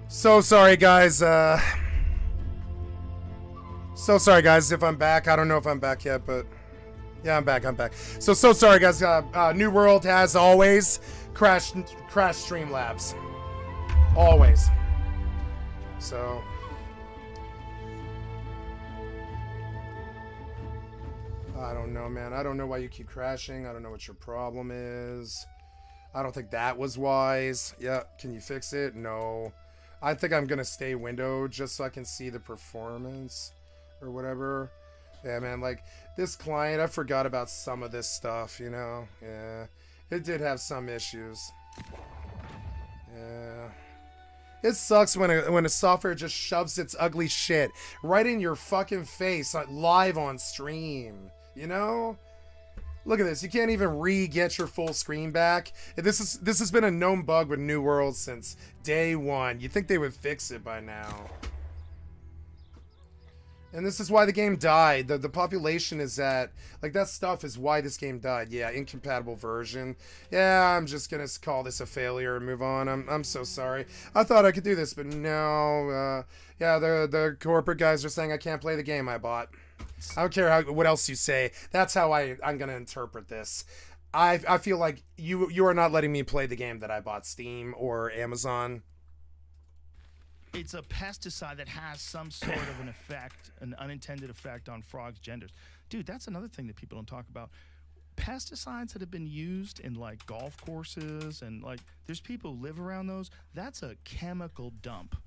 So sorry, guys. So sorry, guys, if I'm back. I don't know if I'm back yet, but yeah, I'm back. So sorry, guys. New World has always crashed Streamlabs. Always. So. I don't know, man. I don't know why you keep crashing. I don't know what your problem is. I don't think that was wise. Yeah, can you fix it? No. I think I'm gonna stay windowed just so I can see the performance or whatever. Yeah, man, like this client, I forgot about some of this stuff, you know? Yeah, it did have some issues. Yeah. It sucks when a software just shoves its ugly shit right in your fucking face, like live on stream, you know? Look at this. You can't even re-get your full screen back. This has been a known bug with New World since day one. You'd think they would fix it by now. And this is why the game died. The population is at... Like, that stuff is why this game died. Yeah, incompatible version. Yeah, I'm just gonna call this a failure and move on. I'm so sorry. I thought I could do this, but no. Yeah, the corporate guys are saying I can't play the game I bought. I don't care what else you say. That's how I'm gonna interpret this. I feel like you are not letting me play the game that I bought, Steam or Amazon. It's a pesticide that has some sort of an effect, an unintended effect on frogs' genders. Dude, that's another thing that people don't talk about. Pesticides that have been used in like golf courses and like there's people who live around those. That's a chemical dump.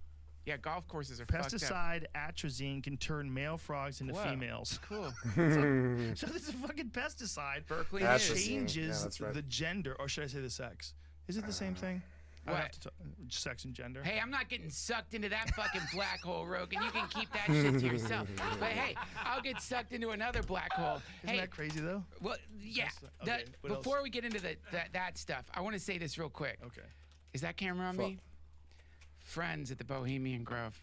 Yeah, golf courses are pesticide atrazine can turn male frogs into females. Cool. So this is a fucking pesticide. Berkeley that is. changes the gender, or should I say the sex? Is it the same thing? What? Sex and gender. Hey, I'm not getting sucked into that fucking black hole, Rogan. You can keep that shit to yourself. But hey, I'll get sucked into another black hole. Isn't that crazy though? Well, yeah. Okay, before we get into that stuff, I want to say this real quick. Okay. Is that camera on me? Friends at the Bohemian Grove.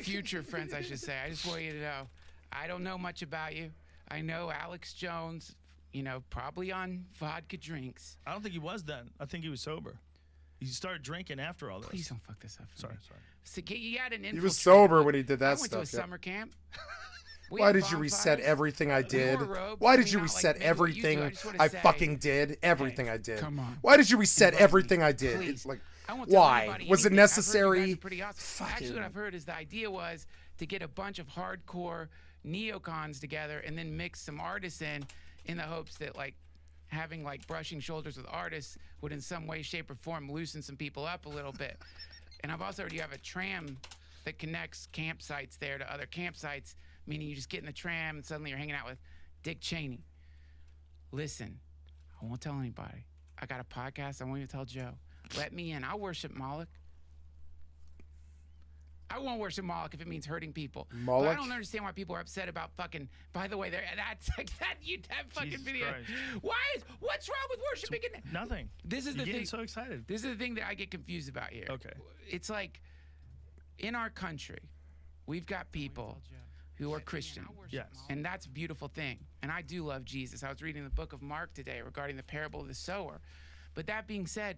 Future friends, I should say. I just want you to know, I don't know much about you. I know Alex Jones, you know, probably on vodka drinks. I don't think he was then. I think he was sober. He started drinking after all this. Please don't fuck this up. Sorry. So he had an He was sober when he did that stuff. I went to a summer camp. Why did you reset everything I did? Why did you reset everything I fucking did? Everything I did. Come on. Why did you reset everything I did? It's like, why? Was it necessary? Actually, what I've heard is the idea was to get a bunch of hardcore neocons together and then mix some artists in the hopes that like having like brushing shoulders with artists would in some way, shape, or form loosen some people up a little bit. And I've also heard you have a tram that connects campsites there to other campsites, meaning you just get in the tram and suddenly you're hanging out with Dick Cheney. Listen, I won't tell anybody. I got a podcast. I won't even tell Joe. Let me in. I'll worship Moloch. I won't worship Moloch if it means hurting people. Moloch? But I don't understand why people are upset about fucking. By the way, that's that fucking Jesus video. Christ. What's wrong with worshiping? Nothing. This is You're the getting thing. so excited. This is the thing that I get confused about here. Okay. It's like in our country, we've got people who are Christian. Yes. And that's a beautiful thing. And I do love Jesus. I was reading the book of Mark today regarding the parable of the sower. But that being said,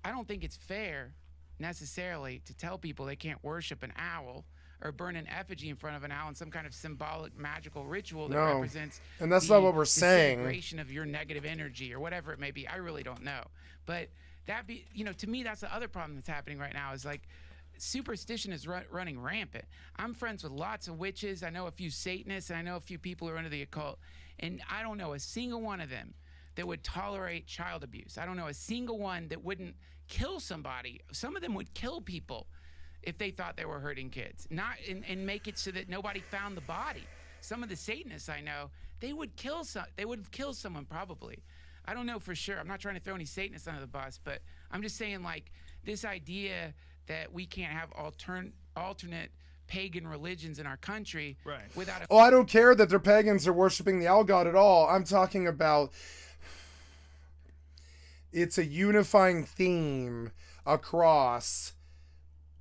I don't think it's fair necessarily to tell people they can't worship an owl or burn an effigy in front of an owl in some kind of symbolic magical ritual that represents and that's not what we're saying. Disintegration of your negative energy or whatever it may be. I really don't know. But to me, that's the other problem that's happening right now is like superstition is running rampant. I'm friends with lots of witches. I know a few Satanists, and I know a few people who are into the occult. And I don't know a single one of them that would tolerate child abuse. I don't know a single one that wouldn't kill somebody. Some of them would kill people if they thought they were hurting kids, and make it so that nobody found the body. Some of the Satanists I know, they would kill someone probably. I don't know for sure. I'm not trying to throw any Satanists under the bus, but I'm just saying like this idea that we can't have alternate pagan religions in our country without a... Oh, I don't care that they're pagans or worshiping the owl god at all. I'm talking about... It's a unifying theme across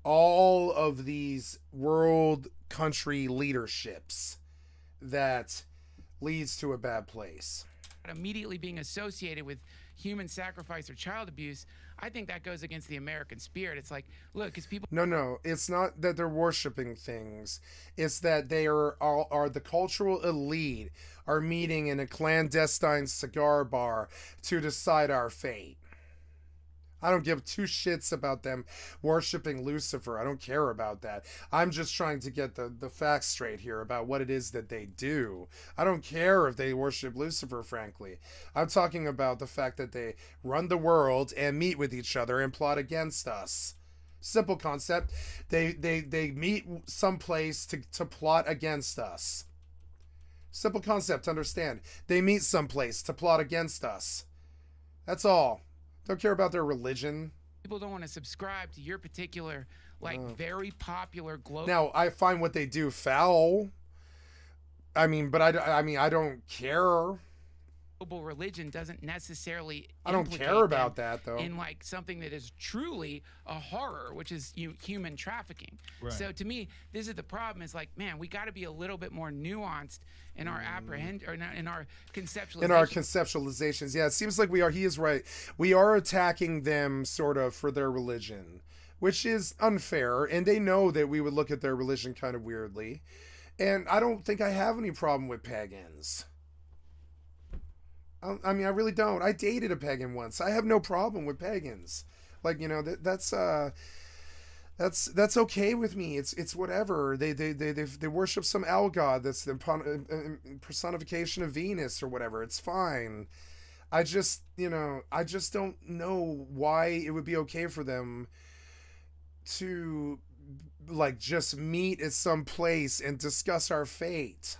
all of these world country leaderships that leads to a bad place. immediately being associated with human sacrifice or child abuse, I think that goes against the American spirit. It's like, look, because people No, it's not that they're worshiping things. It's that they are the cultural elite are meeting in a clandestine cigar bar to decide our fate. I don't give two shits about them worshiping Lucifer. I don't care about that. I'm just trying to get the facts straight here about what it is that they do. I don't care if they worship Lucifer, frankly. I'm talking about the fact that they run the world and meet with each other and plot against us. Simple concept. They meet someplace to plot against us. Simple concept, understand. They meet someplace to plot against us. That's all. Don't care about their religion. people don't want to subscribe to your particular, like, very popular global. Now, I find what they do foul. I mean, but I don't care. Global religion doesn't necessarily. I don't care about that, though. In like something that is truly a horror, which is human trafficking. Right. So to me, this is the problem. Is like, man, we got to be a little bit more nuanced in our in our conceptualization. In our conceptualizations, yeah, it seems like we are. He is right. We are attacking them sort of for their religion, which is unfair, and they know that we would look at their religion kind of weirdly. And I don't think I have any problem with pagans. I mean, I really don't. I dated a pagan once. I have no problem with pagans. Like, you know, that's okay with me. It's whatever. They worship some owl god that's the personification of Venus or whatever. It's fine. I just don't know why it would be okay for them to like just meet at some place and discuss our fate.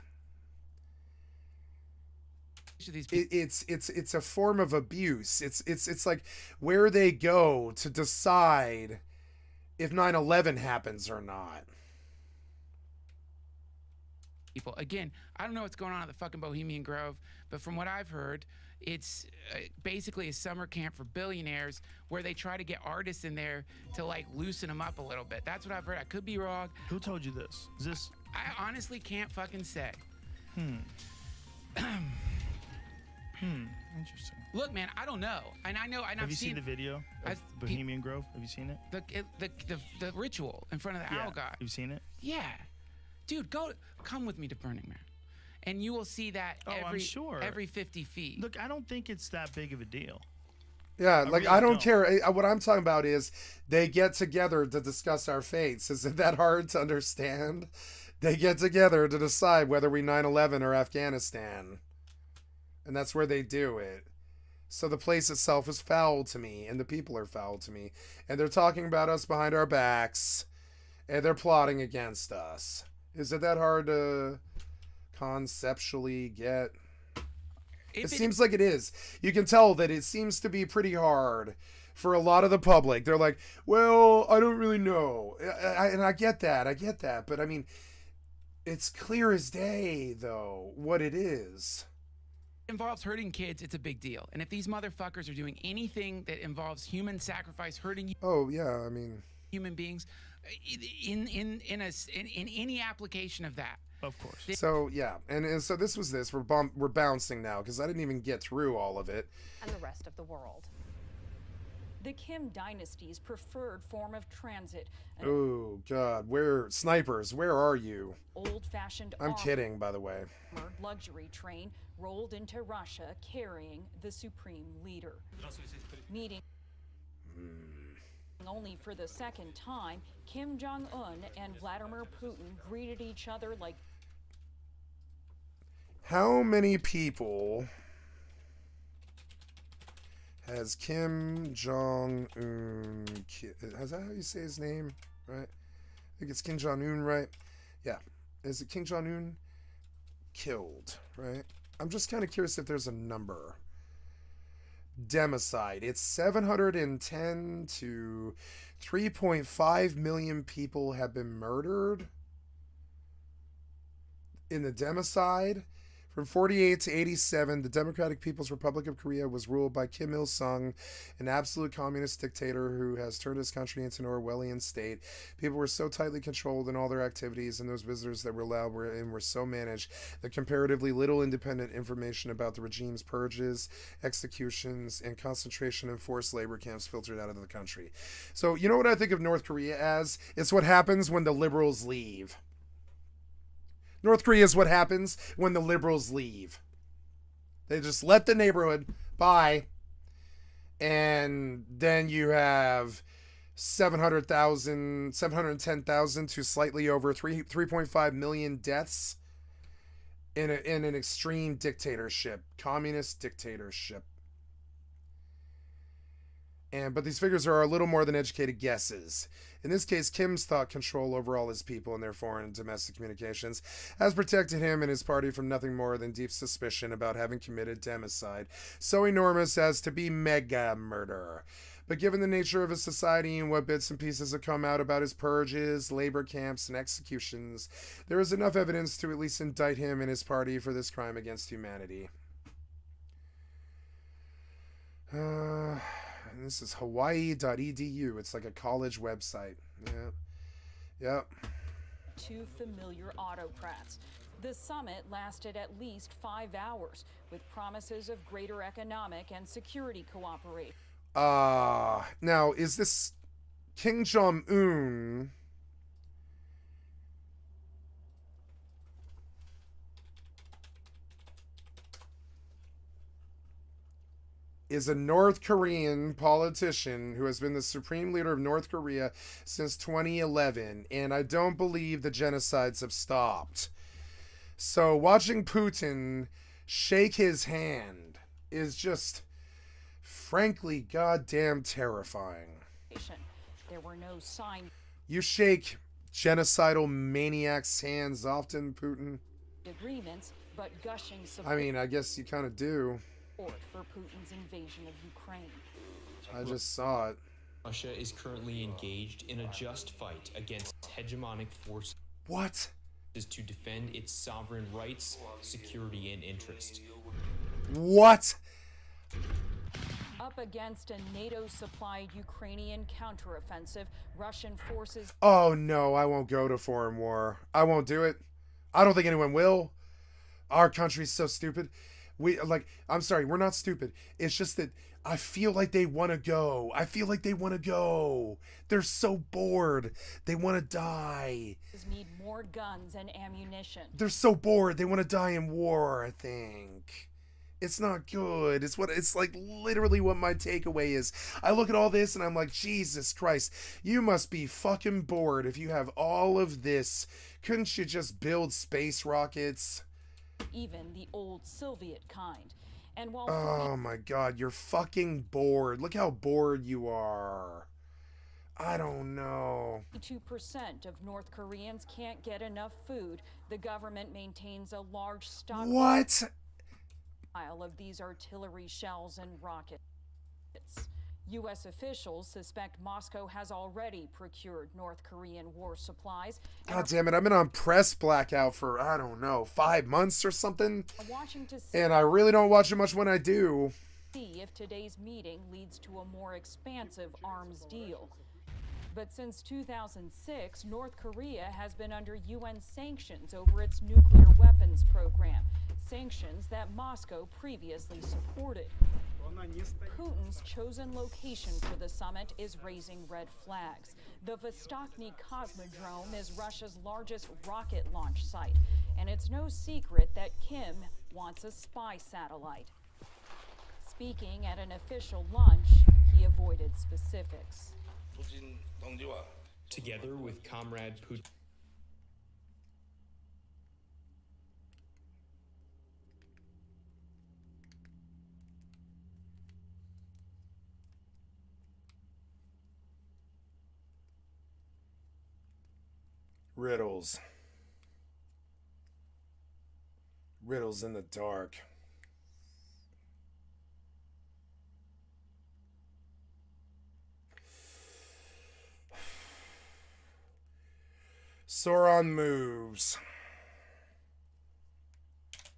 It's a form of abuse. It's like where they go to decide if 9/11 happens or not. People, again, I don't know what's going on at the fucking Bohemian Grove, but from what I've heard, it's basically a summer camp for billionaires where they try to get artists in there to like loosen them up a little bit. That's what I've heard. I could be wrong. Who told you this? Is this? I honestly can't fucking say. Interesting. Look, man, I don't know, and I know, and Have I've you seen the video of Bohemian Grove? Have you seen it? the ritual in front of the owl god. You've seen it? Yeah, dude, come with me to Burning Man, and you will see that I'm sure. every 50 feet. Look, I don't think it's that big of a deal. Yeah, like really I don't don't. care. What I'm talking about is they get together to discuss our fates. Isn't that hard to understand? They get together to decide whether we 9/11 or Afghanistan. And that's where they do it. So the place itself is foul to me, and the people are foul to me. And they're talking about us behind our backs, and they're plotting against us. Is it that hard to conceptually get? It seems like it is. You can tell that it seems to be pretty hard for a lot of the public. They're like, well, I don't really know. And I get that. But I mean, it's clear as day, though, what it is. Involves hurting kids, it's a big deal. And if these motherfuckers are doing anything that involves human sacrifice, hurting Oh yeah, I mean human beings, in any application of that, Of course. so yeah, and so this was this. We're bouncing now because I didn't even get through all of it. And the rest of the world. The Kim dynasty's preferred form of transit. Oh God, where snipers? Where are you? Old-fashioned. I'm kidding, by the way. Luxury train rolled into Russia carrying the supreme leader. Meeting only for the second time, Kim Jong-un and Vladimir Putin greeted each other like. How many people has Kim Jong-un? Is that how you say his name? Right? I think it's Kim Jong-un, right? Yeah. Is it Kim Jong-un? Killed, right? I'm just kind of curious if there's a number. Democide. It's 710 to 3.5 million people have been murdered in the democide From 48 to 87, the Democratic People's Republic of Korea was ruled by Kim Il-sung, an absolute communist dictator who has turned his country into an Orwellian state. People were so tightly controlled in all their activities, and those visitors that were allowed were so managed that comparatively little independent information about the regime's purges, executions, and concentration and forced labor camps filtered out of the country. So, you know what I think of North Korea as? It's what happens when the liberals leave. North Korea is what happens when the liberals leave. They just let the neighborhood by, and then you have 710,000 to slightly over 3.5 million deaths in an extreme dictatorship, communist dictatorship. But these figures are a little more than educated guesses. In this case, Kim's thought control over all his people and their foreign and domestic communications has protected him and his party from nothing more than deep suspicion about having committed democide, so enormous as to be mega murder. But given the nature of his society and what bits and pieces have come out about his purges, labor camps, and executions, there is enough evidence to at least indict him and his party for this crime against humanity. And this is hawaii.edu. It's like a college website. Yeah. Yep. Two familiar autocrats. The summit lasted at least 5 hours, with promises of greater economic and security cooperation. Now, is this Kim Jong-un? Is a North Korean politician who has been the supreme leader of North Korea since 2011, and I don't believe the genocides have stopped. So watching Putin shake his hand is just, frankly, goddamn terrifying. There were no signs. You shake genocidal maniacs' hands often, Putin? Agreements, but gushing support. I mean, I guess you kind of do. For Putin's invasion of Ukraine. I just saw it. Russia is currently engaged in a just fight against hegemonic forces. What? To defend its sovereign rights, security, and interest. What? Up against a NATO-supplied Ukrainian counteroffensive, Russian forces... Oh no, I won't go to foreign war. I won't do it. I don't think anyone will. Our country's so stupid. I'm sorry, we're not stupid. It's just that I feel like they want to go. They're so bored. They want to die. Need more guns and ammunition. They're so bored. They want to die in war, I think. It's not good. It's like literally what my takeaway is. I look at all this and I'm like, Jesus Christ, you must be fucking bored if you have all of this. Couldn't you just build space rockets? Even the old Soviet kind. And while oh my god, you're fucking bored. Look how bored you are. I don't know. 2% of North Koreans can't get enough food, the government maintains a large stock of these artillery shells and rockets. U.S. officials suspect Moscow has already procured North Korean war supplies. God damn it, I've been on press blackout for, I don't know, 5 months or something. And I really don't watch it much when I do. See if today's meeting leads to a more expansive arms deal. But since 2006, North Korea has been under UN sanctions over its nuclear weapons program. Sanctions that Moscow previously supported. Putin's chosen location for the summit is raising red flags. The Vostochny Cosmodrome is Russia's largest rocket launch site, and it's no secret that Kim wants a spy satellite. Speaking at an official lunch, he avoided specifics. Together with Comrade Putin. Riddles. Riddles in the dark. Sauron moves.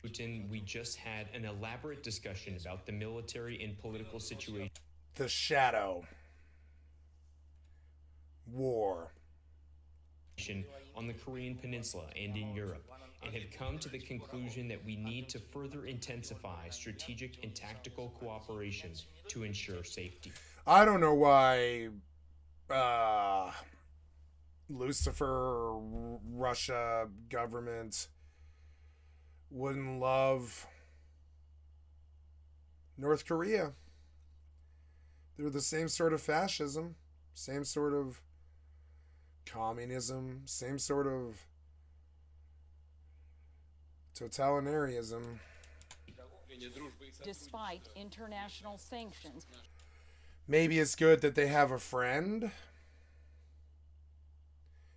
Putin, we just had an elaborate discussion about the military and political situation The Shadow War. on the Korean Peninsula and in Europe, and have come to the conclusion that we need to further intensify strategic and tactical cooperation to ensure safety. I don't know why Lucifer, Russia government wouldn't love North Korea. They're the same sort of fascism, same sort of communism, same sort of totalitarianism. Despite international sanctions, Maybe it's good that they have a friend.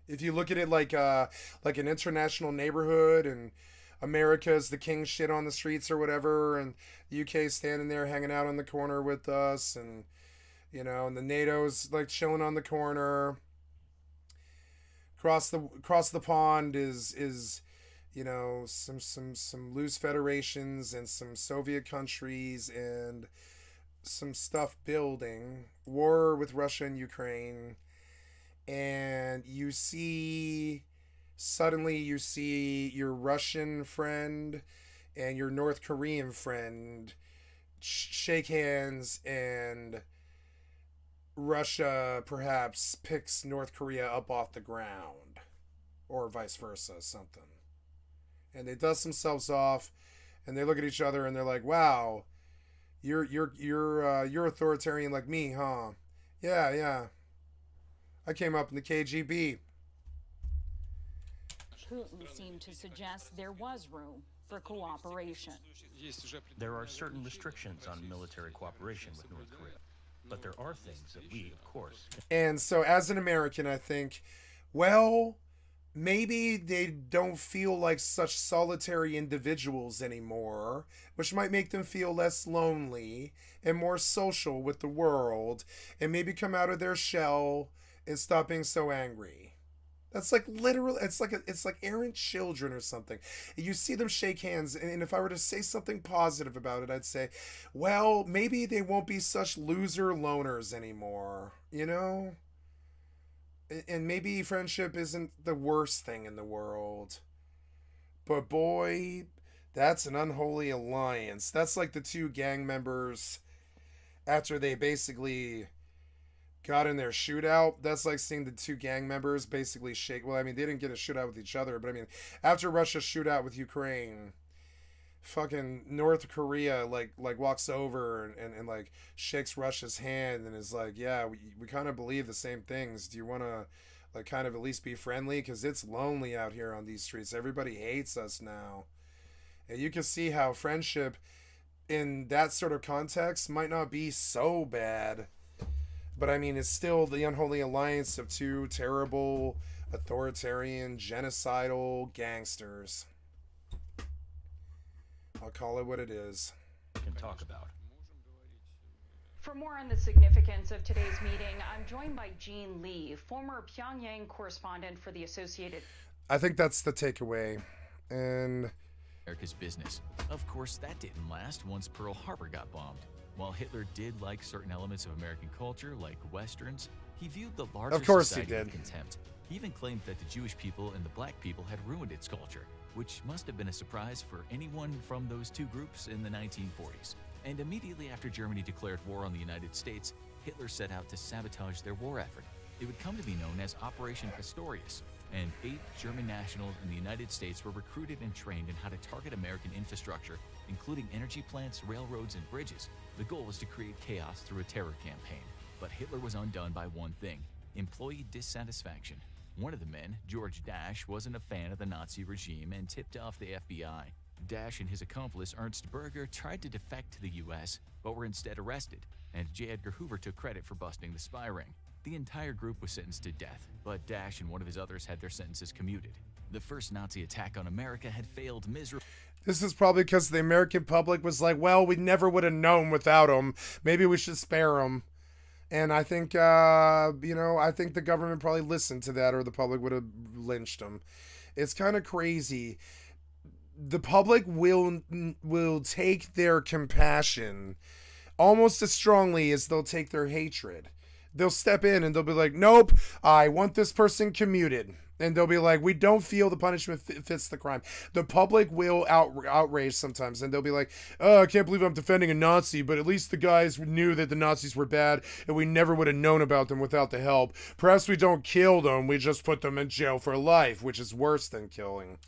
If you look at it like an international neighborhood, and America's the king shit on the streets or whatever, and the UK standing there hanging out on the corner with us, and you know, and the NATO's like chilling on the corner. Across the pond is you know, some loose federations and some Soviet countries and some stuff building, war with Russia and Ukraine, and suddenly you see your Russian friend and your North Korean friend shake hands, and Russia perhaps picks North Korea up off the ground, or vice versa, something. And they dust themselves off, and they look at each other, and they're like, "Wow, you're authoritarian like me, huh? Yeah. I came up in the KGB." Putin seemed to suggest there was room for cooperation. There are certain restrictions on military cooperation with North Korea, but there are things that we, of course, And so, as an American, I think, well, maybe they don't feel like such solitary individuals anymore, which might make them feel less lonely and more social with the world, and maybe come out of their shell and stop being so angry. That's like literally, it's like errant children or something. You see them shake hands, and if I were to say something positive about it, I'd say, well, maybe they won't be such loser loners anymore, you know? And maybe friendship isn't the worst thing in the world. But boy, that's an unholy alliance. That's like the two gang members after they basically got in their shootout. That's like seeing the two gang members basically shake. Well, I mean, they didn't get a shootout with each other, but I mean, after Russia's shootout with Ukraine, fucking North Korea like walks over and like shakes Russia's hand and is like, yeah, we kind of believe the same things. Do you want to like kind of at least be friendly? Because it's lonely out here on these streets. Everybody hates us now. And you can see how friendship in that sort of context might not be so bad. But I mean, it's still the unholy alliance of two terrible, authoritarian, genocidal gangsters. I'll call it what it is. can talk about. For more on the significance of today's meeting, I'm joined by Jean Lee, former Pyongyang correspondent for the Associated. I think that's the takeaway. And America's business. Of course, that didn't last once Pearl Harbor got bombed. While Hitler did like certain elements of American culture, like Westerns, he viewed the larger society with contempt. He even claimed that the Jewish people and the black people had ruined its culture, which must have been a surprise for anyone from those two groups in the 1940s. And immediately after Germany declared war on the United States, Hitler set out to sabotage their war effort. It would come to be known as Operation Pistorius, and 8 German nationals in the United States were recruited and trained in how to target American infrastructure, including energy plants, railroads, and bridges. The goal was to create chaos through a terror campaign. But Hitler was undone by one thing: employee dissatisfaction. One of the men, George Dasch, wasn't a fan of the Nazi regime and tipped off the FBI. Dasch and his accomplice, Ernst Berger, tried to defect to the U.S., but were instead arrested, and J. Edgar Hoover took credit for busting the spy ring. The entire group was sentenced to death, but Dasch and one of his others had their sentences commuted. The first Nazi attack on America had failed miserably. this is probably because the American public was like, well, we never would have known without him. Maybe we should spare him. And I think, I think the government probably listened to that, or the public would have lynched him. It's kind of crazy. the public will take their compassion almost as strongly as they'll take their hatred. They'll step in and they'll be like, nope, I want this person commuted. And they'll be like, we don't feel the punishment fits the crime. The public will outrage sometimes. And they'll be like, oh, I can't believe I'm defending a Nazi, but at least the guys knew that the Nazis were bad and we never would have known about them without the help. Perhaps we don't kill them, we just put them in jail for life, which is worse than killing.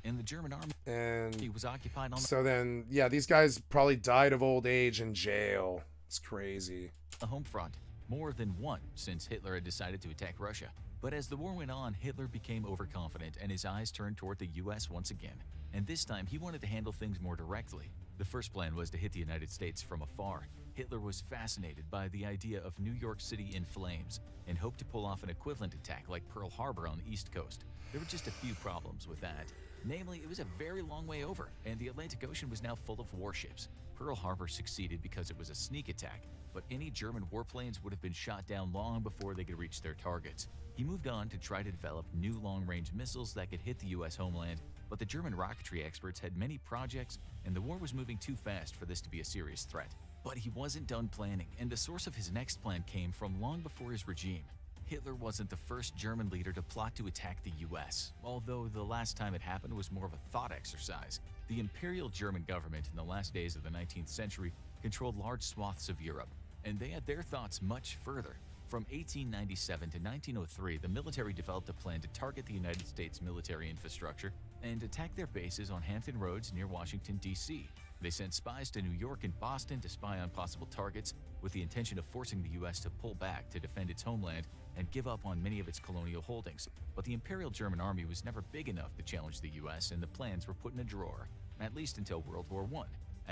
And the German army And was occupied on so then, yeah, these guys probably died of old age in jail. It's crazy. the home front, more than one since Hitler had decided to attack Russia. But as the war went on, Hitler became overconfident and his eyes turned toward the US once again. And this time, he wanted to handle things more directly. The first plan was to hit the United States from afar. Hitler was fascinated by the idea of New York City in flames and hoped to pull off an equivalent attack like Pearl Harbor on the East Coast. There were just a few problems with that. Namely, it was a very long way over, and the Atlantic Ocean was now full of warships. Pearl Harbor succeeded because it was a sneak attack, but any German warplanes would have been shot down long before they could reach their targets. He moved on to try to develop new long-range missiles that could hit the US homeland, but the German rocketry experts had many projects, and the war was moving too fast for this to be a serious threat. But he wasn't done planning, and the source of his next plan came from long before his regime. Hitler wasn't the first German leader to plot to attack the US, although the last time it happened was more of a thought exercise. The Imperial German government in the last days of the 19th century controlled large swaths of Europe, and they had their thoughts much further. From 1897 to 1903, the military developed a plan to target the United States military infrastructure and attack their bases on Hampton Roads near Washington, D.C. They sent spies to New York and Boston to spy on possible targets with the intention of forcing the U.S. to pull back to defend its homeland and give up on many of its colonial holdings. But the Imperial German Army was never big enough to challenge the U.S., and the plans were put in a drawer, at least until World War I.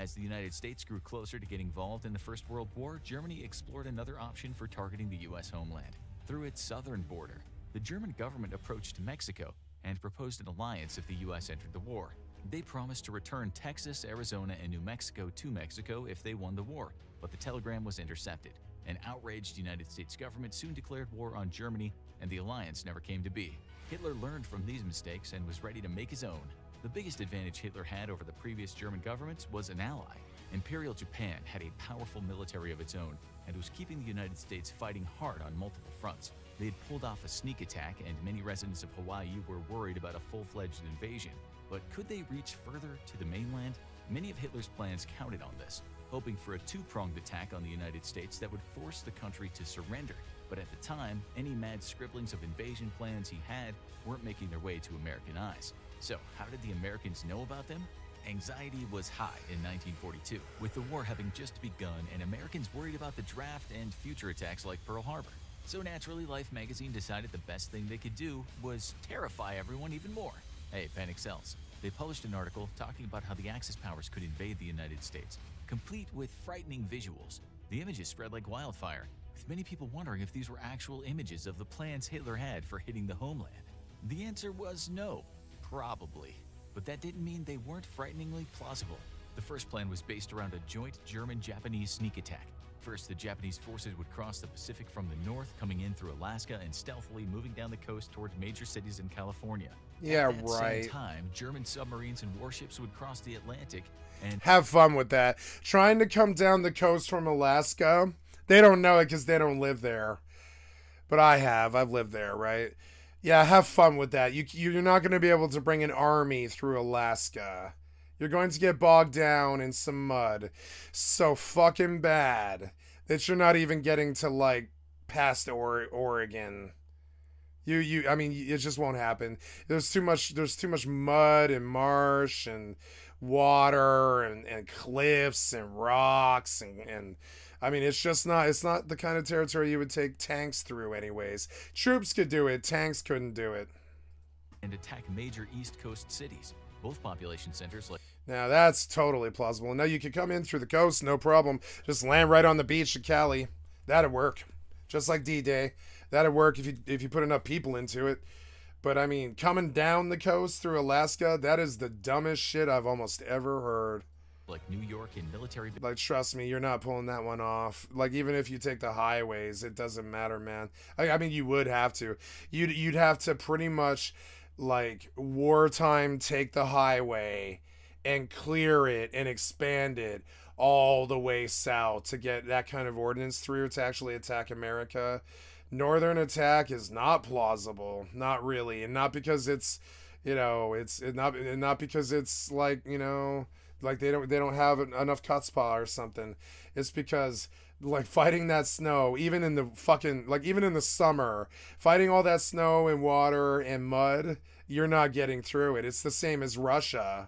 As the United States grew closer to getting involved in the First World War, Germany explored another option for targeting the U.S. homeland. Through its southern border, the German government approached Mexico and proposed an alliance if the U.S. entered the war. They promised to return Texas, Arizona, and New Mexico to Mexico if they won the war, but the telegram was intercepted. An outraged United States government soon declared war on Germany, and the alliance never came to be. Hitler learned from these mistakes and was ready to make his own. The biggest advantage Hitler had over the previous German governments was an ally. Imperial Japan had a powerful military of its own and was keeping the United States fighting hard on multiple fronts. They had pulled off a sneak attack, and many residents of Hawaii were worried about a full-fledged invasion. But could they reach further to the mainland? Many of Hitler's plans counted on this, hoping for a two-pronged attack on the United States that would force the country to surrender. But at the time, any mad scribblings of invasion plans he had weren't making their way to American eyes. So how did the Americans know about them? Anxiety was high in 1942, with the war having just begun and Americans worried about the draft and future attacks like Pearl Harbor. So naturally, Life magazine decided the best thing they could do was terrify everyone even more. Hey, panic sells. They published an article talking about how the Axis powers could invade the United States, complete with frightening visuals. The images spread like wildfire, with many people wondering if these were actual images of the plans Hitler had for hitting the homeland. The answer was no. Probably. But that didn't mean they weren't frighteningly plausible. The first plan was based around a joint German-Japanese sneak attack. First, the Japanese forces would cross the Pacific from the north, coming in through Alaska and stealthily moving down the coast towards major cities in California. Yeah, At that right. same time, German submarines and warships would cross the Atlantic and Have fun with that. Trying to come down the coast from Alaska. They don't know it because they don't live there. But I have. I've lived there, right? Yeah, have fun with that. You're not going to be able to bring an army through Alaska. You're going to get bogged down in some mud. So fucking bad that you're not even getting to, like, past Oregon. I mean, it just won't happen. There's too much mud and marsh and water and cliffs and rocks and I mean, it's not the kind of territory you would take tanks through anyways. Troops could do it, tanks couldn't do it. and attack major East Coast cities. Both population centers like Now that's totally plausible. Now you could come in through the coast, no problem. Just land right on the beach at Cali. That'd work. Just like D-Day. That'd work if you put enough people into it. But I mean, coming down the coast through Alaska, that is the dumbest shit I've almost ever heard. New York and military Like, trust me, you're not pulling that one off. Like, even if you take the highways, it doesn't matter, man. I mean, you would have to. You'd have to pretty much like wartime take the highway and clear it and expand it all the way south to get that kind of ordnance through to actually attack America. Northern attack is not plausible, not really, and not because it's, it's not because it's like, like they don't have enough chutzpah or something. It's because like fighting that snow, even in the summer, fighting all that snow and water and mud, you're not getting through it. It's the same as Russia.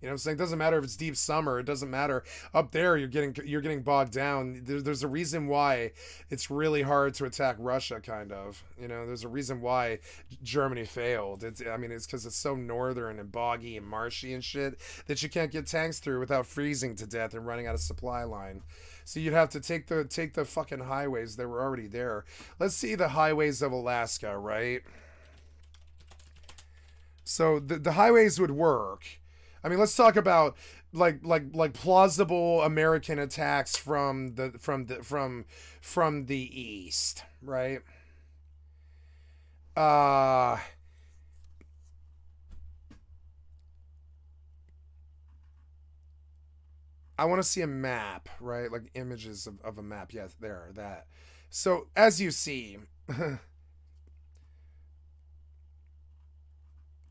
You know what I'm saying? It doesn't matter if it's deep summer. It doesn't matter. Up there, you're getting bogged down. There's a reason why it's really hard to attack Russia, kind of. There's a reason why Germany failed. It's because it's so northern and boggy and marshy and shit that you can't get tanks through without freezing to death and running out of supply line. So you'd have to take the fucking highways that were already there. Let's see the highways of Alaska, right? So the highways would work. I mean, let's talk about like plausible American attacks from the east, right? I want to see a map, right? Like images of a map. Yes, there, that. So as you see,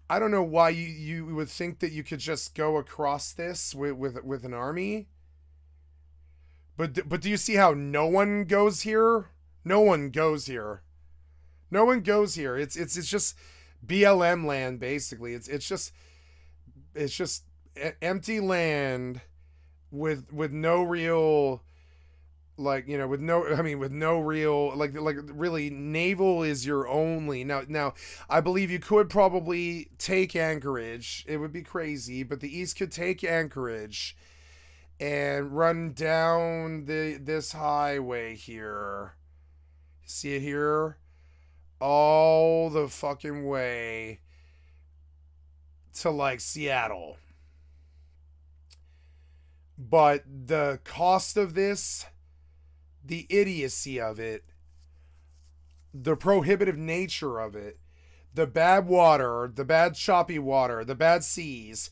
I don't know why you would think that you could just go across this with an army. But do you see how no one goes here? No one goes here. No one goes here. It's just BLM land basically. It's just empty land with no real with no real really naval is your only now I believe you could probably take Anchorage. It would be crazy, but the East could take Anchorage and run down this highway here. See it here? All the fucking way to like Seattle. But the cost of this, the idiocy of it, the prohibitive nature of it, the bad water, the bad choppy water, the bad seas,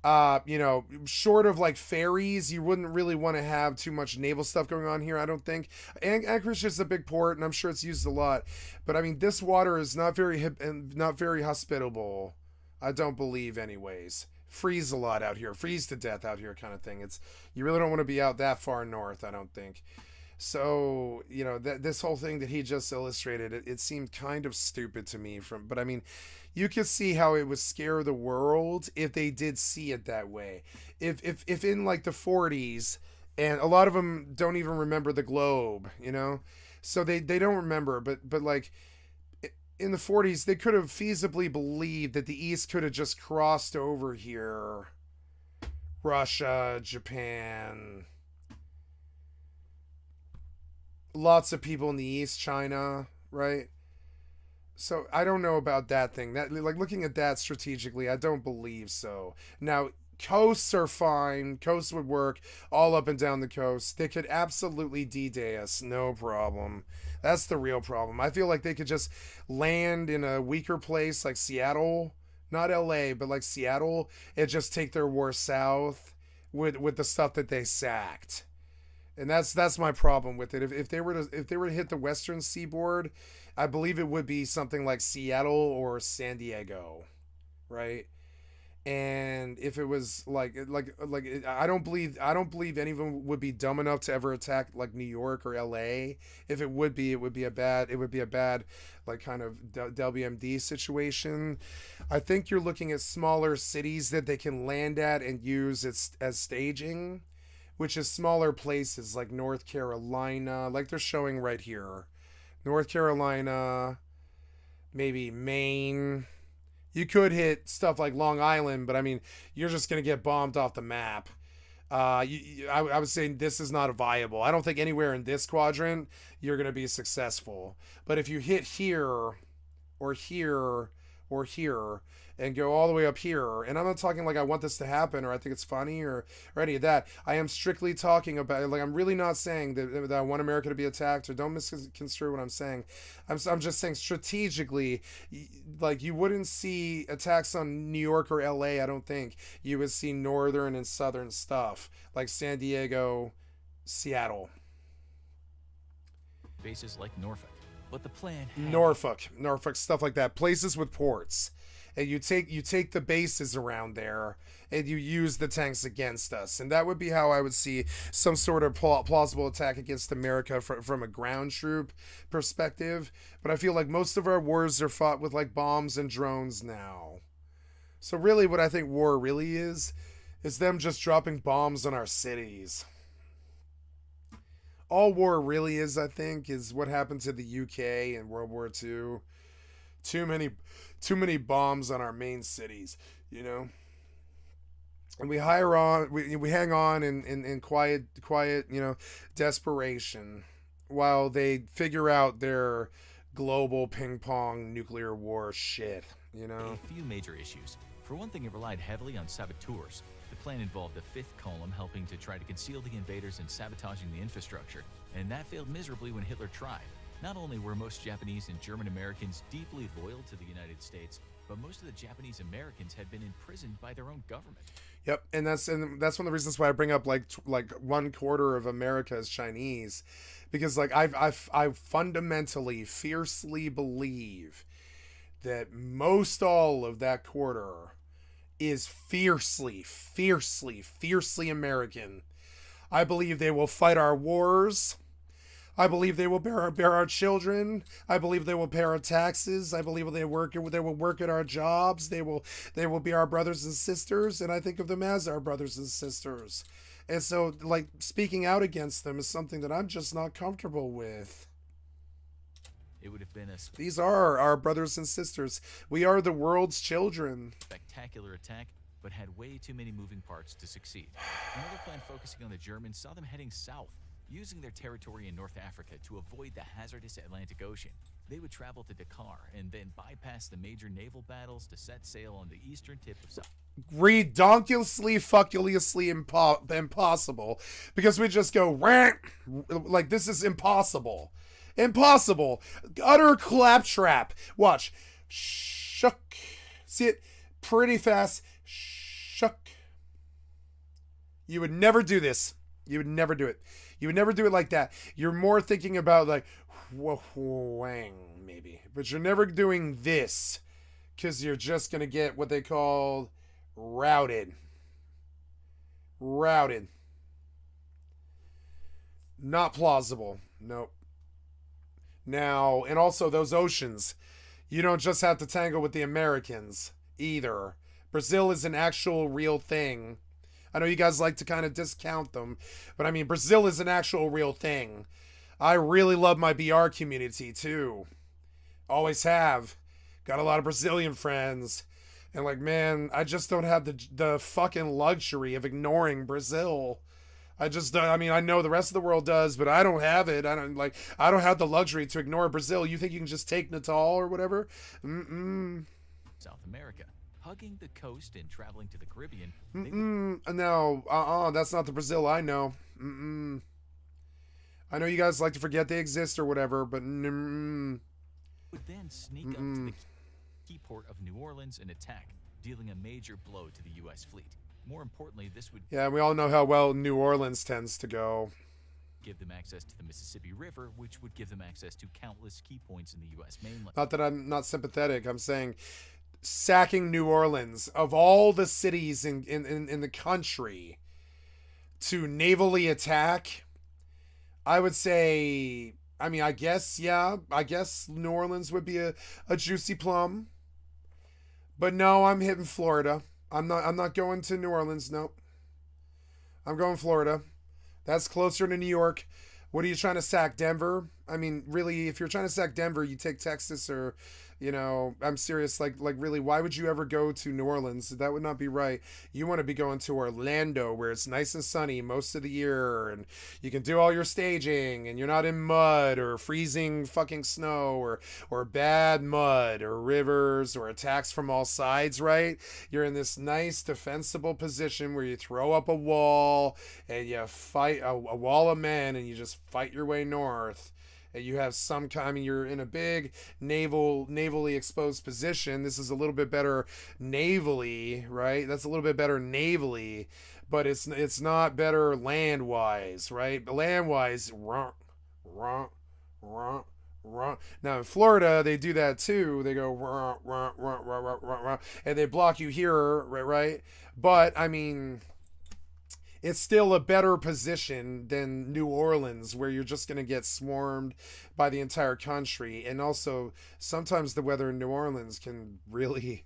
short of like ferries, you wouldn't really want to have too much naval stuff going on here, I don't think. Anchorage is a big port, and I'm sure it's used a lot. But I mean, this water is not very hospitable. I don't believe, anyways. Freeze a lot out here, freeze to death out here, kind of thing. You really don't want to be out that far north, I don't think. So, this whole thing that he just illustrated, it seemed kind of stupid to me but I mean, you could see how it would scare the world if they did see it that way. If in like the 40s, and a lot of them don't even remember the globe, so they don't remember, but like in the 40s, they could have feasibly believed that the East could have just crossed over here. Russia, Japan, lots of people in the East, China, right? So I don't know about that thing. That, like, looking at that strategically, I don't believe so. Now, coasts are fine. Coasts would work all up and down the coast. They could absolutely D-Day us, no problem. That's the real problem. I feel like they could just land in a weaker place like Seattle, not LA, but like Seattle, and just take their war south with the stuff that they sacked. And that's my problem with it. If they were to hit the western seaboard, I believe it would be something like Seattle or San Diego, right? And if it was like I don't believe any of them would be dumb enough to ever attack like New York or LA. If it would be a bad like kind of WMD situation. I think you're looking at smaller cities that they can land at and use as staging, which is smaller places like North Carolina, like they're showing right here. North Carolina, maybe Maine. You could hit stuff like Long Island, but I mean, you're just going to get bombed off the map. I was saying this is not viable. I don't think anywhere in this quadrant you're going to be successful. But if you hit here or here or here, and go all the way up here. And I'm not talking like I want this to happen or I think it's funny or any of that. I am strictly talking about, like, I'm really not saying that I want America to be attacked, or don't misconstrue what I'm saying. I'm just saying strategically, like, you wouldn't see attacks on New York or LA, I don't think. You would see northern and southern stuff, like San Diego, Seattle. Bases like Norfolk. But the plan Norfolk, stuff like that. Places with ports. And you take the bases around there and you use the tanks against us. And that would be how I would see some sort of plausible attack against America from a ground troop perspective. But I feel like most of our wars are fought with like bombs and drones now. So really what I think war really is them just dropping bombs on our cities. All war really is, I think, is what happened to the UK in World War II. Too many bombs on our main cities, you know. And we hang on in quiet, you know, desperation while they figure out their global ping pong nuclear war shit, you know. A few major issues. For one thing, it relied heavily on saboteurs. The plan involved a fifth column helping to try to conceal the invaders and sabotaging the infrastructure, and that failed miserably when Hitler tried. Not only were most Japanese and German Americans deeply loyal to the United States, but most of the Japanese Americans had been imprisoned by their own government. Yep, and that's one of the reasons why I bring up like 1/4 of America is Chinese, because like I fundamentally, fiercely believe that most all of that quarter is fiercely American. I believe they will fight our wars. I believe they will bear our children. I believe they will pay our taxes. I believe they will work at our jobs. They will be our brothers and sisters, and I think of them as our brothers and sisters. And so, like, speaking out against them is something that I'm just not comfortable with. It would have been a These are our brothers and sisters. We are the world's children. Spectacular attack, but had way too many moving parts to succeed. Another plan focusing on the Germans saw them heading south, using their territory in North Africa to avoid the hazardous Atlantic Ocean. They would travel to Dakar and then bypass the major naval battles to set sail on the eastern tip of South. Redonkulously, fuckulously impossible, because we just go rant, like, this is impossible. Utter claptrap. Watch. Shook. See it pretty fast. Shook. You would never do this. You would never do it. You would never do it like that. You're more thinking about like wang maybe, but you're never doing this, because you're just gonna get what they call routed. Not plausible. Nope. Now, and also those oceans, you don't just have to tangle with the Americans either. Brazil is an actual real thing. I know you guys like to kind of discount them, but I mean, Brazil is an actual real thing. I really love my BR community too. Always have. Got a lot of Brazilian friends. And like, man, I just don't have the fucking luxury of ignoring Brazil. I just don't. I mean, I know the rest of the world does, but I don't have it. I don't have the luxury to ignore Brazil. You think you can just take Natal or whatever? South America, hugging the coast and traveling to the Caribbean. No, that's not the Brazil I know. I know you guys like to forget they exist or whatever, but would then sneak up to the key port of New Orleans and attack, dealing a major blow to the U.S. fleet. More importantly, this would... Yeah, we all know how well New Orleans tends to go. ...give them access to the Mississippi River, which would give them access to countless key points in the U.S. mainland. Not that I'm not sympathetic. I'm saying sacking New Orleans, of all the cities in the country to navally attack, I would say... I mean, I guess New Orleans would be a juicy plum. But no, I'm hitting Florida. I'm not going to New Orleans, nope. I'm going Florida. That's closer to New York. What are you trying to sack, Denver? I mean, really, if you're trying to sack Denver, you take Texas or, I'm serious. Like really, why would you ever go to New Orleans? That would not be right. You want to be going to Orlando, where it's nice and sunny most of the year, and you can do all your staging, and you're not in mud or freezing fucking snow or bad mud or rivers or attacks from all sides, right? You're in this nice defensible position where you throw up a wall and you fight a wall of men, and you just fight your way north. You have some kind, I mean, you're in a big navally exposed position. This is a little bit better navally, right? That's a little bit better navally, but it's not better land wise, right? Land wise, now in Florida, they do that too. They go and they block you here, right? But I mean, it's still a better position than New Orleans, where you're just going to get swarmed by the entire country. And also, sometimes the weather in New Orleans can really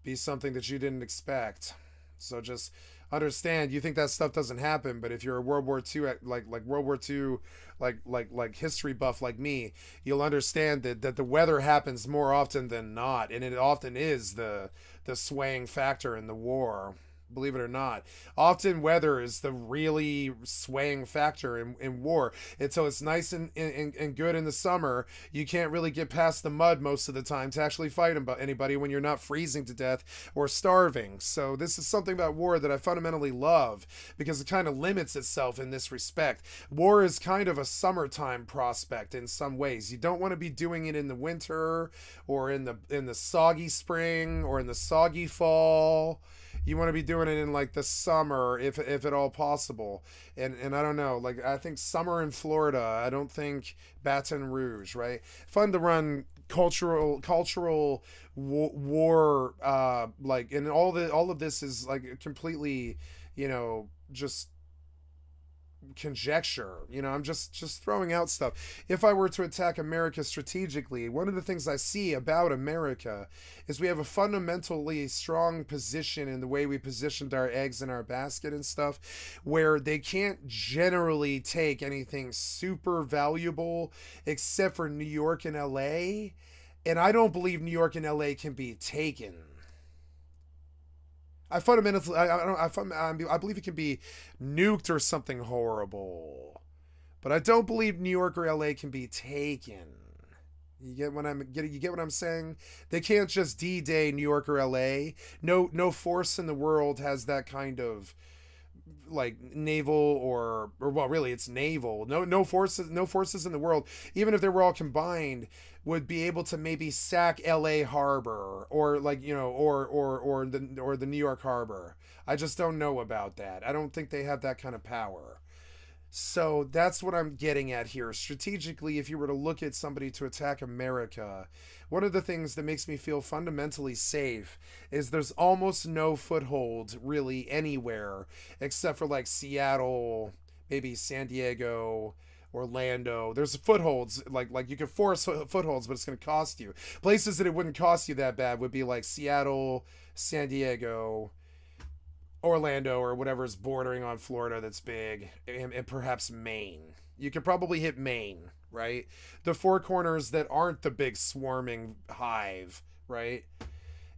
be something that you didn't expect. So just understand, you think that stuff doesn't happen, but if you're a World War II, like World War II, like history buff like me, you'll understand that the weather happens more often than not, and it often is the swaying factor in the war. Believe it or not, often weather is the really swaying factor in war. Until it's nice and good in the summer, you can't really get past the mud most of the time to actually fight anybody when you're not freezing to death or starving. So this is something about war that I fundamentally love, because it kind of limits itself in this respect. War is kind of a summertime prospect in some ways. You don't want to be doing it in the winter or in the soggy spring or in the soggy fall. You want to be doing it in like the summer, if at all possible. And I don't know, like I think summer in Florida. I don't think Baton Rouge, right? Fun to run cultural war, like, and all of this is like completely, just conjecture. I'm just throwing out stuff. If I were to attack America strategically, one of the things I see about America is we have a fundamentally strong position in the way we positioned our eggs in our basket and stuff, where they can't generally take anything super valuable except for New York and LA, and I don't believe New York and LA can be taken. I fundamentally, I believe it can be nuked or something horrible, but I don't believe New York or LA can be taken. You get what I'm saying? They can't just D-Day New York or LA. No force in the world has that kind of like naval or well, really it's naval. No forces in the world, even if they were all combined, would be able to maybe sack LA Harbor or like, or the New York Harbor. I just don't know about that. I don't think they have that kind of power. So that's what I'm getting at here. Strategically, if you were to look at somebody to attack America, one of the things that makes me feel fundamentally safe is there's almost no foothold really anywhere except for like Seattle, maybe San Diego, Orlando. There's footholds, like you can force footholds, but it's going to cost you. Places that it wouldn't cost you that bad would be like Seattle, San Diego, Orlando, or whatever's bordering on Florida that's big, and perhaps Maine. You could probably hit Maine, right? The four corners that aren't the big swarming hive, right?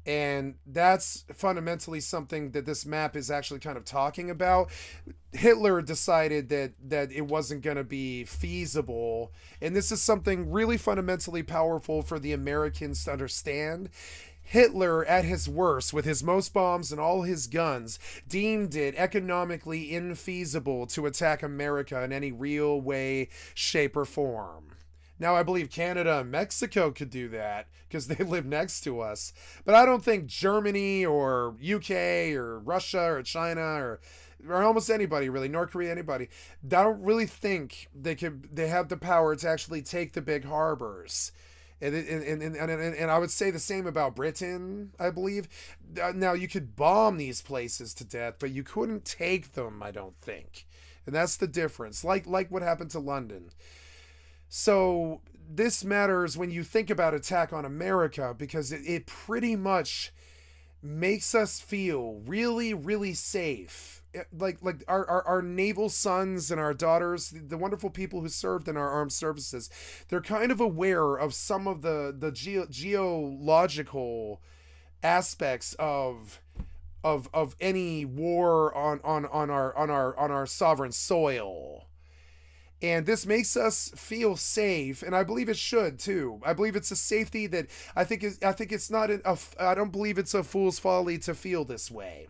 And that's fundamentally something that this map is actually kind of talking about. Hitler decided that it wasn't going to be feasible. And this is something really fundamentally powerful for the Americans to understand. Hitler, at his worst, with his most bombs and all his guns, deemed it economically infeasible to attack America in any real way, shape, or form. Now, I believe Canada and Mexico could do that because they live next to us. But I don't think Germany or UK or Russia or China or almost anybody, really, North Korea, anybody, I don't really think they have the power to actually take the big harbors. And I would say the same about Britain, I believe. Now, you could bomb these places to death, but you couldn't take them, I don't think. And that's the difference, like what happened to London. So this matters when you think about attack on America, because it pretty much makes us feel really, really safe like our naval sons and our daughters, the wonderful people who served in our armed services, they're kind of aware of some of the geological aspects of any war on our sovereign soil. And this makes us feel safe, and I believe it should too. I believe it's a safety that I think it's not I don't believe it's a fool's folly to feel this way.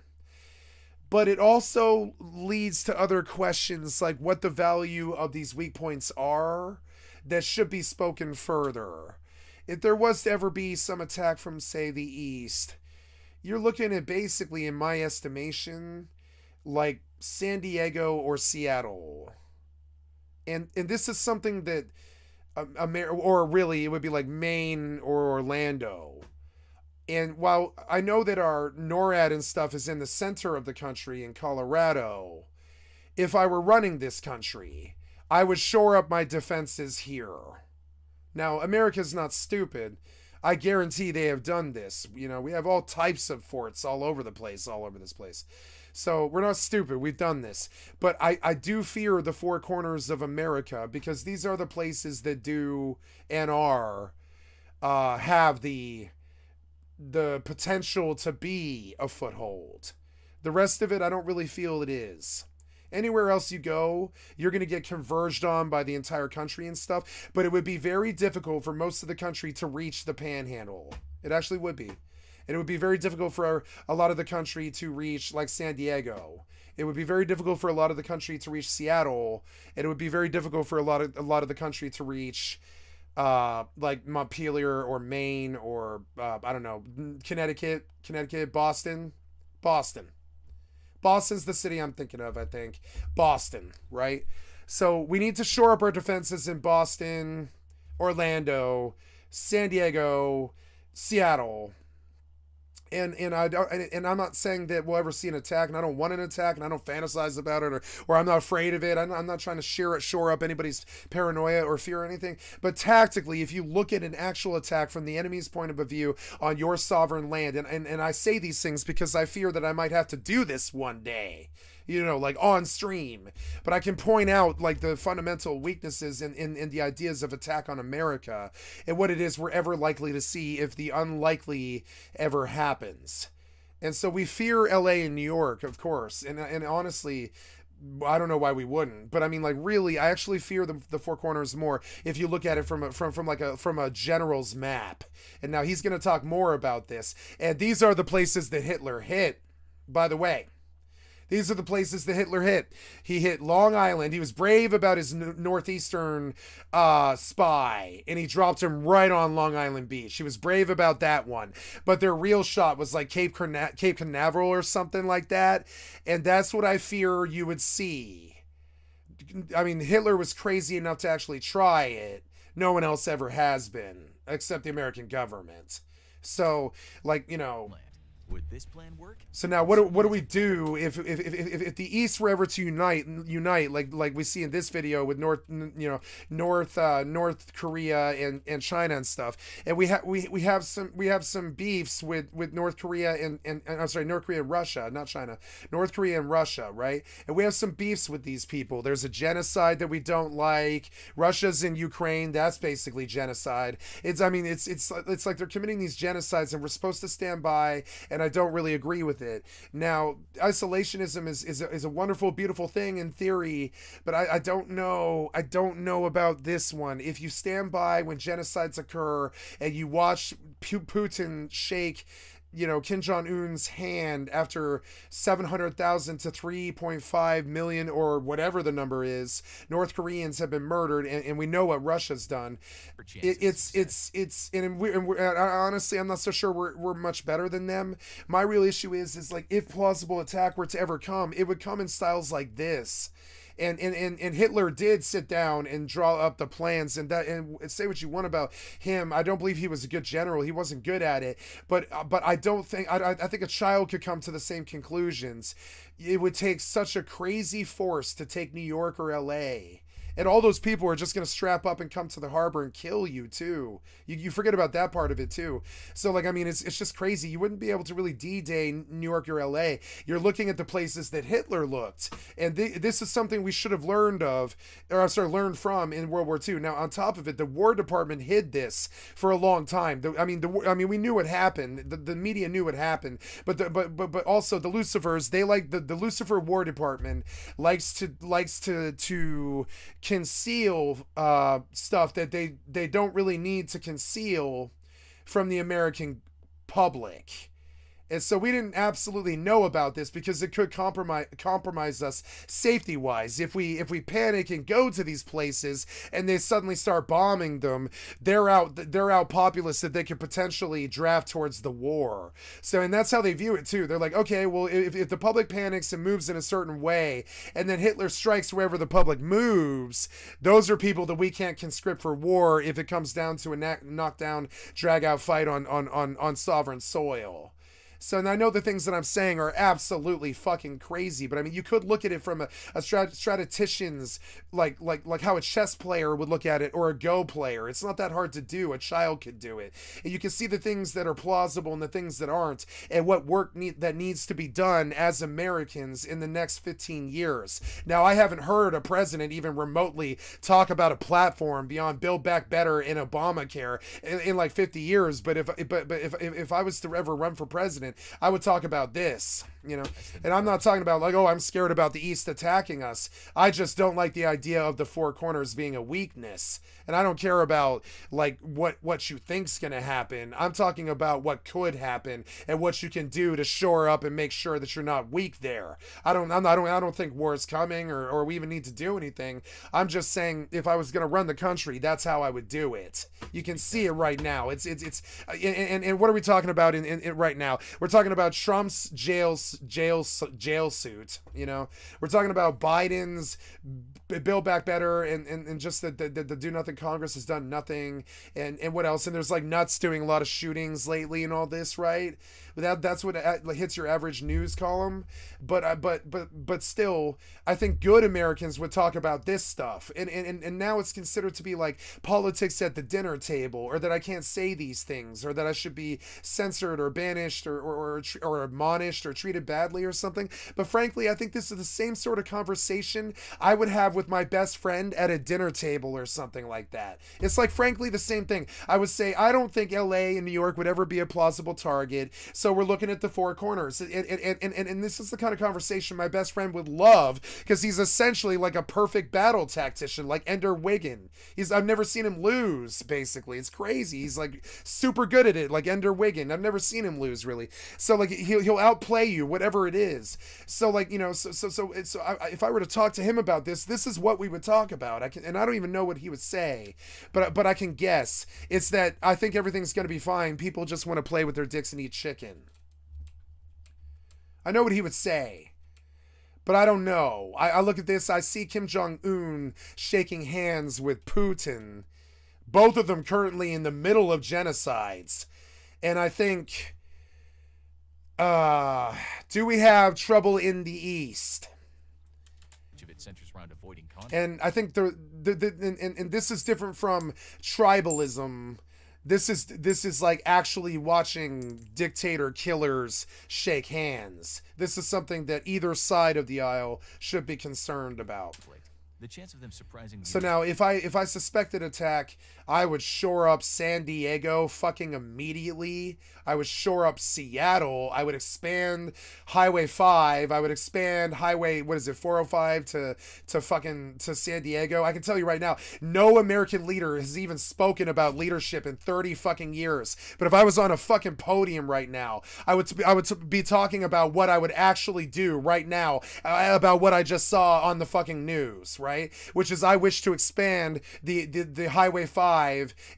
But it also leads to other questions, like what the value of these weak points are that should be spoken further. If there was to ever be some attack from, say, the east, you're looking at basically, in my estimation, like San Diego or Seattle. And this is something that, or really, it would be like Maine or Orlando. And while I know that our NORAD and stuff is in the center of the country in Colorado, if I were running this country, I would shore up my defenses here. Now, America's not stupid. I guarantee they have done this. You know, we have all types of forts all over this place. So we're not stupid. We've done this. But I do fear the four corners of America, because these are the places that do and are have the potential to be a foothold. The rest of it, I don't really feel it is. Anywhere else you go, you're going to get converged on by the entire country and stuff, but it would be very difficult for most of the country to reach the panhandle. It actually would be. And it would be very difficult for a lot of the country to reach, like, San Diego. It would be very difficult for a lot of the country to reach Seattle, and it would be very difficult for a lot of the country to reach like Montpelier or Maine or I don't know, Connecticut, Boston. Boston's the city I'm thinking of, I think. Boston, right? So we need to shore up our defenses in Boston, Orlando, San Diego, Seattle. And I'm not saying that we'll ever see an attack, and I don't want an attack, and I don't fantasize about it, or I'm not afraid of it. I'm not trying to shore up anybody's paranoia or fear or anything. But tactically, if you look at an actual attack from the enemy's point of view on your sovereign land, and I say these things because I fear that I might have to do this one day, you know, like on stream. But I can point out, like, the fundamental weaknesses in the ideas of attack on America and what it is we're ever likely to see if the unlikely ever happens. And so we fear LA and New York, of course. And honestly, I don't know why we wouldn't. But I mean, like, really, I actually fear the four corners more if you look at it from a general's map. And now he's going to talk more about this. And these are the places that Hitler hit, by the way. These are the places that Hitler hit. He hit Long Island. He was brave about his northeastern spy, and he dropped him right on Long Island Beach. He was brave about that one. But their real shot was like Cape Canaveral or something like that, and that's what I fear you would see. I mean, Hitler was crazy enough to actually try it. No one else ever has been, except the American government. So, like, you know... Would this plan work? So now, what do we do if the East were ever to unite like we see in this video with North Korea and China and stuff, and we have some beefs with North Korea and I'm sorry, North Korea and Russia, not China, North Korea and Russia, right? And we have some beefs with these people. There's a genocide that we don't like. Russia's in Ukraine. That's basically genocide. It's like they're committing these genocides, and we're supposed to stand by. And I don't really agree with it. Now, isolationism is a wonderful, beautiful thing in theory, but I don't know about this one. If you stand by when genocides occur and you watch Putin shake, you know, Kim Jong-un's hand after 700,000 to 3.5 million or whatever the number is, North Koreans have been murdered, and we know what Russia's done. Honestly, I'm not so sure we're much better than them. My real issue is like, if plausible attack were to ever come, it would come in styles like this. And Hitler did sit down and draw up the plans, and say what you want about him. I don't believe he was a good general. He wasn't good at it. But I don't think I think a child could come to the same conclusions. It would take such a crazy force to take New York or LA. And all those people are just going to strap up and come to the harbor and kill you too. You forget about that part of it too. So like, I mean, it's just crazy. You wouldn't be able to really D-Day New York or LA. You're looking at the places that Hitler looked. And this is something we should have learned from in World War II. Now, on top of it, the War Department hid this for a long time. We knew what happened. The media knew what happened. But also the Lucifers, they like the Lucifer War Department likes to conceal stuff that they don't really need to conceal from the American public. And so we didn't absolutely know about this because it could compromise us safety-wise. If we panic and go to these places and they suddenly start bombing them, they're out populace that they could potentially draft towards the war. So, and that's how they view it too. They're like, okay, well, if the public panics and moves in a certain way, and then Hitler strikes wherever the public moves, those are people that we can't conscript for war if it comes down to a knockdown, drag-out fight on sovereign soil. So, and I know the things that I'm saying are absolutely fucking crazy, but I mean, you could look at it from a strategician's, like how a chess player would look at it, or a Go player. It's not that hard to do. A child could do it. And you can see the things that are plausible and the things that aren't, and what work that needs to be done as Americans in the next 15 years. Now, I haven't heard a president even remotely talk about a platform beyond Build Back Better and Obamacare in like 50 years. But if I was to ever run for president, I would talk about this, and I'm not talking about like, oh, I'm scared about the East attacking us. I just don't like the idea of the four corners being a weakness. And I don't care about like what you think's going to happen. I'm talking about what could happen and what you can do to shore up and make sure that you're not weak there. I don't think war is coming or we even need to do anything. I'm just saying, if I was going to run the country, that's how I would do it. You can see it right now. It's and what are we talking about in right now? We're talking about Trump's jail suit. We're talking about Biden's Build Back Better and just the do nothing Congress has done nothing, and what else? And there's like nuts doing a lot of shootings lately and all this, right? That's what hits your average news column. But still, I think good Americans would talk about this stuff. And now it's considered to be like politics at the dinner table, or that I can't say these things, or that I should be censored or banished or admonished or treated badly or something. But frankly, I think this is the same sort of conversation I would have with my best friend at a dinner table or something like that. It's like, frankly, the same thing. I would say, I don't think LA and New York would ever be a plausible target. So we're looking at the four corners. And this is the kind of conversation my best friend would love, because he's essentially like a perfect battle tactician, like Ender Wiggin. I've never seen him lose, basically. It's crazy. He's like super good at it, like Ender Wiggin. I've never seen him lose, really. So like he'll outplay you, whatever it is. So like, if I were to talk to him about this is what we would talk about. I don't even know what he would say, but I can guess. It's that I think everything's going to be fine. People just want to play with their dicks and eat chicken. I know what he would say, but I don't know. I look at this, I see Kim Jong-un shaking hands with Putin, both of them currently in the middle of genocides. And I think, do we have trouble in the East? Centers around avoiding conflict. And I think and this is different from tribalism. This is like actually watching dictator killers shake hands. This is something that either side of the aisle should be concerned about. The chance of them surprising. So now, if I suspected attack, I would shore up San Diego fucking immediately. I would shore up Seattle. I would expand Highway 5. I would expand Highway, 405 to San Diego. I can tell you right now, no American leader has even spoken about leadership in 30 fucking years. But if I was on a fucking podium right now, I would be talking about what I would actually do right now, about what I just saw on the fucking news, right? Which is, I wish to expand the Highway 5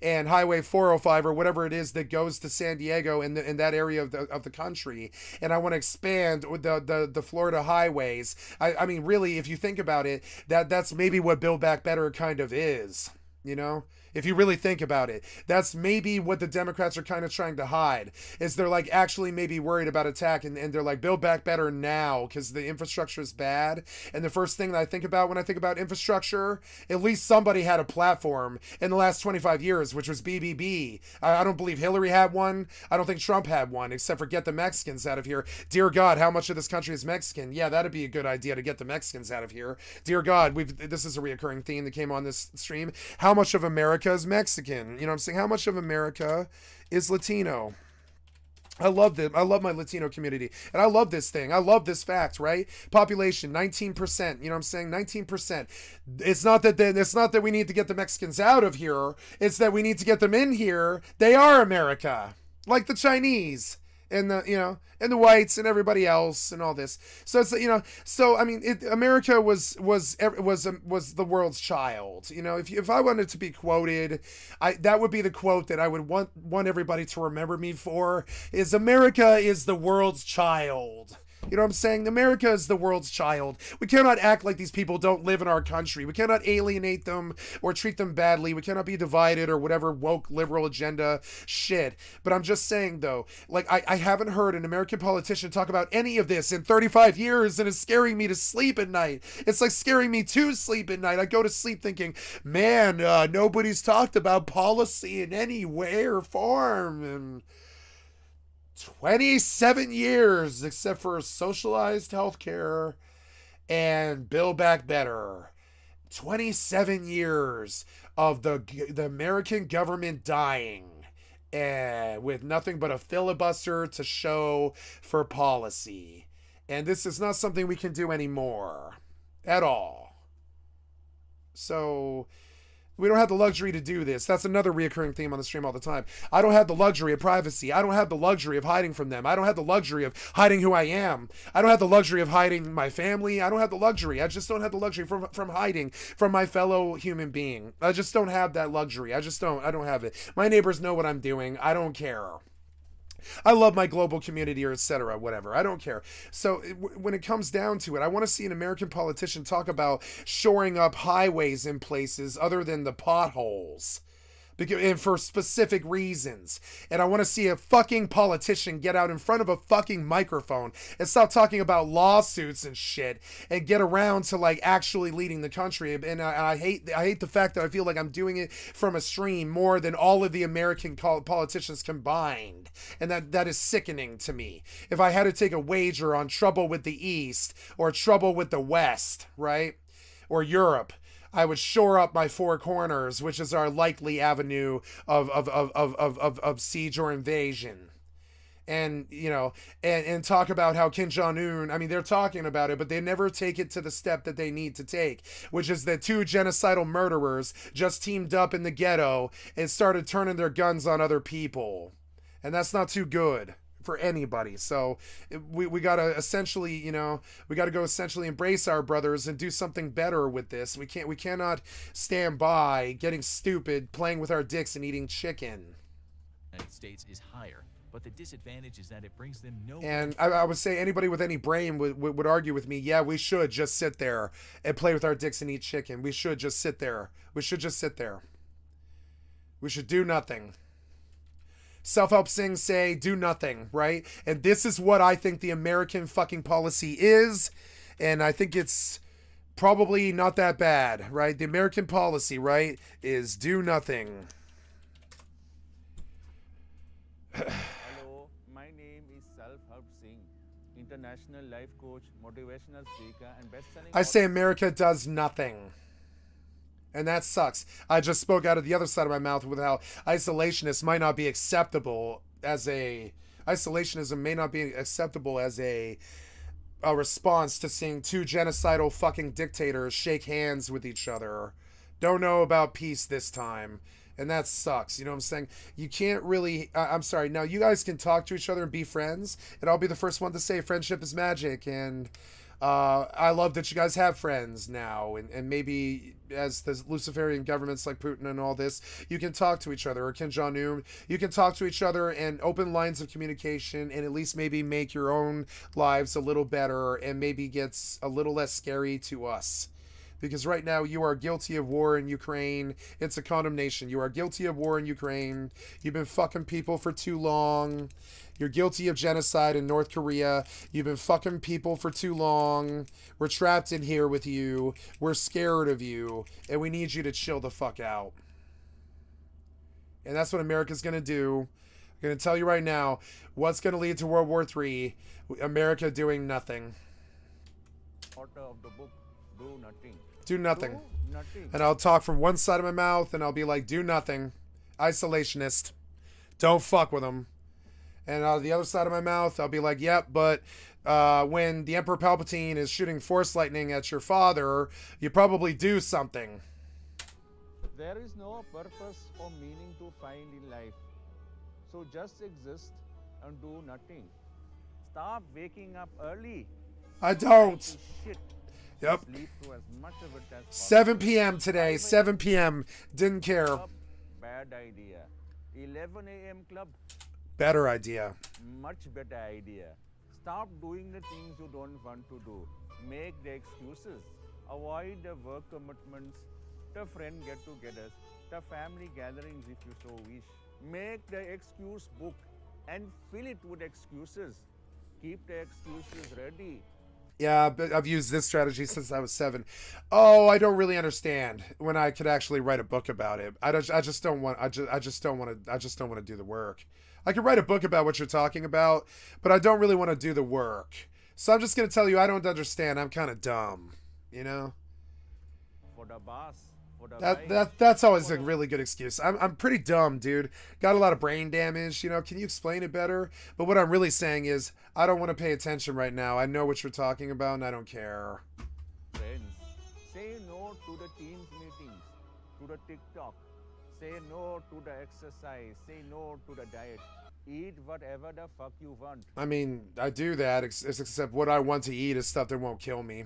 and Highway 405 or whatever it is that goes to San Diego in that area of the country, and I want to expand the Florida highways. I mean, really, if you think about it, that's maybe what Build Back Better kind of is. You know, if you really think about it, that's maybe what the Democrats are kind of trying to hide, is they're like actually maybe worried about attack, and they're like, build back better now because the infrastructure is bad. And the first thing that I think about when I think about infrastructure, at least somebody had a platform in the last 25 years, which was BBB. I don't believe Hillary had one. I don't think Trump had one, except for get the Mexicans out of here. Dear God, how much of this country is Mexican? Yeah, that'd be a good idea to get the Mexicans out of here. Dear God, this is a reoccurring theme that came on this stream. How much of America is Mexican? You know what I'm saying? How much of America is Latino? I love them. I love my Latino community. And I love this thing. I love this fact, right? Population, 19%. You know what I'm saying? 19%. It's not that we need to get the Mexicans out of here. It's that we need to get them in here. They are America. Like the Chinese. And and the whites and everybody else and all this. So it's, I mean, America was the world's child. You know, if I wanted to be quoted, that would be the quote that I would want everybody to remember me for, is America is the world's child. You know what I'm saying? America is the world's child. We cannot act like these people don't live in our country. We cannot alienate them or treat them badly. We cannot be divided or whatever woke liberal agenda shit. But I'm just saying, though, like, I haven't heard an American politician talk about any of this in 35 years, and it's scaring me to sleep at night. It's like scaring me to sleep at night. I go to sleep thinking, man, nobody's talked about policy in any way or form. And 27 years, except for socialized healthcare and Build Back Better. 27 years of the American government dying, with nothing but a filibuster to show for policy. And this is not something we can do anymore at all. So we don't have the luxury to do this. That's another reoccurring theme on the stream all the time. I don't have the luxury of privacy. I don't have the luxury of hiding from them. I don't have the luxury of hiding who I am. I don't have the luxury of hiding my family. I don't have the luxury. I just don't have the luxury from hiding from my fellow human being. I just don't have that luxury. I don't have it. My neighbors know what I'm doing. I don't care. I love my global community, or etc., whatever. I don't care. So when it comes down to it, I want to see an American politician talk about shoring up highways in places other than the potholes, and for specific reasons. And I want to see a fucking politician get out in front of a fucking microphone and stop talking about lawsuits and shit, and get around to like actually leading the country. And I hate the fact that I feel like I'm doing it from a stream more than all of the American politicians combined. And that is sickening to me. If I had to take a wager on trouble with the East or trouble with the West, right? Or Europe, I would shore up my four corners, which is our likely avenue of siege or invasion. And, and talk about how Kim Jong-un, I mean, they're talking about it, but they never take it to the step that they need to take, which is that two genocidal murderers just teamed up in the ghetto and started turning their guns on other people. And that's not too good for anybody. So we got to essentially, we got to go essentially embrace our brothers and do something better with this. We cannot stand by getting stupid, playing with our dicks and eating chicken. The United States is higher, but the disadvantage is that it brings them no. And I would say anybody with any brain would argue with me. Yeah, we should just sit there and play with our dicks and eat chicken. We should just sit there. We should just sit there. We should do nothing. Self-help sings say do nothing, right? And this is what I think the American fucking policy is, and I think it's probably not that bad, right? The American policy, right, is do nothing. Hello, my name is Self-help Singh, international life coach, motivational speaker, and best-selling. I say America does nothing. And that sucks. I just spoke out of the other side of my mouth with how isolationism may not be acceptable as a response to seeing two genocidal fucking dictators shake hands with each other. Don't know about peace this time. And that sucks. You know what I'm saying? You can't really, I'm sorry. Now you guys can talk to each other and be friends. And I'll be the first one to say friendship is magic. And I love that you guys have friends now, and maybe as the Luciferian governments like Putin and all this, you can talk to each other, or Kim Jong-un, you can talk to each other and open lines of communication, and at least maybe make your own lives a little better, and maybe gets a little less scary to us. Because right now you are guilty of war in Ukraine. It's a condemnation. You are guilty of war in Ukraine. You've been fucking people for too long. You're guilty of genocide in North Korea. You've been fucking people for too long. We're trapped in here with you. We're scared of you. And we need you to chill the fuck out. And that's what America's going to do. I'm going to tell you right now what's going to lead to World War III. America doing nothing. Author of the book, Do Nothing. Do nothing. Do nothing. And I'll talk from one side of my mouth and I'll be like, do nothing. Isolationist. Don't fuck with them. And out of the other side of my mouth, I'll be like, yep, but when the Emperor Palpatine is shooting force lightning at your father, you probably do something. There is no purpose or meaning to find in life. So just exist and do nothing. Stop waking up early. I don't. Shit. Yep. Sleep through as much of it as possible. 7 p.m. today. 7 p.m. Didn't care. Club, bad idea. 11 a.m. club. Better idea. Much better idea. Stop doing the things you don't want to do. Make the excuses. Avoid the work commitments, the friend get-togethers, the family gatherings if you so wish. Make the excuse book and fill it with excuses. Keep the excuses ready. Yeah, but I've used this strategy since I was 7. Oh, I don't really understand when I could actually write a book about it. I just don't want to do the work. I could write a book about what you're talking about, but I don't really want to do the work. So I'm just going to tell you I don't understand. I'm kind of dumb, you know? For the boss, for the That's always a really good excuse. I'm pretty dumb, dude. Got a lot of brain damage, you know? Can you explain it better? But what I'm really saying is I don't want to pay attention right now. I know what you're talking about and I don't care. friends. Say no to the Teams meetings, to the TikTok. Say no to the exercise. Say no to the diet. Eat whatever the fuck you want. I mean, I do that, except what I want to eat is stuff that won't kill me.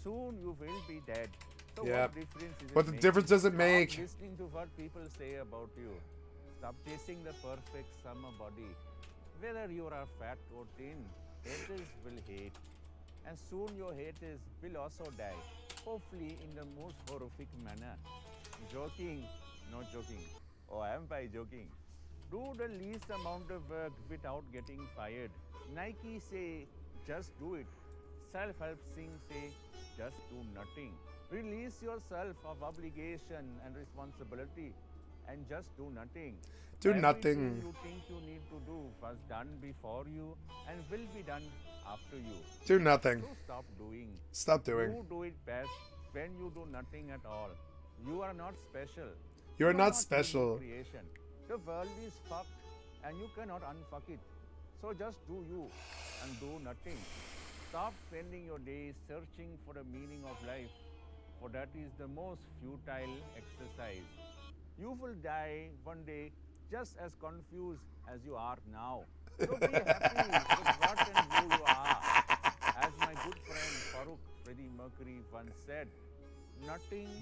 Soon you will be dead. So Yep. what difference is What it the make? difference does it Stop make? listening to what people say about you. Stop chasing the perfect summer body. Whether you are fat or thin, haters will hate. And soon your haters will also die. Hopefully in the most horrific manner. Joking, not joking. Oh, am I joking? Do the least amount of work without getting fired. Nike say, just do it. Self-help Sing say, just do nothing. Release yourself of obligation and responsibility and just do nothing. Do Everything nothing. you think you need to do was done before you and will be done after you. Do nothing. So stop doing. Stop doing. You do it best when you do nothing at all. You are not special. You are not human special. Creation. The world is fucked and you cannot unfuck it. So just do you and do nothing. Stop spending your days searching for the meaning of life, for that is the most futile exercise. You will die one day just as confused as you are now. So be happy with what and who you are. As my good friend Farooq Freddie Mercury once said,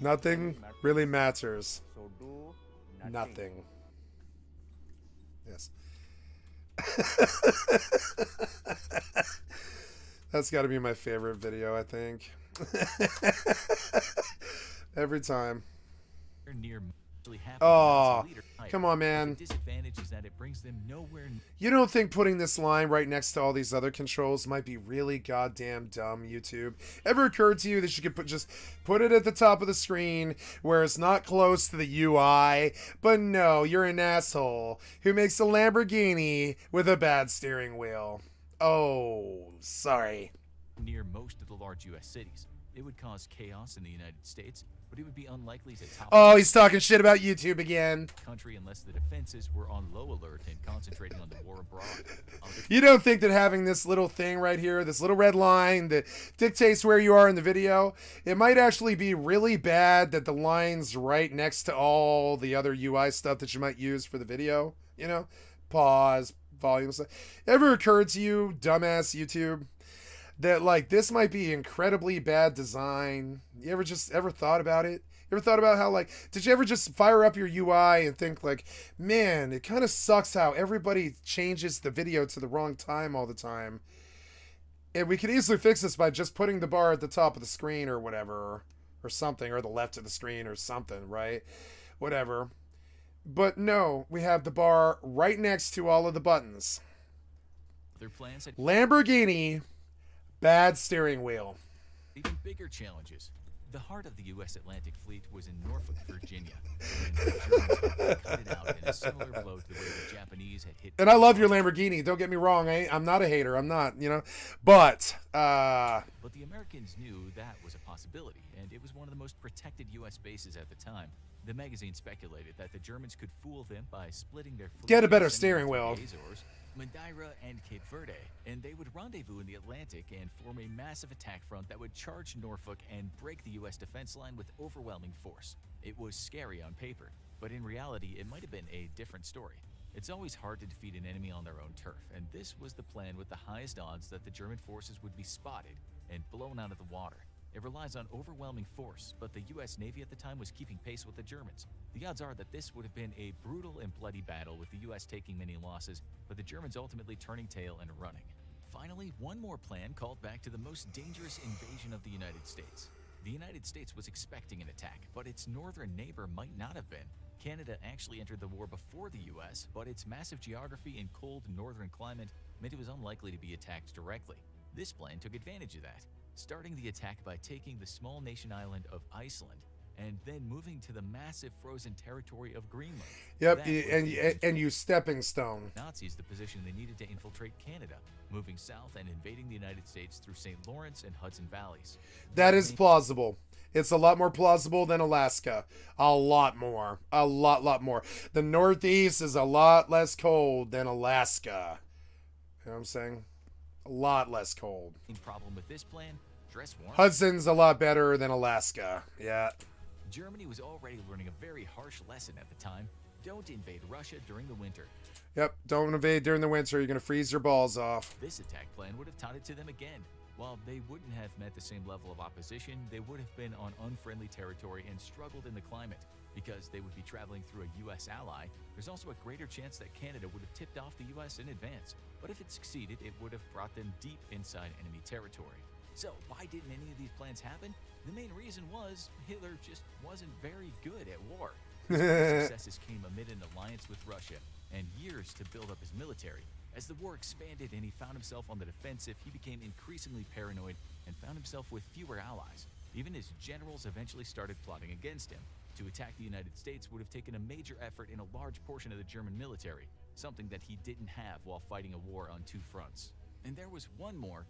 nothing really matters. So do nothing. Nothing. Yes. That's got to be my favorite video, I think. Every time. Near Oh, come on, man. The disadvantage is that it brings them nowhere. You don't think putting this line right next to all these other controls might be really goddamn dumb, YouTube? Ever occurred to you that you could just put it at the top of the screen where it's not close to the UI? But no, you're an asshole who makes a Lamborghini with a bad steering wheel. Oh, sorry. Near most of the large U.S. cities. It would cause chaos in the United States, but it would be unlikely to top Oh, he's talking shit about YouTube again. the country unless the defenses were on low alert and concentrating on the war abroad. You don't think that having this little thing right here, this little red line that dictates where you are in the video, it might actually be really bad that the line's right next to all the other UI stuff that you might use for the video? You know? Pause, volume stuff. Ever occurred to you, dumbass YouTube, that like this might be incredibly bad design? You ever thought about it? You ever thought about how, like, did you ever just fire up your UI and think like, man, it kind of sucks how everybody changes the video to the wrong time all the time? And we could easily fix this by just putting the bar at the top of the screen or whatever, or something, or the left of the screen or something, right? Whatever. But no, we have the bar right next to all of the buttons. Their plans had Lamborghini, bad steering wheel. even bigger challenges. The heart of the U.S. Atlantic Fleet was in Norfolk, Virginia, when the Germans cut it out in a similar blow to the way the Japanese had hit. And I love your Lamborghini. Don't get me wrong. I'm not a hater. I'm not, you know. But the Americans knew that was a possibility, and it was one of the most protected U.S. bases at the time. The magazine speculated that the Germans could fool them by splitting their fleet. Get a better and sending steering them to wheel. the Azores, Madeira, and Cape Verde, and they would rendezvous in the Atlantic and form a massive attack front that would charge Norfolk and break the U.S. defense line with overwhelming force. It was scary on paper, but in reality, it might have been a different story. It's always hard to defeat an enemy on their own turf, and this was the plan with the highest odds that the German forces would be spotted and blown out of the water. It relies on overwhelming force, but the U.S. Navy at the time was keeping pace with the Germans. The odds are that this would have been a brutal and bloody battle, with the U.S. taking many losses, but the Germans ultimately turning tail and running. Finally, one more plan called back to the most dangerous invasion of the United States. The United States was expecting an attack, but its northern neighbor might not have been. Canada actually entered the war before the U.S., but its massive geography and cold northern climate meant it was unlikely to be attacked directly. This plan took advantage of that, starting the attack by taking the small nation island of Iceland and then moving to the massive frozen territory of Greenland. Yep, and you stepping stone. Nazis the position they needed to infiltrate Canada, moving south and invading the United States through St. Lawrence and Hudson Valleys. That is plausible. It's a lot more plausible than Alaska. A lot more. A lot more. The Northeast is a lot less cold than Alaska. You know what I'm saying? A lot less cold. Problem with this plan, dress warm. Hudson's a lot better than Alaska. Yeah. Germany was already learning a very harsh lesson at the time. Don't invade Russia during the winter. Yep, don't invade during the winter. You're going to freeze your balls off. This attack plan would have taught it to them again. While they wouldn't have met the same level of opposition, they would have been on unfriendly territory and struggled in the climate. Because they would be traveling through a U.S. ally, there's also a greater chance that Canada would have tipped off the U.S. in advance. But if it succeeded, it would have brought them deep inside enemy territory. So why didn't any of these plans happen? The main reason was Hitler just wasn't very good at war. His successes came amid an alliance with Russia and years to build up his military. As the war expanded and he found himself on the defensive, he became increasingly paranoid and found himself with fewer allies. Even his generals eventually started plotting against him. To attack the United States would have taken a major effort in a large portion of the German military, something that he didn't have while fighting a war on two fronts. And there was one more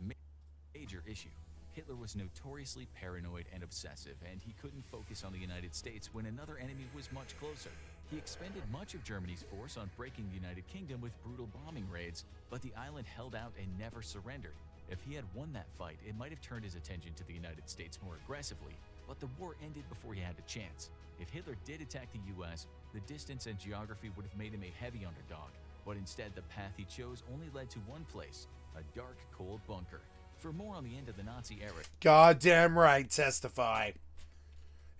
major issue. Hitler was notoriously paranoid and obsessive, and he couldn't focus on the United States when another enemy was much closer. He expended much of Germany's force on breaking the United Kingdom with brutal bombing raids, but the island held out and never surrendered. If he had won that fight, it might have turned his attention to the United States more aggressively, but the war ended before he had a chance. If Hitler did attack the US, the distance and geography would have made him a heavy underdog, but instead the path he chose only led to one place, a dark, cold bunker. For more on the end of the Nazi era... Goddamn right, testify.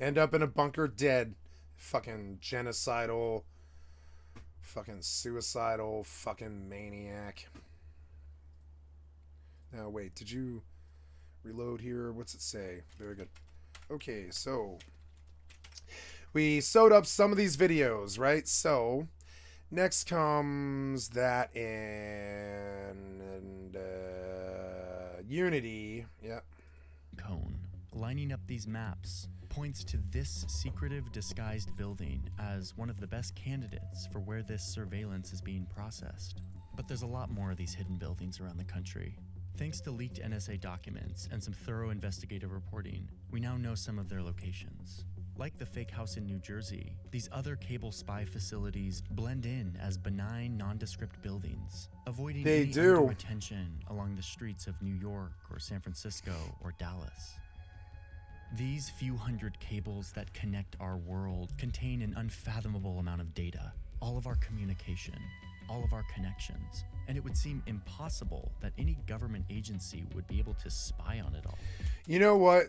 End up in a bunker dead. Fucking genocidal, fucking suicidal, fucking maniac. Now wait, did you reload here? What's it say? Very good. Okay, so we sewed up some of these videos, right? So next comes that and Unity. Yeah. Cone. Lining up these maps points to this secretive disguised building as one of the best candidates for where this surveillance is being processed. But there's a lot more of these hidden buildings around the country. Thanks to leaked NSA documents and some thorough investigative reporting, we now know some of their locations. Like the fake house in New Jersey, these other cable spy facilities blend in as benign, nondescript buildings, avoiding any undue attention along the streets of New York or San Francisco or Dallas. These few hundred cables that connect our world contain an unfathomable amount of data, all of our communication, all of our connections, and it would seem impossible that any government agency would be able to spy on it all. You know what?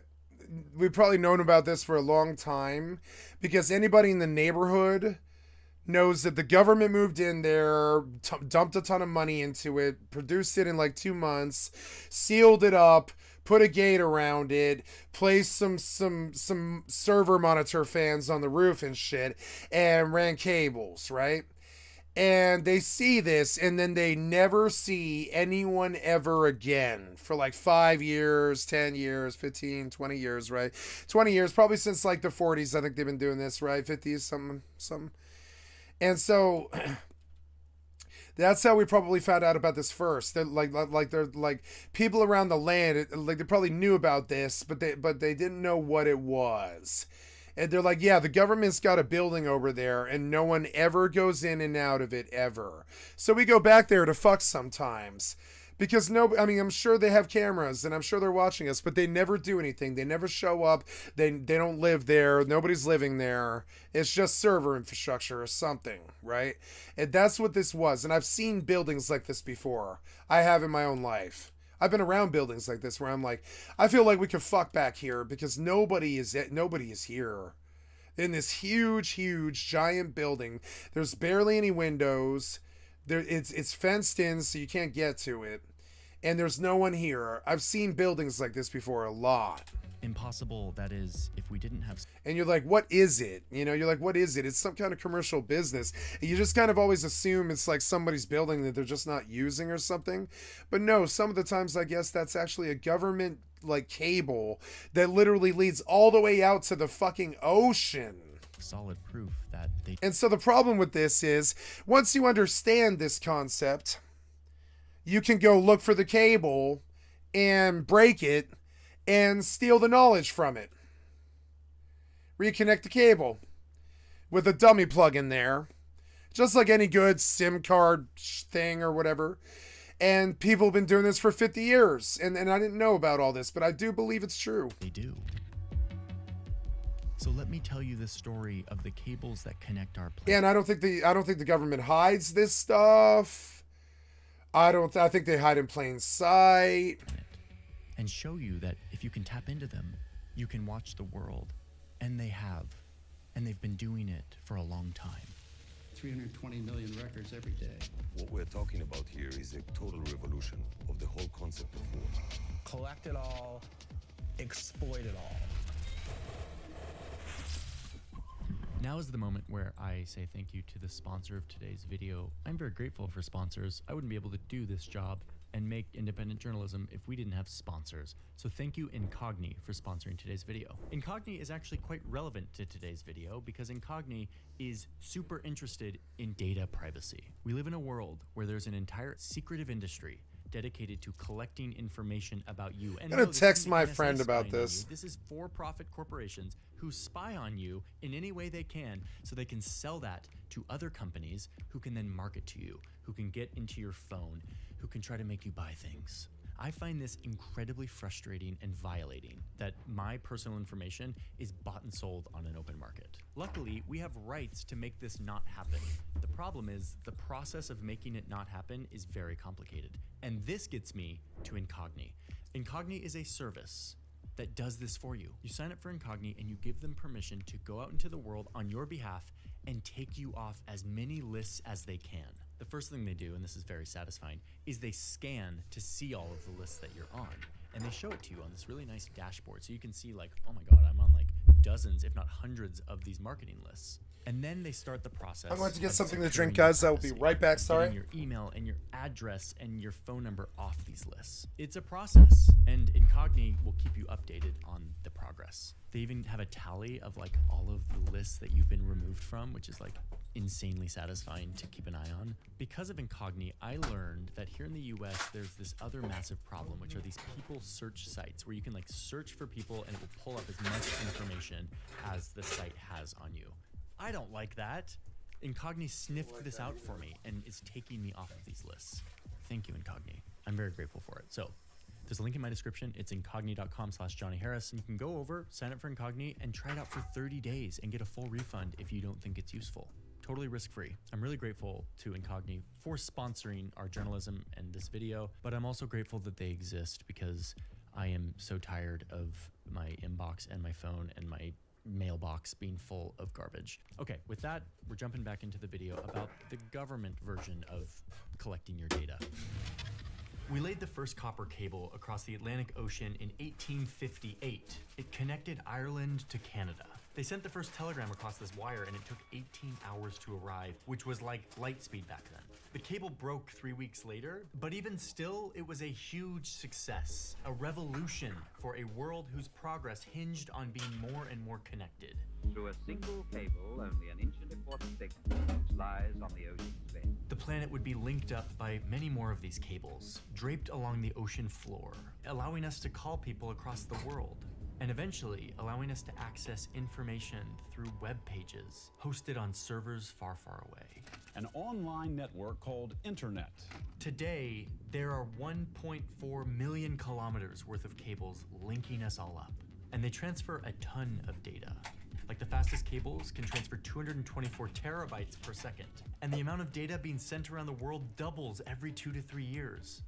We've probably known about this for a long time because anybody in the neighborhood knows that the government moved in there, dumped a ton of money into it, produced it in like 2 months, sealed it up, put a gate around it, place some server monitor fans on the roof and shit, and ran cables, right? And they see this, and then they never see anyone ever again for like 5 years, 10 years, 15, 20 years, right? 20 years, probably since like the 40s, I think they've been doing this, right? 50s, something. And so that's how we probably found out about this first. They're like people around the land, like they probably knew about this, but they didn't know what it was. And they're like, yeah, the government's got a building over there and no one ever goes in and out of it ever. So we go back there to fuck sometimes. Because I'm sure they have cameras and I'm sure they're watching us, but they never do anything. They never show up. They don't live there. Nobody's living there. It's just server infrastructure or something, right? And that's what this was. And I've seen buildings like this before. I have in my own life. I've been around buildings like this where I'm like, I feel like we could fuck back here because nobody is here. In this huge giant building, there's barely any windows. It's fenced in, so you can't get to it, and there's no one here. I've seen buildings like this before a lot. Impossible, that is, if we didn't have... And you're like, what is it? You're like, what is it? It's some kind of commercial business. And you just kind of always assume it's like somebody's building that they're just not using or something. But no, some of the times I guess that's actually a government like cable that literally leads all the way out to the fucking ocean. Solid proof that they... And so the problem with this is, once you understand this concept, you can go look for the cable and break it and steal the knowledge from it. Reconnect the cable with a dummy plug in there, just like any good SIM card thing or whatever. And people have been doing this for 50 years. And I didn't know about all this, but I do believe it's true. They do. So let me tell you the story of the cables that connect our planet. Yeah, and I don't think the government hides this stuff. I think they hide in plain sight. And show you that if you can tap into them, you can watch the world. And they have. And they've been doing it for a long time. 320 million records every day. What we're talking about here is a total revolution of the whole concept of war. Collect it all, exploit it all. Now is the moment where I say thank you to the sponsor of today's video. I'm very grateful for sponsors. I wouldn't be able to do this job and make independent journalism if we didn't have sponsors. So thank you Incogni for sponsoring today's video. Incogni is actually quite relevant to today's video because Incogni is super interested in data privacy. We live in a world where there's an entire secretive industry dedicated to collecting information about you. And I'm gonna text my friend about this. This is for-profit corporations who spy on you in any way they can so they can sell that to other companies who can then market to you, who can get into your phone, who can try to make you buy things. I find this incredibly frustrating and violating that my personal information is bought and sold on an open market. Luckily, we have rights to make this not happen. The problem is the process of making it not happen is very complicated. And this gets me to Incogni. Incogni is a service that does this for you. You sign up for Incogni and you give them permission to go out into the world on your behalf and take you off as many lists as they can. The first thing they do, and this is very satisfying, is they scan to see all of the lists that you're on. And they show it to you on this really nice dashboard. So you can see like, oh my God, I'm on like dozens, if not hundreds of these marketing lists. And then they start the process. I'm going to get something to drink, guys. I will be right back. Sorry. Your email and your address and your phone number off these lists. It's a process, and Incogni will keep you updated on the progress. They even have a tally of like all of the lists that you've been removed from, which is like insanely satisfying to keep an eye on. Because of Incogni, I learned that here in the US, there's this other massive problem, which are these people search sites where you can like search for people and it will pull up as much information as the site has on you. I don't like that. Incogni sniffed this out for me and is taking me off of these lists. Thank you, Incogni. I'm very grateful for it. So there's a link in my description. It's incogni.com/Johnny Harris. And you can go over, sign up for Incogni, and try it out for 30 days and get a full refund if you don't think it's useful. Totally risk-free. I'm really grateful to Incogni for sponsoring our journalism and this video, but I'm also grateful that they exist because I am so tired of my inbox and my phone and my mailbox being full of garbage. Okay, with that, we're jumping back into the video about the government version of collecting your data. We laid the first copper cable across the Atlantic Ocean in 1858. It connected Ireland to Canada. They sent the first telegram across this wire and it took 18 hours to arrive, which was like light speed back then. The cable broke 3 weeks later, but even still, it was a huge success, a revolution for a world whose progress hinged on being more and more connected. Through a single cable, only an inch and a quarter thick, which lies on the ocean's bed. The planet would be linked up by many more of these cables, draped along the ocean floor, allowing us to call people across the world, and eventually allowing us to access information through web pages hosted on servers far, far away. An online network called Internet. Today, there are 1.4 million kilometers worth of cables linking us all up, and they transfer a ton of data. Like the fastest cables can transfer 224 terabytes per second, and the amount of data being sent around the world doubles every 2 to 3 years.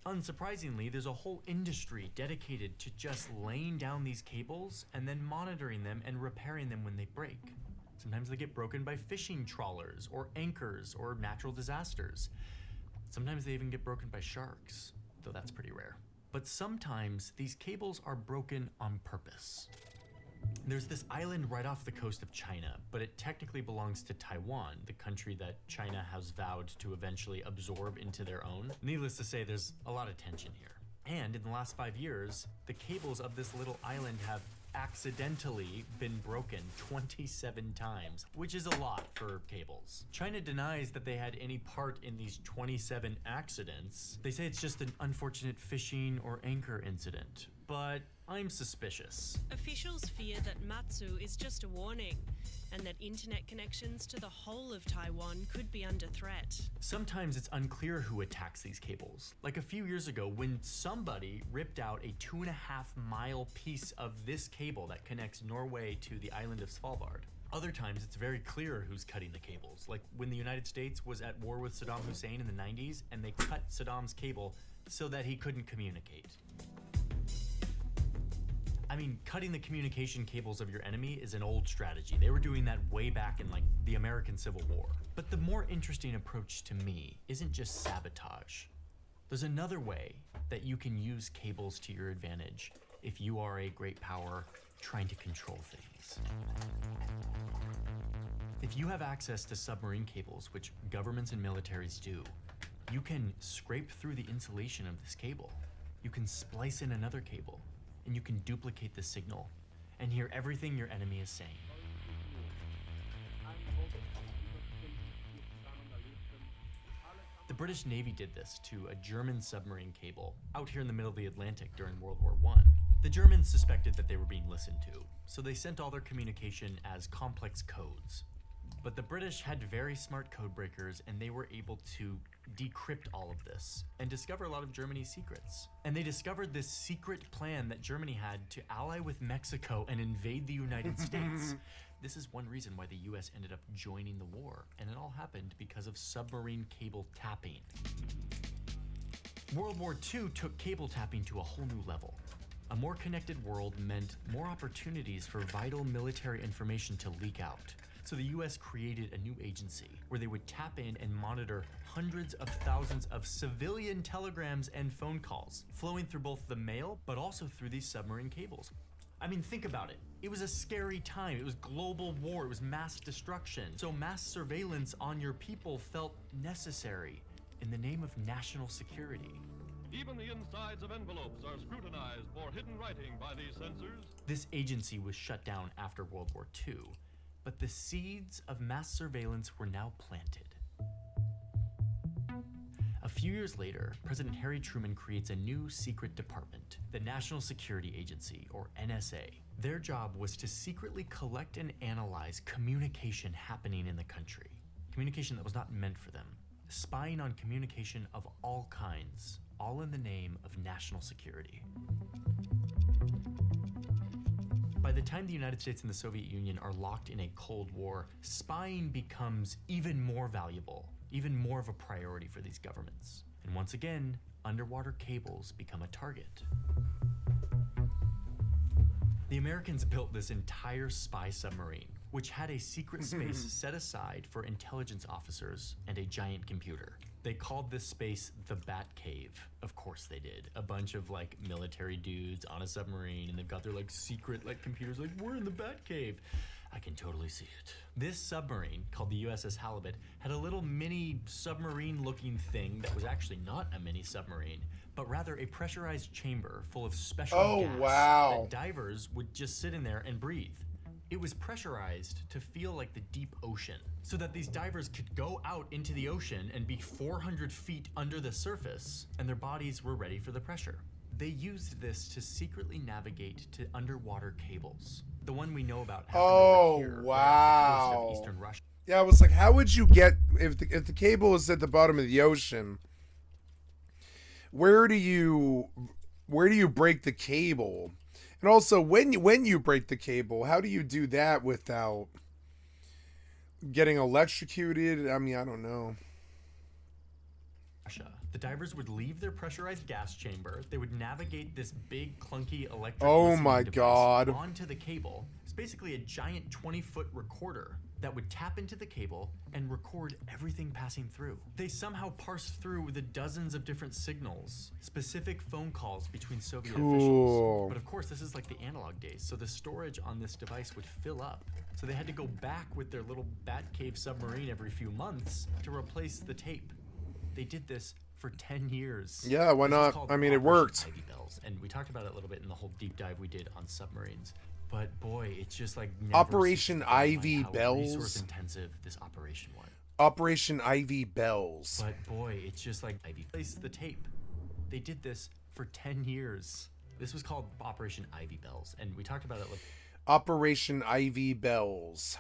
Unsurprisingly, there's a whole industry dedicated to just laying down these cables and then monitoring them and repairing them when they break. Sometimes they get broken by fishing trawlers or anchors or natural disasters. Sometimes they even get broken by sharks, though that's pretty rare. But sometimes these cables are broken on purpose. There's this island right off the coast of China, but it technically belongs to Taiwan, the country that China has vowed to eventually absorb into their own. Needless to say, there's a lot of tension here. And in the last 5 years, the cables of this little island have accidentally been broken 27 times, which is a lot for cables. China denies that they had any part in these 27 accidents. They say it's just an unfortunate fishing or anchor incident, but I'm suspicious. Officials fear that Matsu is just a warning, and that internet connections to the whole of Taiwan could be under threat. Sometimes it's unclear who attacks these cables. Like a few years ago when somebody ripped out a 2.5-mile piece of this cable that connects Norway to the island of Svalbard. Other times it's very clear who's cutting the cables. Like when the United States was at war with Saddam Hussein in the 90s and they cut Saddam's cable so that he couldn't communicate. I mean, cutting the communication cables of your enemy is an old strategy. They were doing that way back in like the American Civil War. But the more interesting approach to me isn't just sabotage. There's another way that you can use cables to your advantage if you are a great power trying to control things. If you have access to submarine cables, which governments and militaries do, you can scrape through the insulation of this cable. You can splice in another cable, and you can duplicate the signal and hear everything your enemy is saying. The British Navy did this to a German submarine cable out here in the middle of the Atlantic during World War I. The Germans suspected that they were being listened to, so they sent all their communication as complex codes. But the British had very smart code breakers, and they were able to decrypt all of this and discover a lot of Germany's secrets. And they discovered this secret plan that Germany had to ally with Mexico and invade the United States. This is one reason why the US ended up joining the war, and it all happened because of submarine cable tapping. World War II took cable tapping to a whole new level. A more connected world meant more opportunities for vital military information to leak out. So the US created a new agency where they would tap in and monitor hundreds of thousands of civilian telegrams and phone calls flowing through both the mail but also through these submarine cables. I mean, think about it. It was a scary time. It was global war. It was mass destruction. So mass surveillance on your people felt necessary in the name of national security. Even the insides of envelopes are scrutinized for hidden writing by these sensors. This agency was shut down after World War II. But the seeds of mass surveillance were now planted. A few years later, President Harry Truman creates a new secret department, the National Security Agency, or NSA. Their job was to secretly collect and analyze communication happening in the country. Communication that was not meant for them. Spying on communication of all kinds, all in the name of national security. By the time the United States and the Soviet Union are locked in a Cold War, spying becomes even more valuable, even more of a priority for these governments. And once again, underwater cables become a target. The Americans built this entire spy submarine, which had a secret space set aside for intelligence officers and a giant computer. They called this space the Bat Cave. Of course they did. A bunch of like military dudes on a submarine, and they've got their like secret like computers like, we're in the Bat Cave. I can totally see it. This submarine, called the USS Halibut, had a little mini submarine-looking thing that was actually not a mini submarine, but rather a pressurized chamber full of special gas that divers would just sit in there and breathe. It was pressurized to feel like the deep ocean, so that these divers could go out into the ocean and be 400 feet under the surface, and their bodies were ready for the pressure. They used this to secretly navigate to underwater cables. The one we know about happened over here, right off the coast of eastern Russia. Yeah, I was like, how would you get, if the cable is at the bottom of the ocean, where do you break the cable? And also, when you break the cable, how do you do that without getting electrocuted? I mean, I don't know. The divers would leave their pressurized gas chamber. They would navigate this big, clunky electric device onto the cable. It's basically a giant 20-foot recorder that would tap into the cable and record everything passing through. They somehow parsed through the dozens of different signals, specific phone calls between Soviet officials. But of course, this is like the analog days, so the storage on this device would fill up. So they had to go back with their little Batcave submarine every few months to replace the tape. They did this for 10 years. Yeah, why not? I mean, it worked. Ivy Bells, and we talked about it a little bit in the whole deep dive we did on submarines. But boy, it's just like never Operation Ivy Bells. Resource intensive this operation was. Operation Ivy Bells. But boy, it's just like Ivy. Place the tape. They did this for 10 years. This was called Operation Ivy Bells, and we talked about it. Operation Ivy Bells.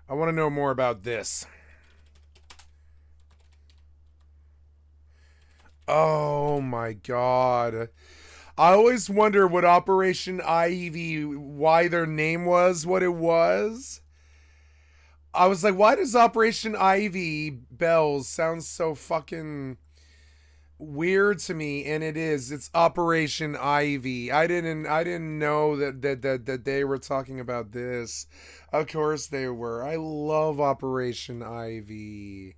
I want to know more about this. Oh my god. I always wonder what Operation Ivy, why their name was what it was. I was like, why does Operation Ivy Bells sound so fucking weird to me? And it is. It's Operation Ivy. I didn't know that they were talking about this. Of course they were. I love Operation Ivy.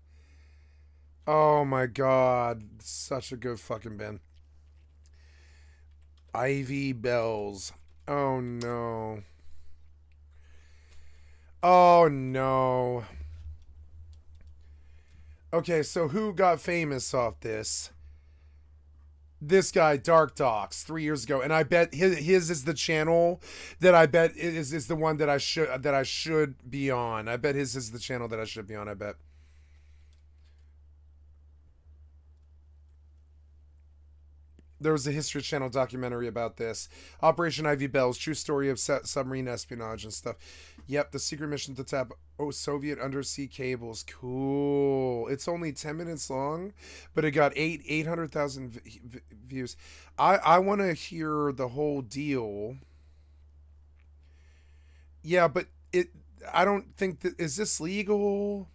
Oh my god, such a good fucking band. Ivy Bells. Oh no. Oh no. Okay, so who got famous off this? This guy, Dark Docs, 3 years ago, and I bet his is the channel that I bet is the one that I should be on. I bet his is the channel that I should be on. I bet. There was a History Channel documentary about this. Operation Ivy Bells, true story of submarine espionage and stuff. Yep, the secret mission to tap Soviet undersea cables. Cool. It's only 10 minutes long, but it got 800,000 views. I want to hear the whole deal. Yeah, but I don't think that, is this legal?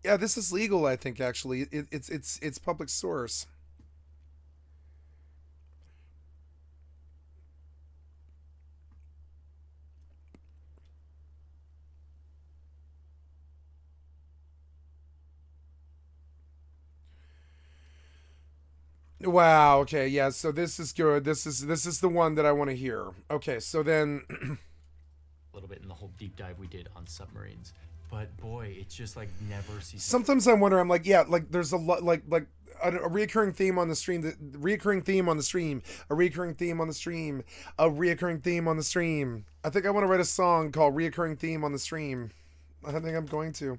Yeah, this is legal, I think, actually. It's public source. Wow, okay, yeah, so this is good. This is the one that I want to hear. Okay, so then a little bit in the whole deep dive we did on submarines. But boy, it's just like never ceases. Sometimes I wonder, I'm like, yeah, like there's a lot, like a reoccurring theme on the stream, a reoccurring theme on the stream. I think I want to write a song called Reoccurring Theme on the Stream. I think I'm going to.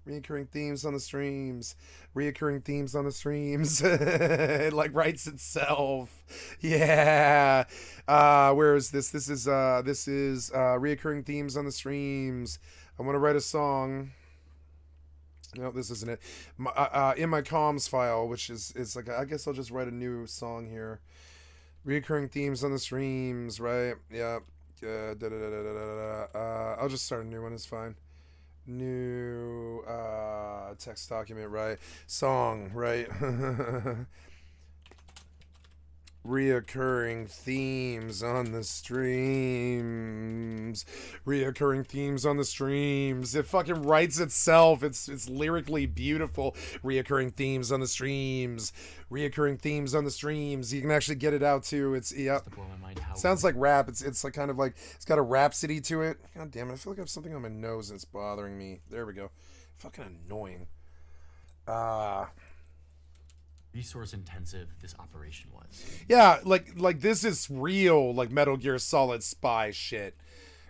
Reoccurring themes on the streams. Reoccurring themes on the streams. It like writes itself. Yeah. Where is this? This is reoccurring themes on the streams. I want to write a song. No, this isn't it. In my comms file, which is like, I guess I'll just write a new song here. Reoccurring themes on the streams, right? Yeah. I'll just start a new one. It's fine. New text document, right? Song, right? Reoccurring themes on the streams. Reoccurring themes on the streams. It fucking writes itself. It's lyrically beautiful. Reoccurring themes on the streams. Reoccurring themes on the streams. You can actually get it out too. It's yep. Sounds like rap. It's like kind of like it's got a rhapsody to it. God damn it! I feel like I have something on my nose and it's bothering me. There we go. Fucking annoying. Resource intensive this operation was. Yeah, like this is real, like Metal Gear Solid spy shit.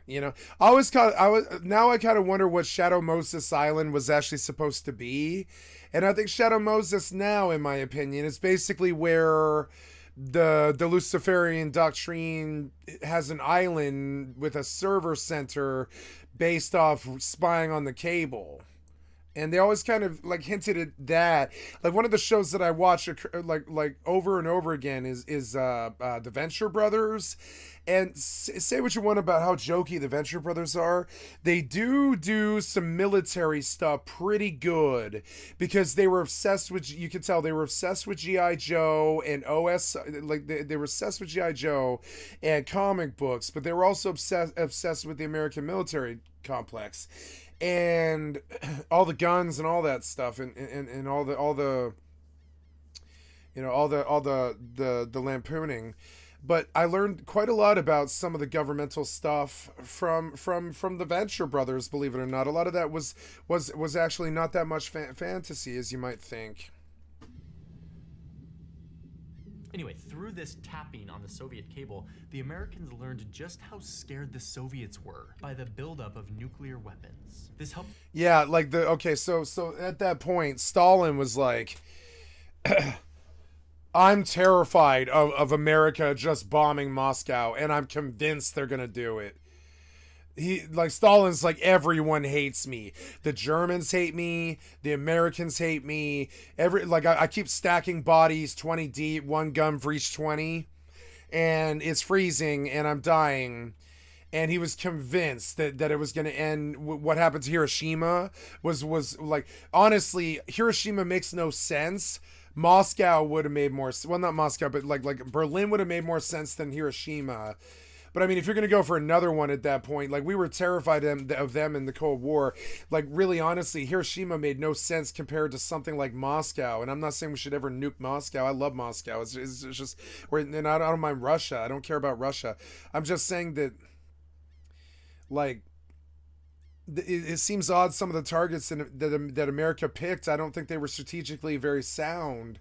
You know, I kind of wonder what Shadow Moses Island was actually supposed to be, and I think Shadow Moses now, in my opinion, is basically where the Luciferian doctrine has an island with a server center based off spying on the cable. And they always kind of like hinted at that. Like one of the shows that I watch like over and over again is the Venture Brothers. And say what you want about how jokey the Venture Brothers are, they do some military stuff pretty good because they were obsessed with. You can tell they were obsessed with GI Joe and OS. Like they were obsessed with GI Joe and comic books, but they were also obsessed with the American military complex. And all the guns and all that stuff and all the you know all the lampooning, but I learned quite a lot about some of the governmental stuff from the Venture Brothers, believe it or not. A lot of that was actually not that much fantasy as you might think. Anyway, through this tapping on the Soviet cable, the Americans learned just how scared the Soviets were by the buildup of nuclear weapons. This helped. Yeah, like so at that point, Stalin was like, I'm terrified of America just bombing Moscow, and I'm convinced they're gonna do it. Stalin's like, everyone hates me. The Germans hate me. The Americans hate me. I keep stacking bodies 20 deep, one gun for each 20, and it's freezing and I'm dying. And he was convinced that it was going to end. What happened to Hiroshima was like, honestly, Hiroshima makes no sense. Moscow would have made more, well, not Moscow, but like Berlin would have made more sense than Hiroshima. But I mean, if you're going to go for another one at that point, like we were terrified of them in the Cold War. Like really, honestly, Hiroshima made no sense compared to something like Moscow. And I'm not saying we should ever nuke Moscow. I love Moscow. It's just, and I don't mind Russia. I don't care about Russia. I'm just saying that, like, it seems odd some of the targets that America picked. I don't think they were strategically very sound.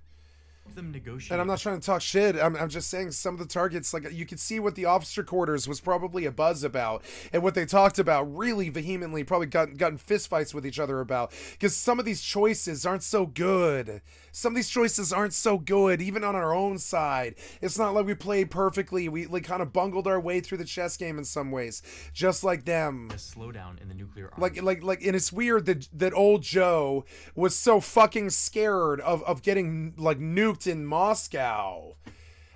Them negotiate. And I'm not trying to talk shit. I'm just saying some of the targets, like you could see what the officer quarters was probably a buzz about, and what they talked about really vehemently, probably gotten fistfights with each other about, because some of these choices aren't so good. Some of these choices aren't so good, even on our own side. It's not like we played perfectly. We like kind of bungled our way through the chess game in some ways, just like them. A slowdown in the nuclear arms. Like, and it's weird that old Joe was so fucking scared of getting like nuked in Moscow.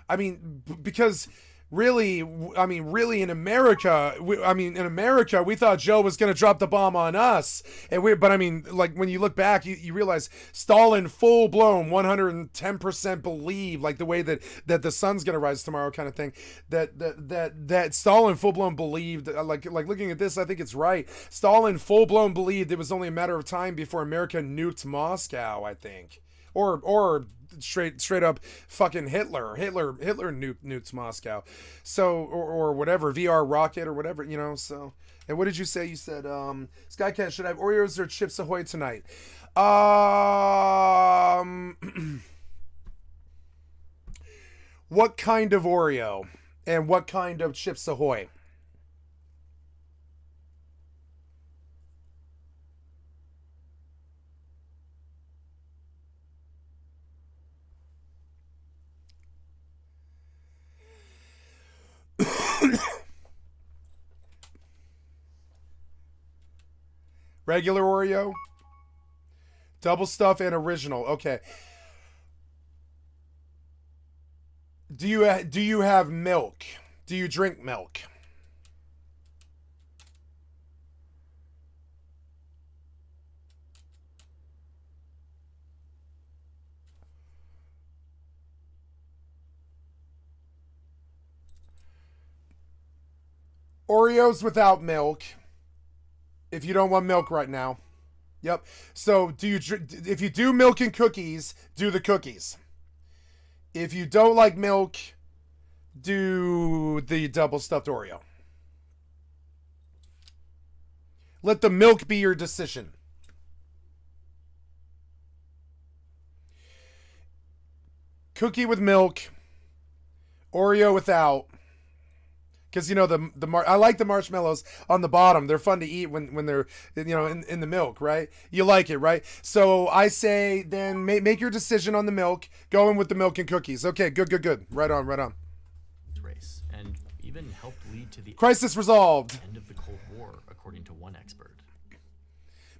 I mean, because really in America, we thought Joe was going to drop the bomb on us. But I mean, like when you look back, you realize Stalin full blown 110% believed, like the way that the sun's going to rise tomorrow kind of thing, that Stalin full blown believed, like looking at this, I think it's right. Stalin full blown believed it was only a matter of time before America nuked Moscow, I think. Or straight up fucking Hitler nukes Moscow. So or whatever, VR rocket or whatever, you know. So, and what did you say? You said Skycat, should I have Oreos or Chips Ahoy tonight? What kind of Oreo and what kind of Chips Ahoy? Regular Oreo, double stuff, and original. Okay. Do you have milk? Do you drink milk? Oreos without milk. If you don't want milk right now. Yep. So if you do milk and cookies, do the cookies. If you don't like milk, do the double stuffed Oreo. Let the milk be your decision. Cookie with milk, Oreo without. Because, you know, I like the marshmallows on the bottom. They're fun to eat when they're, you know, in the milk, right? You like it, right? So I say then make your decision on the milk. Go in with the milk and cookies. Okay, good. Right on. Race, and even helped lead to the crisis resolved. End of the Cold War, according to one expert.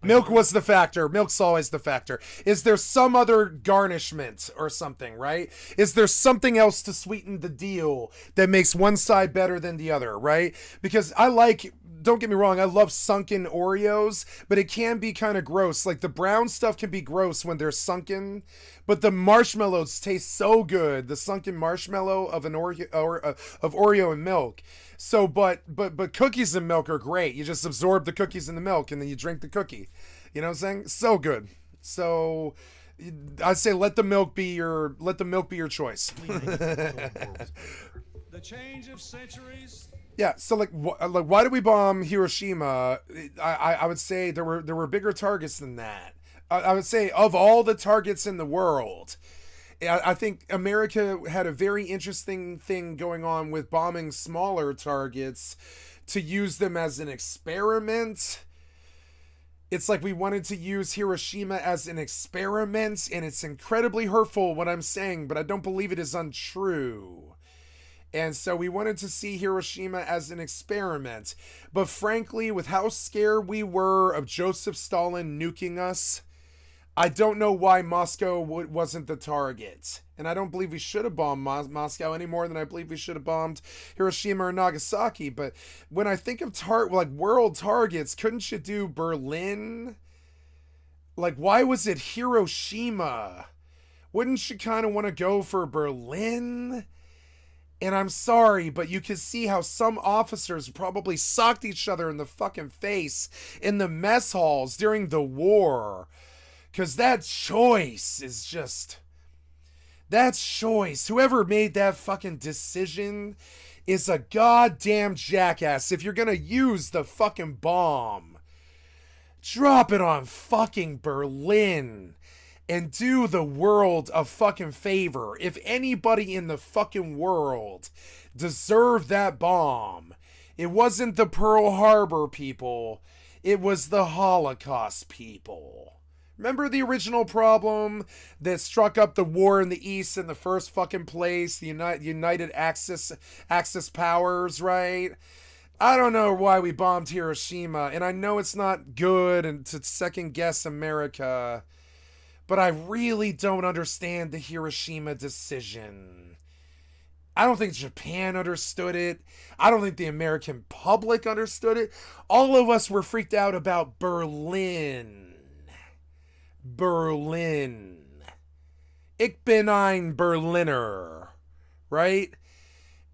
Milk was the factor. Milk's always the factor. Is there some other garnishment or something, right? Is there something else to sweeten the deal that makes one side better than the other, right? Because don't get me wrong, I love sunken Oreos, but it can be kind of gross. Like the brown stuff can be gross when they're sunken, but the marshmallows taste so good. The sunken marshmallow of an Oreo and milk. So, but cookies and milk are great. You just absorb the cookies in the milk and then you drink the cookie. You know what I'm saying? So good. So I say let the milk be your choice. The change of centuries. Yeah, so like why did we bomb Hiroshima? I would say there were bigger targets than that. I would say of all the targets in the world, I think America had a very interesting thing going on with bombing smaller targets to use them as an experiment. It's like we wanted to use Hiroshima as an experiment, and it's incredibly hurtful what I'm saying, but I don't believe it is untrue. And so we wanted to see Hiroshima as an experiment. But frankly, with how scared we were of Joseph Stalin nuking us, I don't know why Moscow wasn't the target. And I don't believe we should have bombed Moscow any more than I believe we should have bombed Hiroshima or Nagasaki. But when I think of world targets, couldn't you do Berlin? Like, why was it Hiroshima? Wouldn't you kind of want to go for Berlin? And I'm sorry, but you can see how some officers probably socked each other in the fucking face in the mess halls during the war. Because that choice is just... That choice, whoever made that fucking decision is a goddamn jackass. If you're gonna use the fucking bomb, drop it on fucking Berlin. And do the world a fucking favor. If anybody in the fucking world deserved that bomb, it wasn't the Pearl Harbor people. It was the Holocaust people. Remember the original problem that struck up the war in the East in the first fucking place? The United Axis powers, right? I don't know why we bombed Hiroshima. And I know it's not good and to second guess America. But I really don't understand the Hiroshima decision. I don't think Japan understood it. I don't think the American public understood it. All of us were freaked out about Berlin. Ich bin ein Berliner. Right?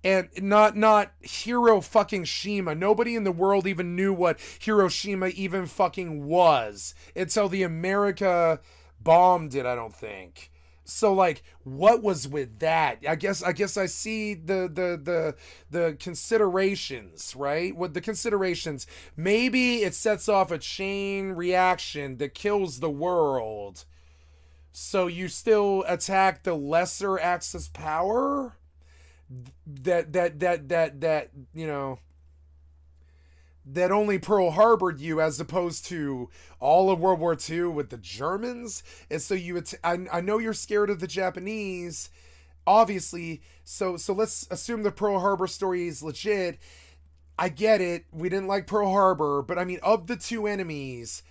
And not Hiro fucking Shima. Nobody in the world even knew what Hiroshima even fucking was until the America bombed it, I don't think. So like, what was with that? I guess I see the considerations, right? What the considerations? Maybe it sets off a chain reaction that kills the world. So you still attack the lesser Axis power? That you know, that only Pearl Harbored you, as opposed to all of World War II with the Germans. And so I know you're scared of the Japanese, obviously. So let's assume the Pearl Harbor story is legit. I get it. We didn't like Pearl Harbor, but I mean, of the two enemies,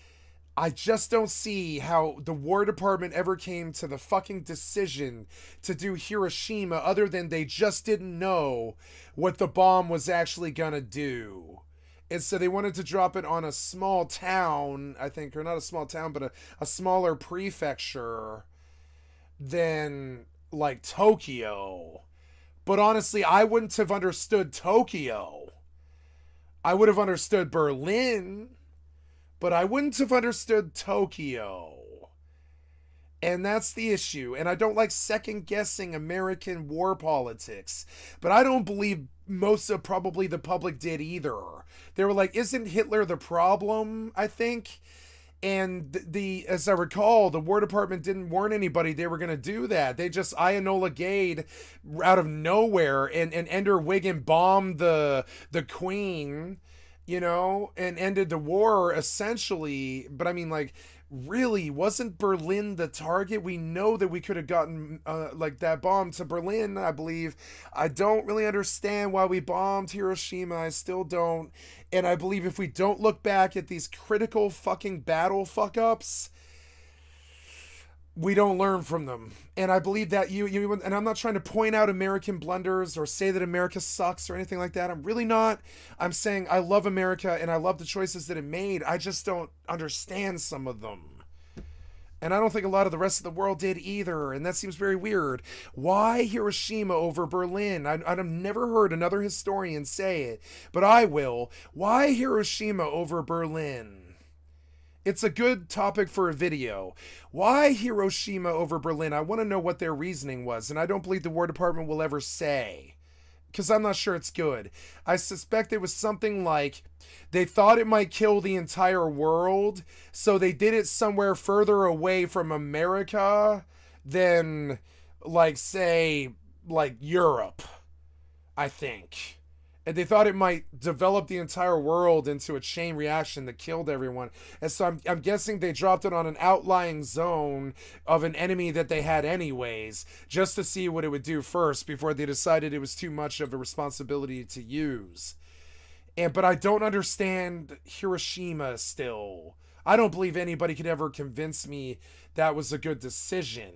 I just don't see how the War Department ever came to the fucking decision to do Hiroshima, other than they just didn't know what the bomb was actually gonna do. And so they wanted to drop it on a small town, I think, or not a small town, but a smaller prefecture than, like, Tokyo. But honestly, I wouldn't have understood Tokyo. I would have understood Berlin, but I wouldn't have understood Tokyo. And that's the issue. And I don't like second-guessing American war politics. But I don't believe most of probably the public did either. They were like, isn't Hitler the problem, I think? And as I recall, the War Department didn't warn anybody they were going to do that. They just Enola Gay'd out of nowhere and Ender Wiggin bombed the Queen, you know, and ended the war essentially. But I mean, like, really, wasn't Berlin the target? We know that we could have gotten like that bomb to Berlin, I believe. I don't really understand why we bombed Hiroshima. I still don't. And I believe if we don't look back at these critical fucking battle fuck-ups, we don't learn from them. And I believe that you and I'm not trying to point out American blunders or say that America sucks or anything like that. I'm really not. I'm saying I love America and I love the choices that it made. I just don't understand some of them. And I don't think a lot of the rest of the world did either. And that seems very weird. Why Hiroshima over Berlin? I've never heard another historian say it, but I will. Why Hiroshima over Berlin? It's a good topic for a video. Why Hiroshima over Berlin? I want to know what their reasoning was, and I don't believe the War Department will ever say, because I'm not sure it's good. I suspect it was something like they thought it might kill the entire world, so they did it somewhere further away from America than, like, say, like Europe, I think. And they thought it might develop the entire world into a chain reaction that killed everyone. And so I'm guessing they dropped it on an outlying zone of an enemy that they had anyways, just to see what it would do first before they decided it was too much of a responsibility to use. But I don't understand Hiroshima still. I don't believe anybody could ever convince me that was a good decision.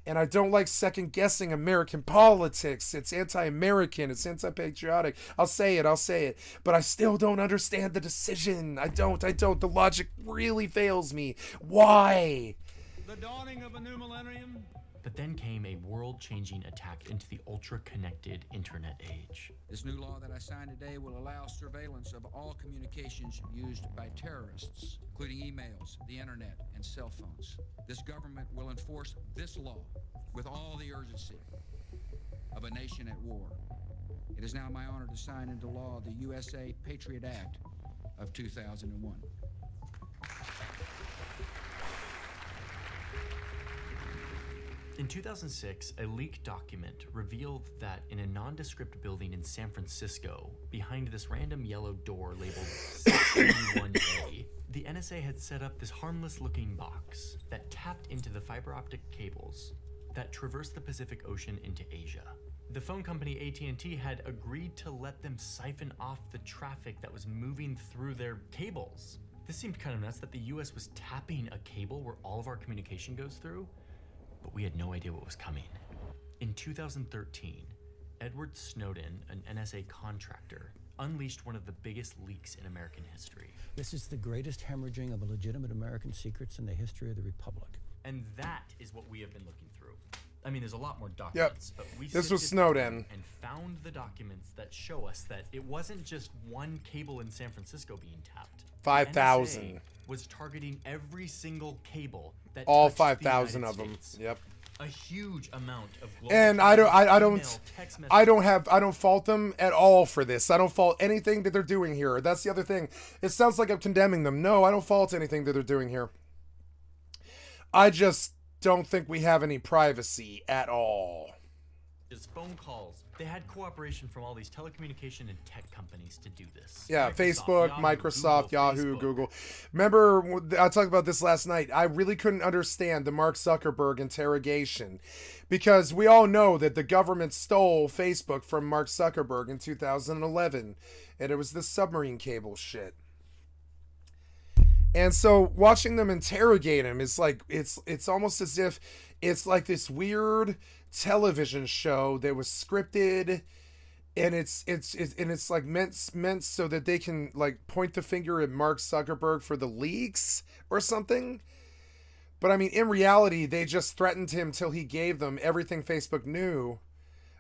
And I don't like second-guessing American politics. It's anti-American. It's anti-patriotic. I'll say it. But I still don't understand the decision. I don't. The logic really fails me. Why? The dawning of a new millennium. But then came a world-changing attack into the ultra-connected internet age. This new law that I signed today will allow surveillance of all communications used by terrorists, including emails, the internet, and cell phones. This government will enforce this law with all the urgency of a nation at war. It is now my honor to sign into law the USA Patriot Act of 2001. In 2006, a leaked document revealed that in a nondescript building in San Francisco, behind this random yellow door labeled 671A, the NSA had set up this harmless-looking box that tapped into the fiber optic cables that traversed the Pacific Ocean into Asia. The phone company AT&T had agreed to let them siphon off the traffic that was moving through their cables. This seemed kind of nuts that the US was tapping a cable where all of our communication goes through, but we had no idea what was coming. In 2013, Edward Snowden, an NSA contractor, unleashed one of the biggest leaks in American history. This is the greatest hemorrhaging of legitimate American secrets in the history of the Republic. And that is what we have been looking through. I mean, there's a lot more documents, but we This was sifted Snowden. and found the documents that show us that it wasn't just one cable in San Francisco being tapped. 5,000. NSA was targeting every single cable that All touched 5,000 the of them. United States. Yep. A huge amount of global And email, text I don't fault them at all for this. I don't fault anything that they're doing here. That's the other thing. It sounds like I'm condemning them. No, I don't fault anything that they're doing here. I just don't think we have any privacy at all. Just phone calls. They had cooperation from all these telecommunication and tech companies to do this. Yeah, Facebook, Microsoft, Yahoo, Google. Remember, I talked about this last night. I really couldn't understand the Mark Zuckerberg interrogation because we all know that the government stole Facebook from Mark Zuckerberg in 2011, and it was the submarine cable shit. And so watching them interrogate him is like, it's almost as if it's like this weird television show that was scripted, and it's like meant so that they can like point the finger at Mark Zuckerberg for the leaks or something. But I mean, in reality, they just threatened him till he gave them everything Facebook knew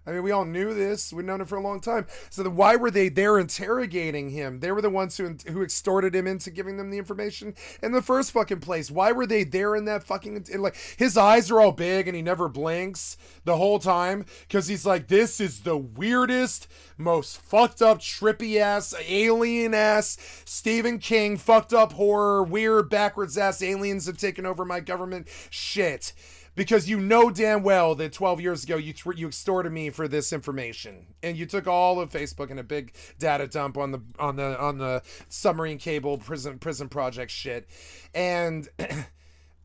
I mean, we all knew this. We've known it for a long time. So why were they there interrogating him? They were the ones who extorted him into giving them the information in the first fucking place. Why were they there in that fucking... Like, his eyes are all big and he never blinks the whole time because he's like, this is the weirdest, most fucked up, trippy-ass, alien-ass, Stephen King, fucked up horror, weird, backwards-ass aliens have taken over my government shit. Because you know damn well that 12 years ago you extorted me for this information, and you took all of Facebook and a big data dump on the submarine cable prison project shit, and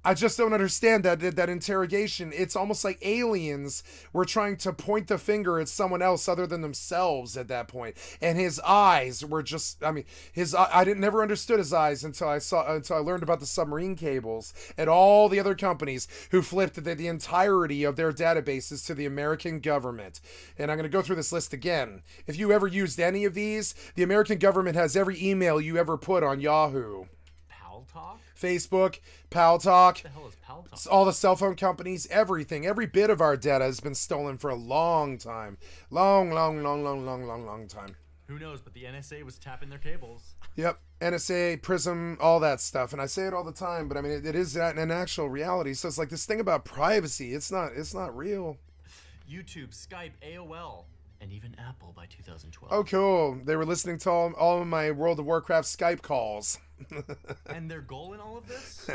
I just don't understand that interrogation. It's almost like aliens were trying to point the finger at someone else other than themselves at that point. And his eyes were just, I mean, I never understood his eyes until I learned about the submarine cables and all the other companies who flipped the entirety of their databases to the American government. And I'm going to go through this list again. If you ever used any of these, the American government has every email you ever put on Yahoo, Facebook, Pal Talk, What the hell is Pal Talk? all the cell phone companies, everything. Every bit of our data has been stolen for a long time. Long time. Who knows, but the NSA was tapping their cables. Yep. NSA, Prism, all that stuff. And I say it all the time, but I mean, it is an actual reality. So it's like this thing about privacy. It's not real. YouTube, Skype, AOL, and even Apple by 2012. Oh, cool. They were listening to all of my World of Warcraft Skype calls. And their goal in all of this?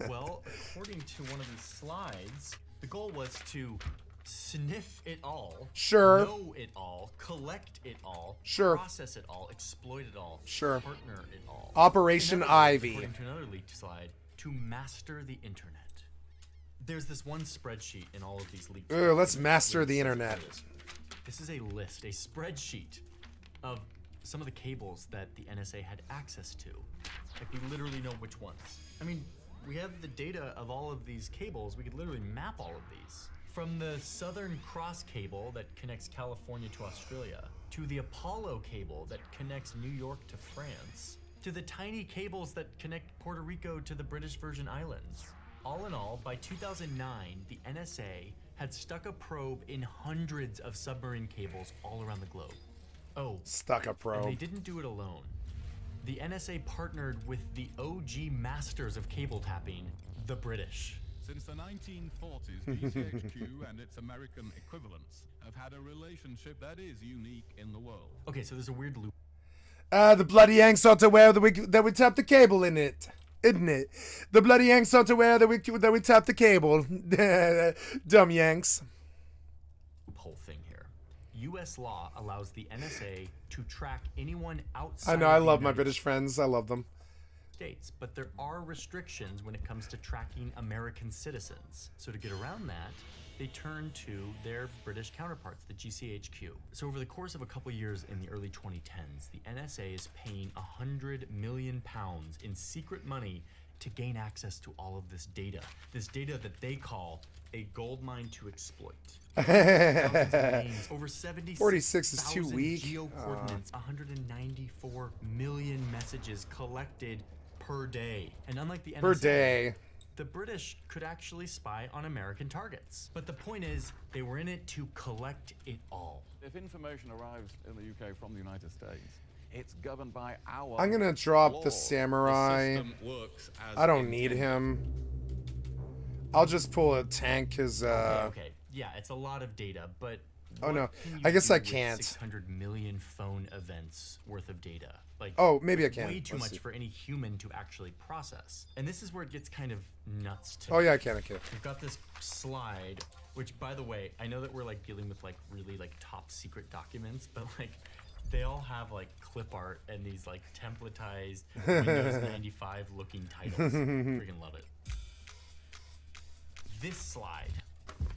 Well, according to one of these slides, the goal was to sniff it all, Sure. know it all, collect it all, Sure. process it all, exploit it all, Sure. partner it all. Operation In other words, Ivy. According to another leaked slide, to master the internet. There's this one spreadsheet in all of these leaked Ooh, let's documents master where the it says internet. this. This is a list, a spreadsheet of some of the cables that the NSA had access to. Like, we literally know which ones. I mean, we have the data of all of these cables. We could literally map all of these. From the Southern Cross cable that connects California to Australia, to the Apollo cable that connects New York to France, to the tiny cables that connect Puerto Rico to the British Virgin Islands. All in all, by 2009, the NSA had stuck a probe in hundreds of submarine cables all around the globe. Oh, Stuck a probe. and they didn't do it alone. The NSA partnered with the OG masters of cable tapping, the British. Since the 1940s, GCHQ and its American equivalents have had a relationship that is unique in the world. Okay, so there's a weird loop. The bloody Yanks ought to wear that we tap the cable in it. Isn't it? The bloody Yanks ought to wear that we tap the cable. Dumb Yanks. Whole thing here. U.S. law allows the NSA to track anyone outside. I know, I of the love my United British friends. I love them. States, but there are restrictions when it comes to tracking American citizens. So to get around that, they turn to their British counterparts, the GCHQ. So over the course of a couple years in the early 2010s, the NSA is paying £100 million in secret money to gain access to all of this data that they call a goldmine to exploit. Thousands of names, over 46 is too 76,000 weak. Geo-coordinates, 194 million messages collected per day. And unlike the NSA, Per day. the British could actually spy on American targets. But the point is, they were in it to collect it all. If information arrives in the UK from the United States, it's governed by our I'm gonna drop law. the samurai. system works as I don't need him. I'll just pull a tank because Okay, yeah, it's a lot of data, but Oh, what no. can you I guess do I with can't. 600 million phone events worth of data. Like, Oh, maybe I can. Way too Let's much see. for any human to actually process. And this is where it gets kind of nuts to Oh, me. yeah, I can. We've got this slide, which, by the way, I know that we're like dealing with like really like top secret documents, but like they all have like clip art and these like templatized Windows 95 looking titles. Freaking love it. This slide,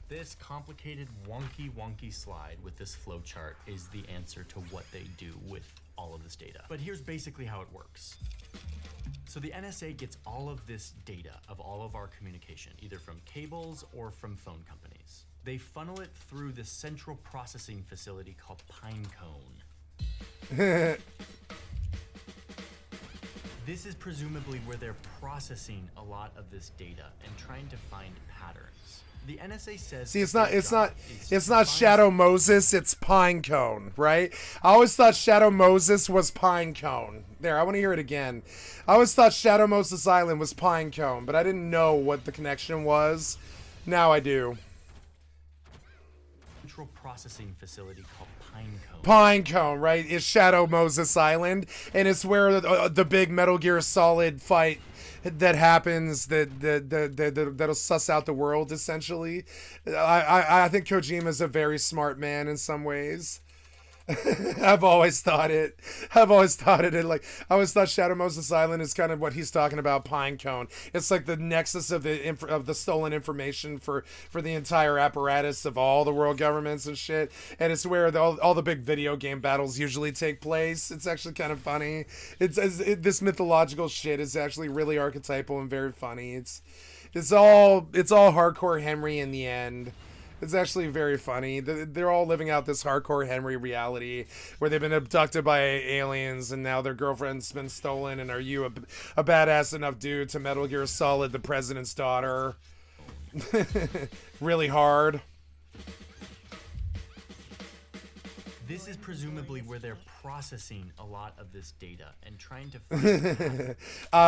this complicated wonky slide with this flowchart is the answer to what they do with all of this data. But here's basically how it works. So the NSA gets all of this data of all of our communication, either from cables or from phone companies. They funnel it through this central processing facility called Pinecone. This is presumably where they're processing a lot of this data and trying to find patterns. The NSA says. See, it's not Shadow Moses, it's Pinecone, right? I always thought Shadow Moses was Pinecone. There, I want to hear it again. I always thought Shadow Moses Island was Pinecone, but I didn't know what the connection was. Now I do. Central processing facility called Pinecone. Pinecone, right? Is Shadow Moses Island, and it's where the big Metal Gear Solid fight that happens that'll suss out the world, essentially. I think Kojima's a very smart man in some ways. I've always thought it. I always thought Shadow Moses Island is kind of what he's talking about, Pinecone. It's like the nexus of the stolen information for the entire apparatus of all the world governments and shit. And it's where all the big video game battles usually take place. It's actually kind of funny. This mythological shit is actually really archetypal and very funny. It's all hardcore Henry in the end. It's actually very funny. They're all living out this hardcore Henry reality where they've been abducted by aliens and now their girlfriend's been stolen. And are you a badass enough dude to Metal Gear Solid the president's daughter? Really hard. This is presumably where they're processing a lot of this data and trying to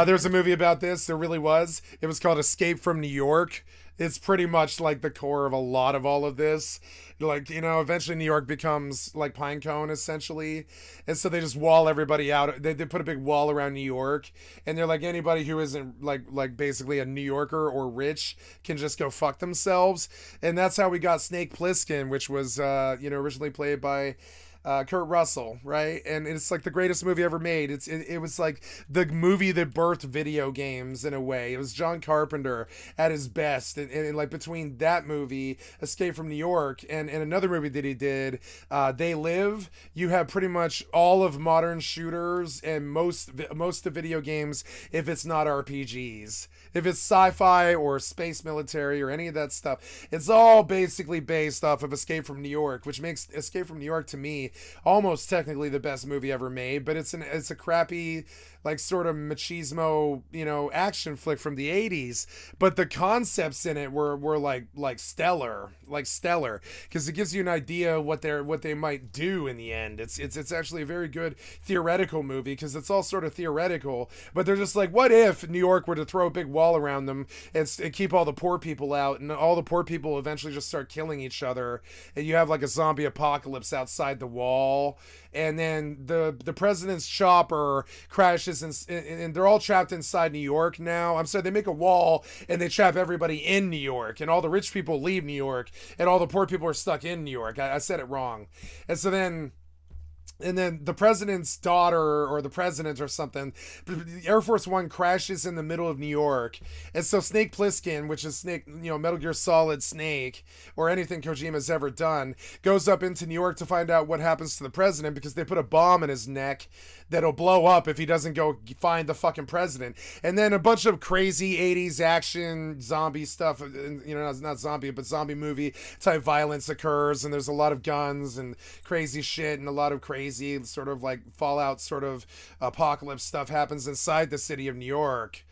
there's a movie about this. There really was. It was called Escape from New York. It's pretty much like the core of a lot of all of this. Like, eventually New York becomes like Pinecone, essentially. And so they just wall everybody out. They put a big wall around New York. And they're like, anybody who isn't like basically a New Yorker or rich can just go fuck themselves. And that's how we got Snake Plissken, which was, originally played by Kurt Russell, right? And it's like the greatest movie ever made. It was like the movie that birthed video games in a way. It was John Carpenter at his best, and like between that movie, Escape from New York, and another movie that he did, They Live, you have pretty much all of modern shooters and most of video games, if it's not RPGs. If it's sci-fi or space military or any of that stuff, it's all basically based off of Escape from New York, which makes Escape from New York to me almost technically the best movie ever made. But it's a crappy, like, sort of machismo, action flick from the 80s. But the concepts in it were like stellar, because it gives you an idea what they might do in the end. It's actually a very good theoretical movie because it's all sort of theoretical. But they're just like, what if New York were to throw a big wall around them and keep all the poor people out, and all the poor people eventually just start killing each other, and you have like a zombie apocalypse outside the wall, and then the president's chopper crashes and they're all trapped inside New York now. I'm sorry, they make a wall and they trap everybody in New York, and all the rich people leave New York and all the poor people are stuck in New York. I said it wrong. And then the president's daughter, or the president or something, Air Force One crashes in the middle of New York. And so Snake Plissken, which is Snake, Metal Gear Solid Snake, or anything Kojima's ever done, goes up into New York to find out what happens to the president, because they put a bomb in his neck that'll blow up if he doesn't go find the fucking president. And then a bunch of crazy 80s action zombie stuff, not zombie, but zombie movie type violence occurs, and there's a lot of guns and crazy shit and a lot of crazy sort of like Fallout sort of apocalypse stuff happens inside the city of New York.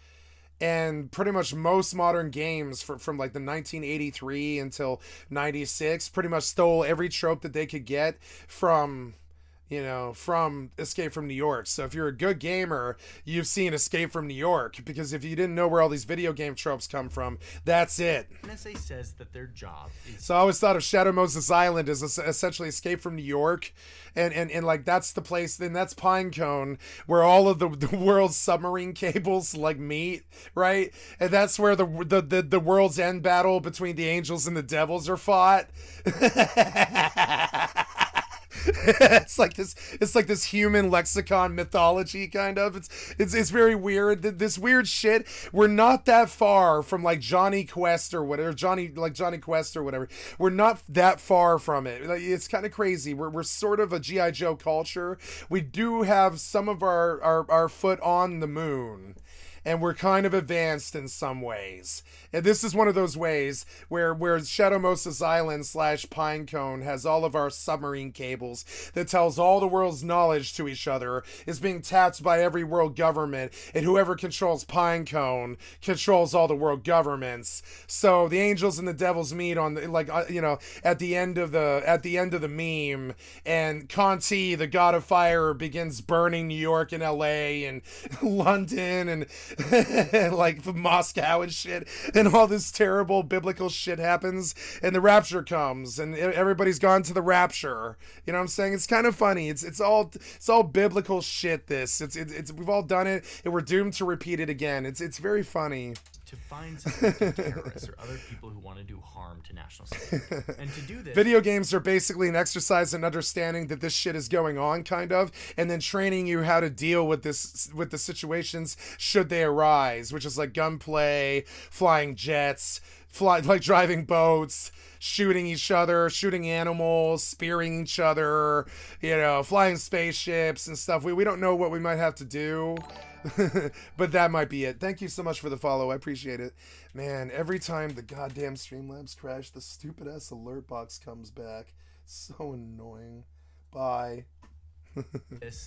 And pretty much most modern games from like the 1983 until 96 pretty much stole every trope that they could get from Escape from New York. So if you're a good gamer, you've seen Escape from New York, because if you didn't know where all these video game tropes come from, that's it. NSA says that their job is... So I always thought of Shadow Moses Island as essentially Escape from New York, and like that's the place, then that's Pinecone, where all of the world's submarine cables like meet, right? And that's where the world's end battle between the angels and the devils are fought. It's like this human lexicon mythology kind of. It's very weird. This weird shit. We're not that far from like Johnny Quest or whatever. Johnny Quest or whatever. We're not that far from it. Like, it's kind of crazy. We're sort of a G.I. Joe culture. We do have some of our foot on the moon. and we're kind of advanced in some ways. And this is one of those ways where Shadow Moses Island / Pinecone has all of our submarine cables that tells all the world's knowledge to each other is being tapped by every world government, and whoever controls Pinecone controls all the world governments. So the angels and the devils meet on the, at the end of the meme, and Conti, the god of fire, begins burning New York and LA and London and like Moscow and shit, and all this terrible biblical shit happens, and the rapture comes and everybody's gone to the rapture. You know what I'm saying? It's kind of funny. It's all biblical shit. It's we've all done it, and we're doomed to repeat it again. It's very funny. To find suspected terrorists or other people who want to do harm to national security. And to do this, video games are basically an exercise in understanding that this shit is going on, kind of, and then training you how to deal with the situations should they arise, which is like gunplay, flying jets, driving boats, shooting each other, shooting animals, spearing each other, flying spaceships and stuff. We don't know what we might have to do. But that might be it. Thank you so much for the follow. I appreciate it. Man, every time the goddamn Streamlabs crash, the stupid ass alert box comes back. So annoying. Bye.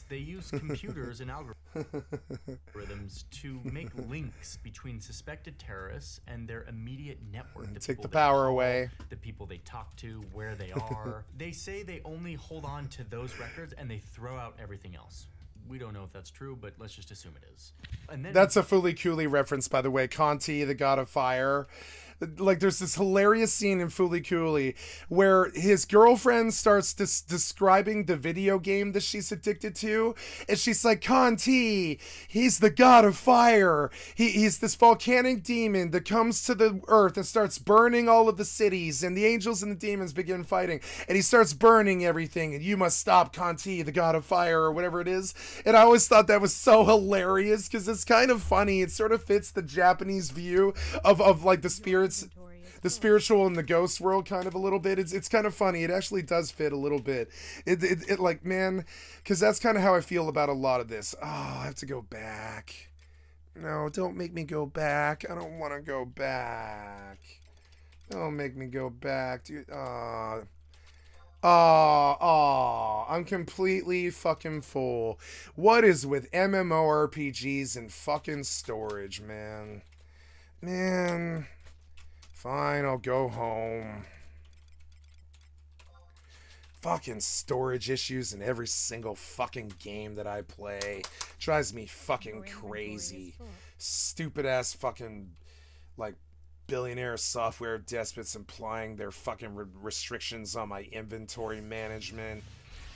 They use computers and algorithms to make links between suspected terrorists and their immediate network. Take the power away. The people they talk to, where they are. They say they only hold on to those records and they throw out everything else. We don't know if that's true, but let's just assume it is. And then that's a Fooly Cooley reference, by the way. Conti, the god of fire. Like, there's this hilarious scene in Fooly Cooley where his girlfriend starts describing the video game that she's addicted to, and she's like, Conti, he's the god of fire. He's this volcanic demon that comes to the earth and starts burning all of the cities, and the angels and the demons begin fighting, and he starts burning everything, and you must stop Conti, the god of fire, or whatever it is. And I always thought that was so hilarious, because it's kind of funny. It sort of fits the Japanese view of like the spiritual and the ghost world kind of a little bit. It's kind of funny. It actually does fit a little bit. It like, man, because that's kind of how I feel about a lot of this. Oh, I have to go back. No, don't make me go back. I don't want to go back. Don't make me go back, dude. I'm completely fucking full. What is with MMORPGs and fucking storage, man? Man... Fine, I'll go home. Fucking storage issues in every single fucking game that I play. Drives me fucking crazy. Stupid ass fucking, like, billionaire software despots implying their fucking restrictions on my inventory management.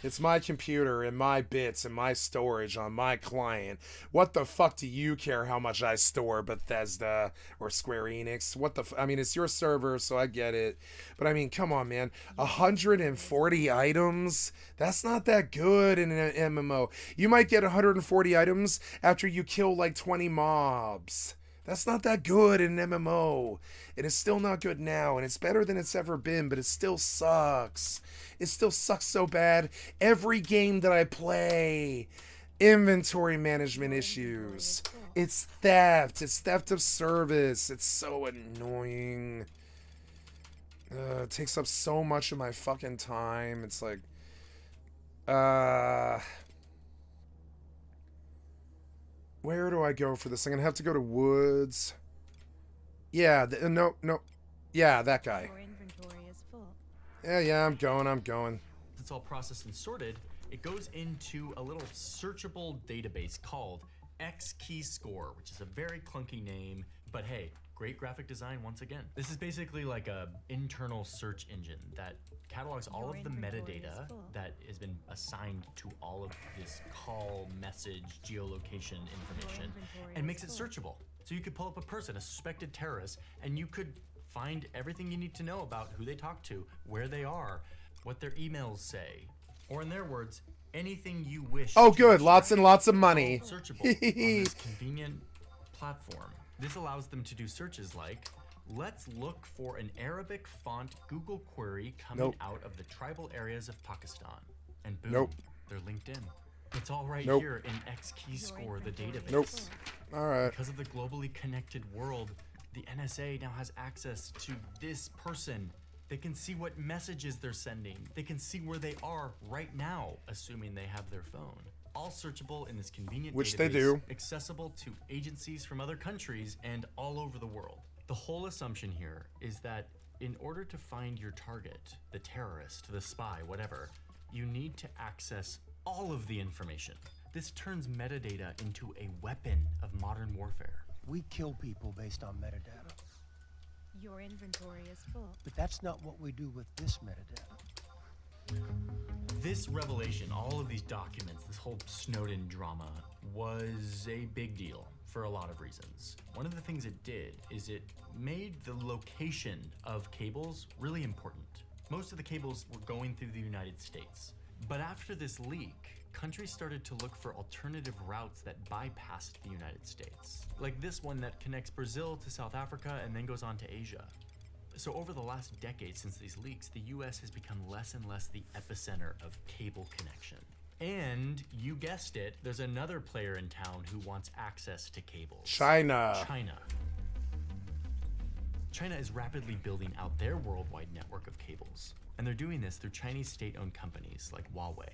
It's my computer and my bits and my storage on my client. What the fuck do you care how much I store, Bethesda or Square Enix? I mean, it's your server, so I get it. But I mean, come on, man. 140 items? That's not that good in an MMO. You might get 140 items after you kill like 20 mobs. That's not that good in an MMO. It is still not good now, and it's better than it's ever been, but it still sucks. It still sucks so bad. Every game that I play, inventory management issues. It's theft. It's theft of service. It's so annoying. It takes up so much of my fucking time. It's like, where do I go for this? I'm gonna have to go to Woods. Yeah, no. Yeah, that guy. Yeah, I'm going. It's all processed and sorted. It goes into a little searchable database called XKeyscore, which is a very clunky name, but hey, great graphic design once again. This is basically like a internal search engine that catalogs all of the metadata that has been assigned to all of this call, message, geolocation information and makes it searchable. So you could pull up a person, a suspected terrorist, and you could find everything you need to know about who they talk to, where they are, what their emails say, or in their words, anything you wish. Oh, good. Lots and lots of money. Searchable on this convenient platform. This allows them to do searches like, let's look for an Arabic font Google query coming out of the tribal areas of Pakistan. And boom, they're linked in. It's all right here in XKeyscore, the database. All right. Because of the globally connected world, the NSA now has access to this person. They can see what messages they're sending. They can see where they are right now, assuming they have their phone. All searchable in this convenient Which database, they do. accessible to agencies from other countries and all over the world. The whole assumption here is that in order to find your target, the terrorist, the spy, whatever, you need to access all of the information. This turns metadata into a weapon of modern warfare. We kill people based on metadata. Your inventory is full. But that's not what we do with this metadata. This revelation, all of these documents, this whole Snowden drama, was a big deal for a lot of reasons. One of the things it did is it made the location of cables really important. Most of the cables were going through the United States. But after this leak, countries started to look for alternative routes that bypassed the United States. Like this one that connects Brazil to South Africa and then goes on to Asia. So over the last decade since these leaks, the US has become less and less the epicenter of cable connection. And you guessed it, there's another player in town who wants access to cables. China. China is rapidly building out their worldwide network of cables. And they're doing this through Chinese state-owned companies like Huawei.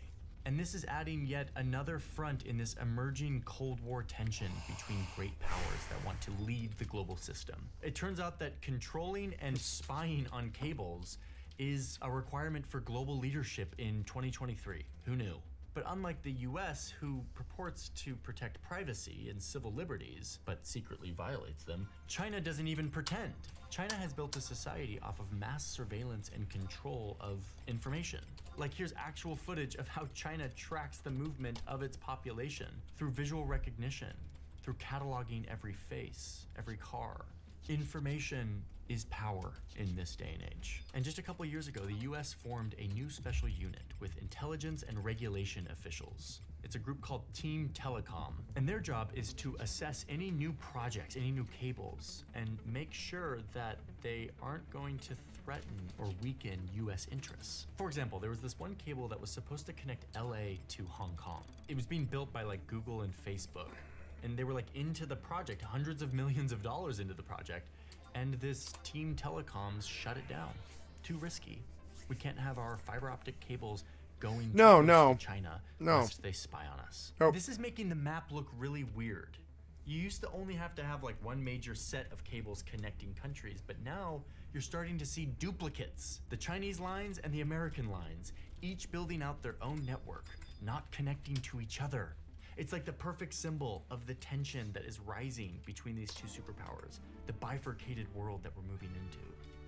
And this is adding yet another front in this emerging Cold War tension between great powers that want to lead the global system. It turns out that controlling and spying on cables is a requirement for global leadership in 2023. Who knew? But unlike the US, who purports to protect privacy and civil liberties, but secretly violates them, China doesn't even pretend. China has built a society off of mass surveillance and control of information. Like, here's actual footage of how China tracks the movement of its population through visual recognition, through cataloging every face, every car. Information is power in this day and age. And just a couple years ago, the US formed a new special unit with intelligence and regulation officials. It's a group called Team Telecom, and their job is to assess any new projects, any new cables, and make sure that they aren't going to threaten or weaken US interests. For example, there was this one cable that was supposed to connect LA to Hong Kong. It was being built by like Google and Facebook, and they were like into the project, hundreds of millions of dollars into the project, and this Team Telecoms shut it down. Too risky. We can't have our fiber optic cables going to China lest they spy on us. This is making the map look really weird. You used to only have to have like one major set of cables connecting countries, but now you're starting to see duplicates. The Chinese lines and the American lines, each building out their own network, not connecting to each other. It's like the perfect symbol of the tension that is rising between these two superpowers, the bifurcated world that we're moving into.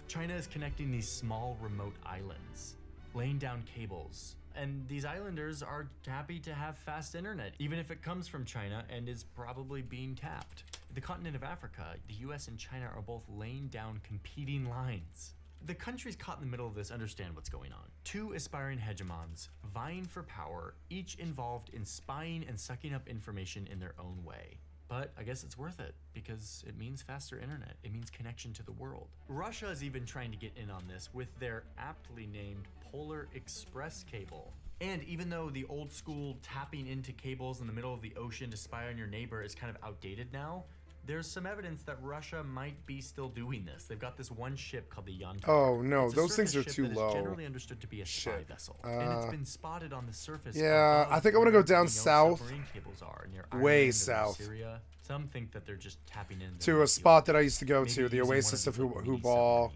China is connecting these small remote islands, laying down cables, and these islanders are happy to have fast internet, even if it comes from China and is probably being tapped. The continent of Africa, the US and China are both laying down competing lines. The countries caught in the middle of this understand what's going on. Two aspiring hegemons vying for power, each involved in spying and sucking up information in their own way. But I guess it's worth it because it means faster internet. It means connection to the world. Russia is even trying to get in on this with their aptly named Polar Express cable. And even though the old school tapping into cables in the middle of the ocean to spy on your neighbor is kind of outdated now, there's some evidence that Russia might be still doing this. They've got this one ship called the Yantar. Oh no, it's those things are surface too ship that low. is generally understood to be a spy vessel, and it's been spotted on the surface. Yeah, above I think I want to go where down we know south. submarine cables are, near Way Ireland or south. Syria. Some think that they're just tapping into To a spot that I used to go to, the Oasis of Hubal.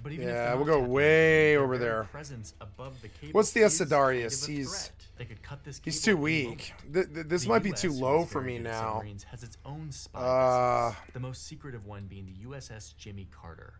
But even if Yeah, they're we'll not go tapping way into it, over their there. presence above the cable What's the is Asadarius? kind of a He's threat. They could cut this he's cable too in a weak. moment. This The might be US, too who low is for very me good at now. submarines, has its own spy vessels, the most secretive one being the USS Jimmy Carter.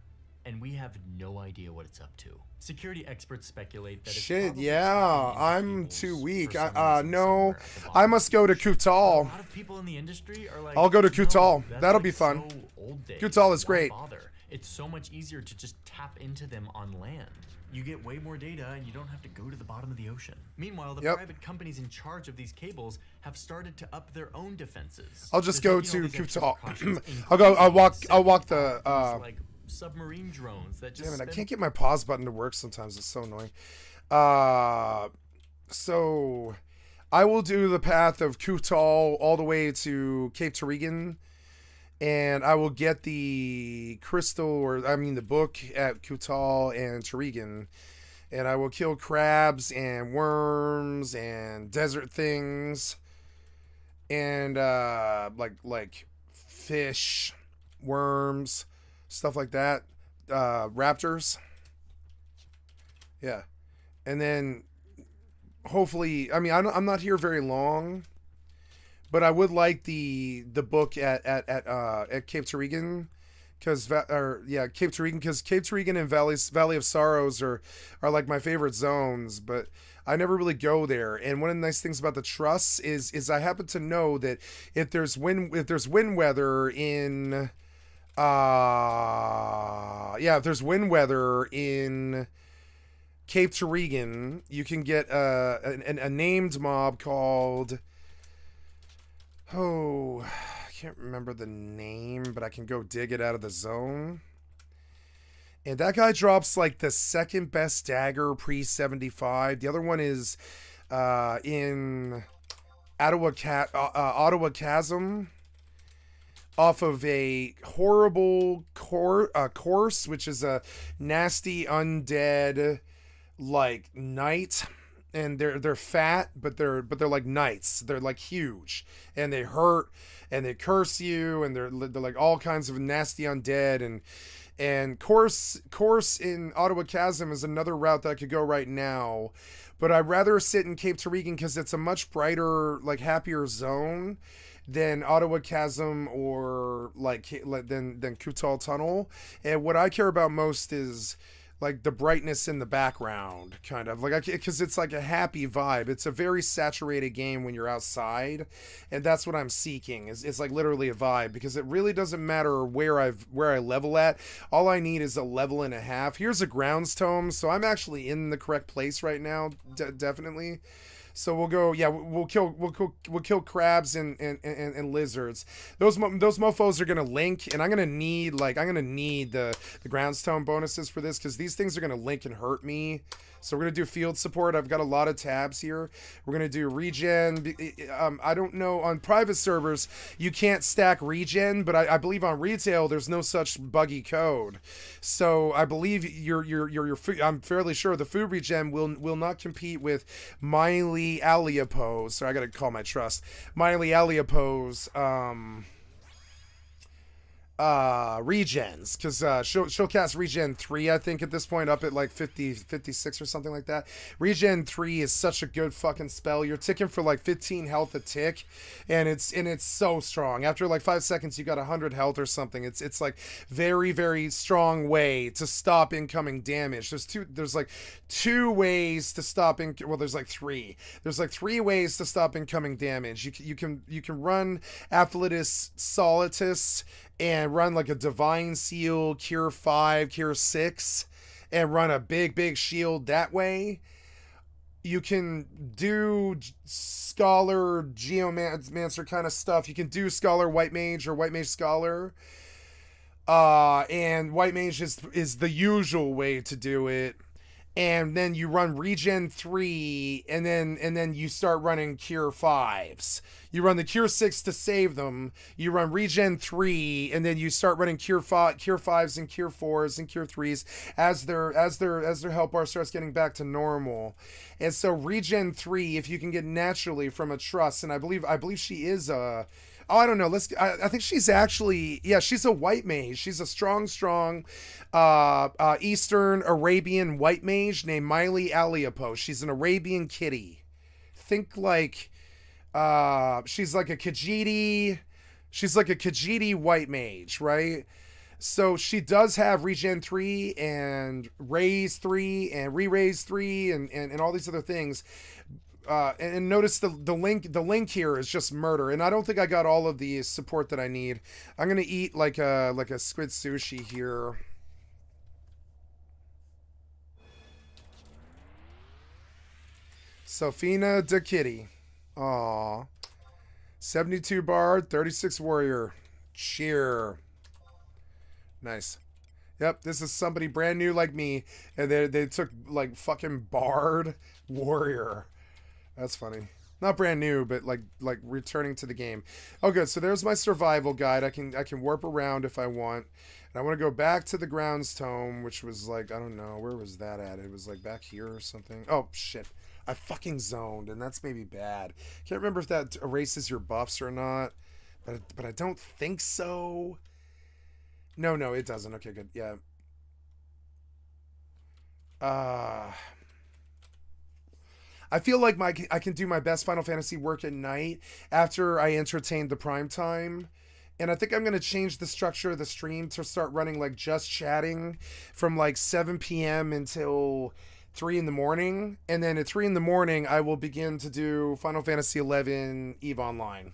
And we have no idea what it's up to. Security experts speculate that it's Shit, probably yeah, I'm too weak. No, I must go to a Kutal. lot of people in the industry are like, I'll go to "No, Kutal. that's That'll like be fun. so old days. Kutal is Why great. bother? It's so much easier to just tap into them on land. You get way more data and you don't have to go to the bottom of the ocean. Meanwhile, the private companies in charge of these cables have started to up their own defenses. I'll just They're go taking all to these extra Kutal. precautions, I'll walk the these, like submarine drones that just damn it, I spend can't get my pause button to work sometimes. It's so annoying. So I will do the path of Kutal all the way to Cape Torigan, and I will get the crystal, or I mean the book at Kutal and Torigan, and I will kill crabs and worms and desert things, and like fish, worms, stuff like that, raptors. Yeah, and then hopefully, I mean, I'm not here very long, but I would like the book at Cape Torigan, because Cape Torigan, because Cape Torigan and Valley of Sorrows are like my favorite zones, but I never really go there. And one of the nice things about the trusts is I happen to know that if there's wind weather in if there's wind weather in Cape Torigan, you can get a named mob called, I can't remember the name, but I can go dig it out of the zone. And that guy drops like the second best dagger pre-75. The other one is in Ottawa Chasm, off of a horrible course, which is a nasty undead like knight, and they're fat, but they're like knights. They're like huge, and they hurt, and they curse you, and they're like all kinds of nasty undead. And course in Ottawa Chasm is another route that I could go right now, but I'd rather sit in Cape Torigan because it's a much brighter, like happier zone than Ottawa Chasm or than Kutal Tunnel. And what I care about most is like the brightness in the background, kind of like, because it's like a happy vibe. It's a very saturated game when you're outside, and that's what I'm seeking. It's like literally a vibe, because it really doesn't matter where I level at. All I need is a level and a half. Here's a grounds tome, so I'm actually in the correct place right now, definitely. So we'll go, yeah, we'll kill crabs and lizards. Those mofos are gonna link, and I'm gonna need the groundstone bonuses for this, because these things are gonna link and hurt me. So we're gonna do field support. I've got a lot of tabs here. We're gonna do regen. I don't know, on private servers you can't stack regen, but I believe on retail there's no such buggy code. So I believe your food, I'm fairly sure the food regen will not compete with Miley Aliapose. So I gotta call my trust. Miley Aliapose regens, because she'll cast regen 3, I think, at this point, up at like 56 or something like that. Regen 3 is such a good fucking spell. You're ticking for like 15 health a tick, and it's so strong. After like 5 seconds you got 100 health or something. It's like very, very strong way to stop incoming damage. There's like two ways to stop there's like three ways to stop incoming damage. You can run Afflatus Solitus and run like a Divine Seal, Cure 5, Cure 6, and run a big shield that way. You can do Scholar, Geomancer kind of stuff. You can do Scholar White Mage or White Mage Scholar. And White Mage is the usual way to do it. And then you run Regen 3, and then you start running Cure 5s. You run the Cure 6 to save them. You run Regen 3, and then you start running Cure 5s and Cure 4s and Cure 3s as their health bar starts getting back to normal. And so Regen 3, if you can get naturally from a trust, and I believe she is a... Oh, I don't know. I think she's actually, yeah, she's a white mage. She's a strong Eastern Arabian white mage named Miley Aliapose. She's an Arabian kitty. Think like, she's like a Khajiit white mage, right? So she does have Regen 3 and Raise 3 and Re-Raise 3 and all these other things. And notice the link here is just murder, and I don't think I got all of the support that I need. I'm gonna eat like a squid sushi here. Sophina de Kitty. Aw. 72 bard, 36 warrior. Cheer. Nice. Yep, this is somebody brand new like me, and they took like fucking bard warrior. That's funny. Not brand new, but like returning to the game. Oh, good. So there's my survival guide. I can warp around if I want. And I want to go back to the grounds tome, which was like, I don't know, where was that at? It was like back here or something. Oh shit. I fucking zoned, and that's maybe bad. Can't remember if that erases your buffs or not, but I don't think so. No, it doesn't. Okay, good. Yeah. I feel like I can do my best Final Fantasy work at night after I entertain the prime time. And I think I'm going to change the structure of the stream to start running like just chatting from like 7 p.m. until 3 in the morning. And then at 3 in the morning, I will begin to do Final Fantasy 11 EVE Online.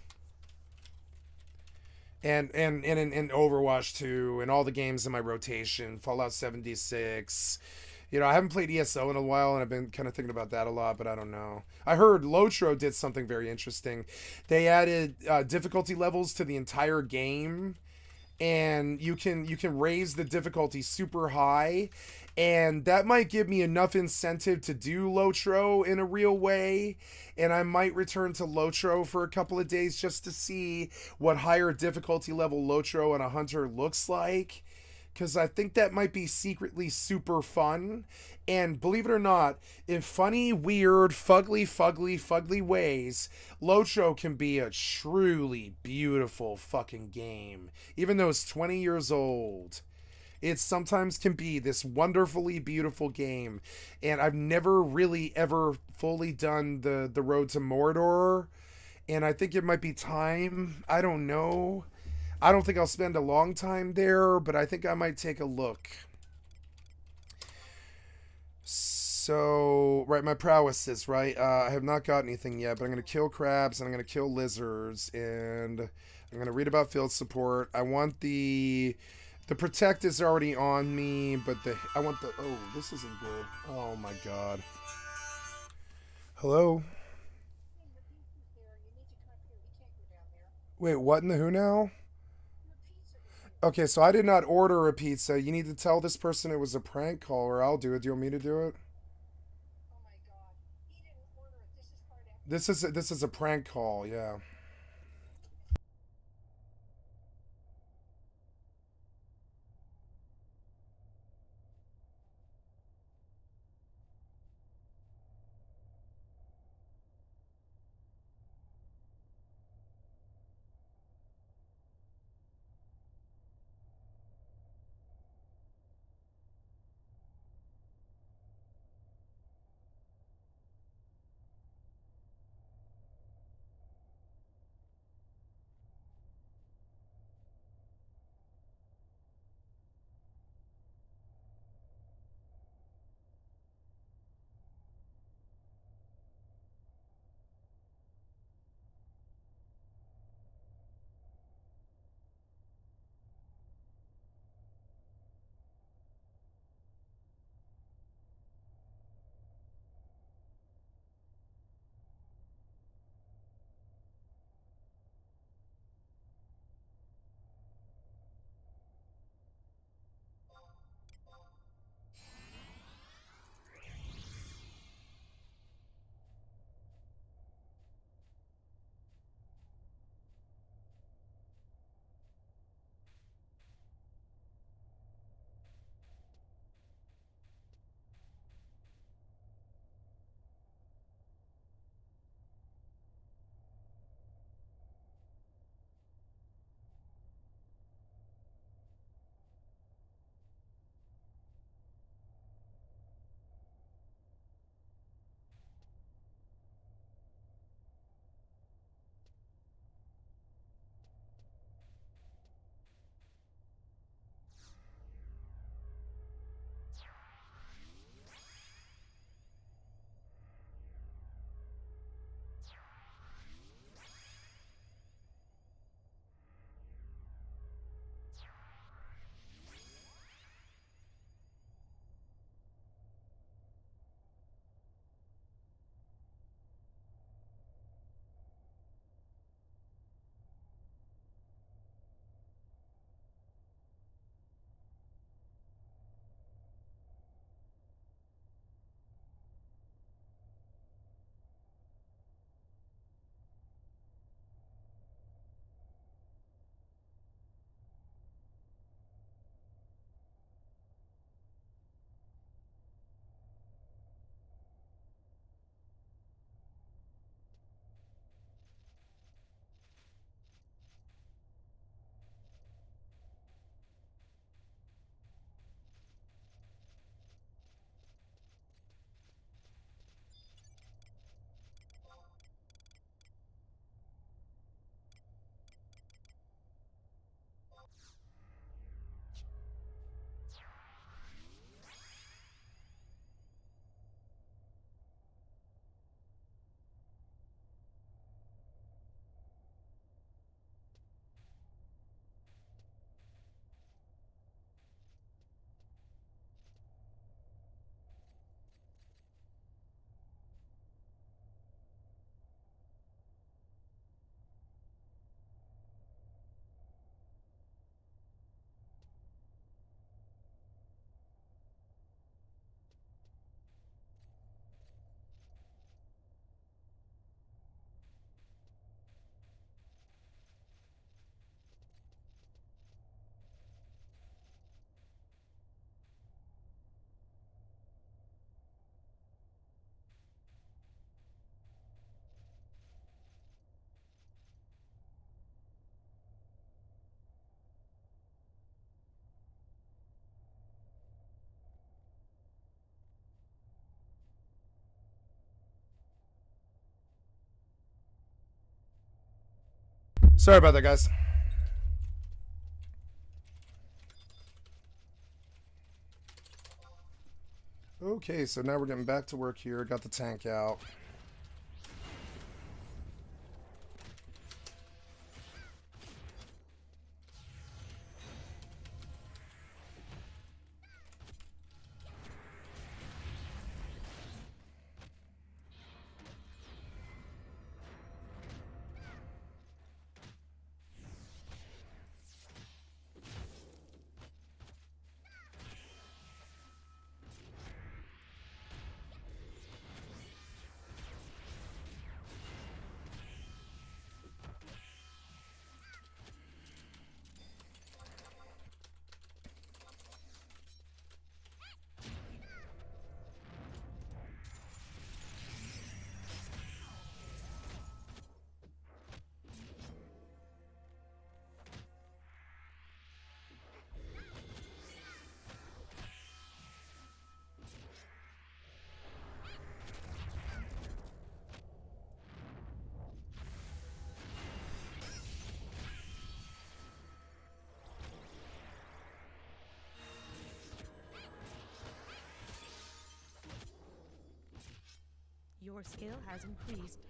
And Overwatch 2 and all the games in my rotation, Fallout 76. You know, I haven't played ESO in a while, and I've been kind of thinking about that a lot, but I don't know. I heard Lotro did something very interesting. They added difficulty levels to the entire game, and you can raise the difficulty super high, and that might give me enough incentive to do Lotro in a real way, and I might return to Lotro for a couple of days just to see what higher difficulty level Lotro on a hunter looks like. Because I think that might be secretly super fun. And believe it or not, in funny, weird, fugly ways, Lotro can be a truly beautiful fucking game. Even though it's 20 years old, it sometimes can be this wonderfully beautiful game. And I've never really ever fully done the Road to Mordor. And I think it might be time. I don't know. I don't think I'll spend a long time there, but I think I might take a look. So, right, my prowess is, right? I have not got anything yet, but I'm going to kill crabs, and I'm going to kill lizards, and I'm going to read about field support. I want the protect is already on me, but I want the, oh, this isn't good. Oh my god. Hello? Wait, what in the who now? Okay, so I did not order a pizza. You need to tell this person it was a prank call, or I'll do it. Do you want me to do it? This is a prank call, yeah. Sorry about that, guys. Okay, so now we're getting back to work here. Got the tank out. Your skill has increased.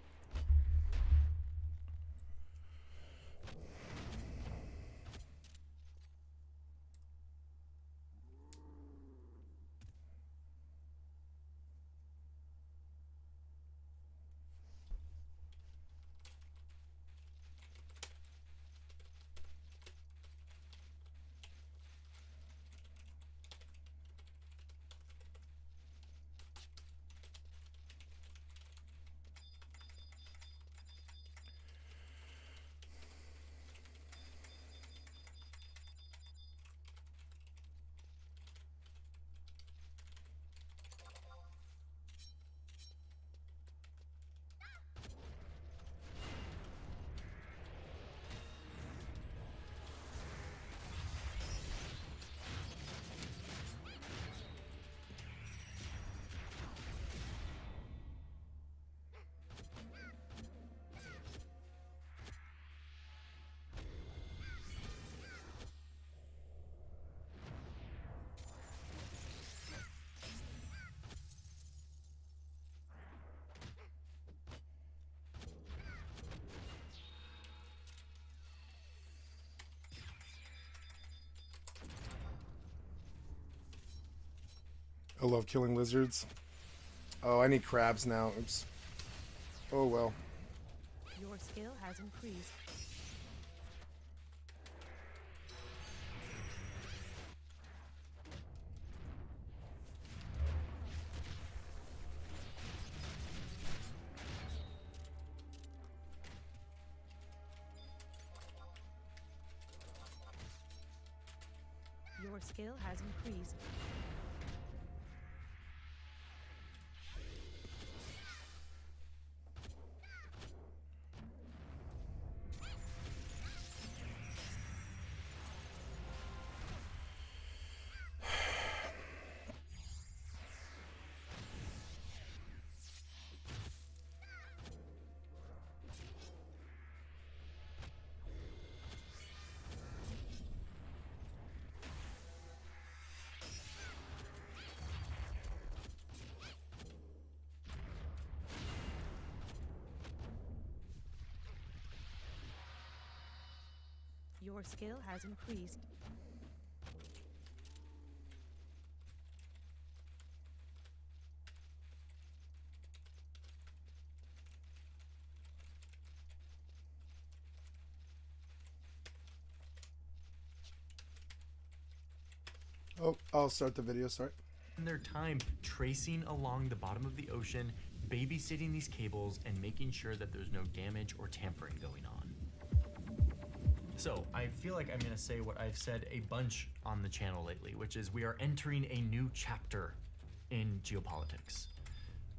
I love killing lizards. Oh, I need crabs now. Oops. Oh well. Your skill has increased. Your skill has increased. Your skill has increased. Oh, I'll start the video, sorry. Their time tracing along the bottom of the ocean, babysitting these cables, and making sure that there's no damage or tampering going on. So I feel like I'm gonna say what I've said a bunch on the channel lately, which is we are entering a new chapter in geopolitics.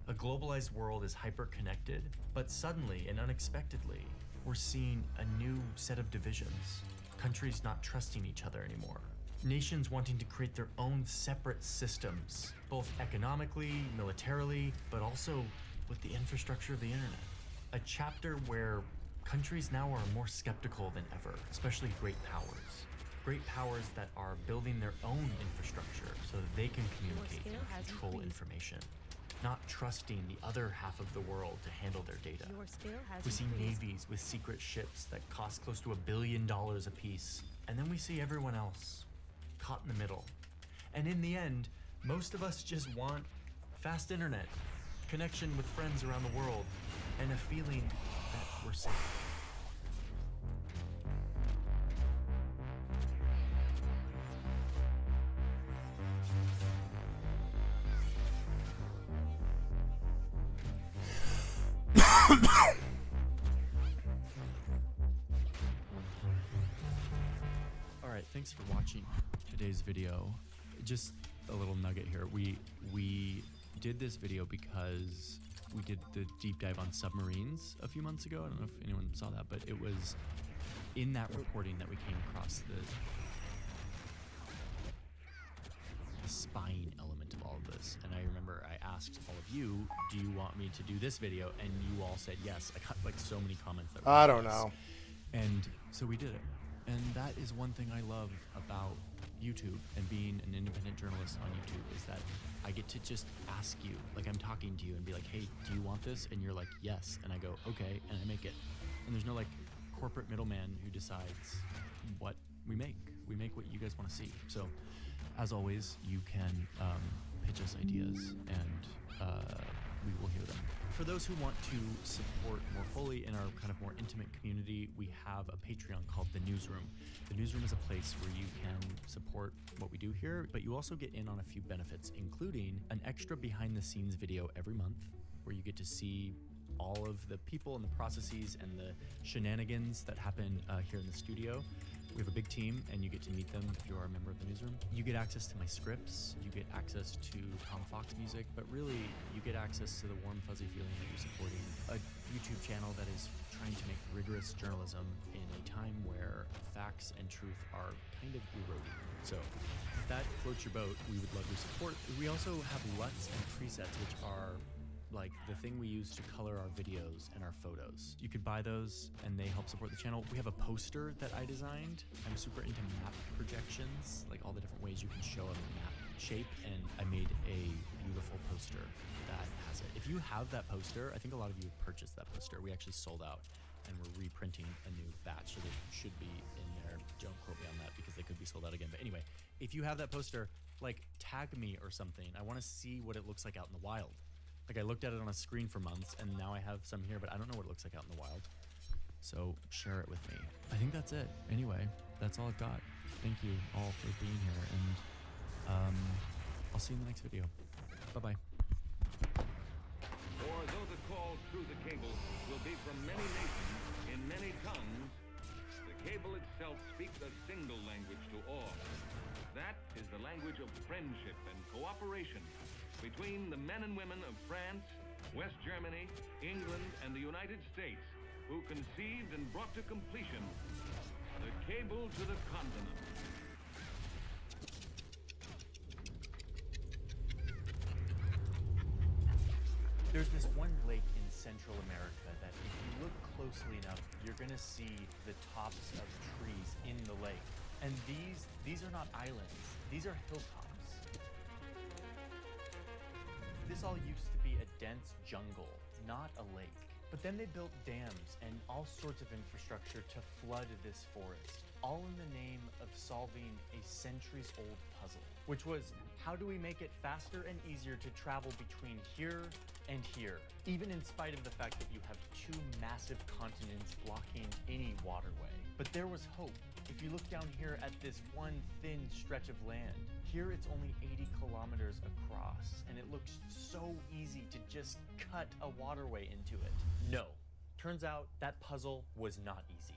A globalized world is hyper-connected, but suddenly and unexpectedly, we're seeing a new set of divisions. Countries not trusting each other anymore. Nations wanting to create their own separate systems, both economically, militarily, but also with the infrastructure of the internet. A chapter where countries now are more skeptical than ever, especially great powers. Great powers that are building their own infrastructure so that they can communicate and control information, not trusting the other half of the world to handle their data. We see navies with secret ships that cost close to $1 billion apiece, and then we see everyone else caught in the middle. And in the end, most of us just want fast internet, connection with friends around the world, and a feeling that we're safe. Alright, thanks for watching today's video. Just a little nugget here. We did this video because we did the deep dive on submarines a few months ago. I don't know if anyone saw that, but it was in that reporting that we came across the spying element of all of this. And I remember I asked all of you, do you want me to do this video? And you all said yes. I got like so many comments that were I don't yes. know. And so we did it. And that is one thing I love about YouTube and being an independent journalist on YouTube, is that I get to just ask you, like I'm talking to you and be like, hey, do you want this? And you're like, yes. And I go, okay, and I make it. And there's no like corporate middleman who decides what we make. We make what you guys want to see. So as always, you can pitch us ideas and we will hear them. For those who want to support more fully in our kind of more intimate community, we have a Patreon called The Newsroom. The Newsroom is a place where you can support what we do here, but you also get in on a few benefits, including an extra behind the scenes video every month where you get to see all of the people and the processes and the shenanigans that happen here in the studio. We have a big team, and you get to meet them if you are a member of the Newsroom. You get access to my scripts, you get access to Tom Fox music, but really, you get access to the warm, fuzzy feeling that you're supporting a YouTube channel that is trying to make rigorous journalism in a time where facts and truth are kind of eroding. So, if that floats your boat, we would love your support. We also have LUTs and presets, which are like the thing we use to color our videos and our photos. You could buy those and they help support the channel. We have a poster that I designed. I'm super into map projections, like all the different ways you can show a map shape, and I made a beautiful poster that has it. If you have that poster, I think a lot of you have purchased that poster. We actually sold out and we're reprinting a new batch, so they should be in there. Don't quote me on that because they could be sold out again. But anyway, if you have that poster, like tag me or something. I want to see what it looks like out in the wild. Like I looked at it on a screen for months and now I have some here, but I don't know what it looks like out in the wild. So share it with me. I think that's it. Anyway, that's all I've got. Thank you all for being here, and I'll see you in the next video. Bye-bye. For though the call through the cable will be from many nations in many tongues, the cable itself speaks a single language to all. That is the language of friendship and cooperation between the men and women of France, West Germany, England, and the United States, who conceived and brought to completion the cable to the continent. There's this one lake in Central America that if you look closely enough, you're gonna see the tops of trees in the lake. And these are not islands, these are hilltops. This all used to be a dense jungle, not a lake. But then they built dams and all sorts of infrastructure to flood this forest, all in the name of solving a centuries-old puzzle, which was, how do we make it faster and easier to travel between here and here, even in spite of the fact that you have two massive continents blocking any waterway. But there was hope. If you look down here at this one thin stretch of land, here it's only 80 kilometers across, and it looks so easy to just cut a waterway into it. No. Turns out that puzzle was not easy.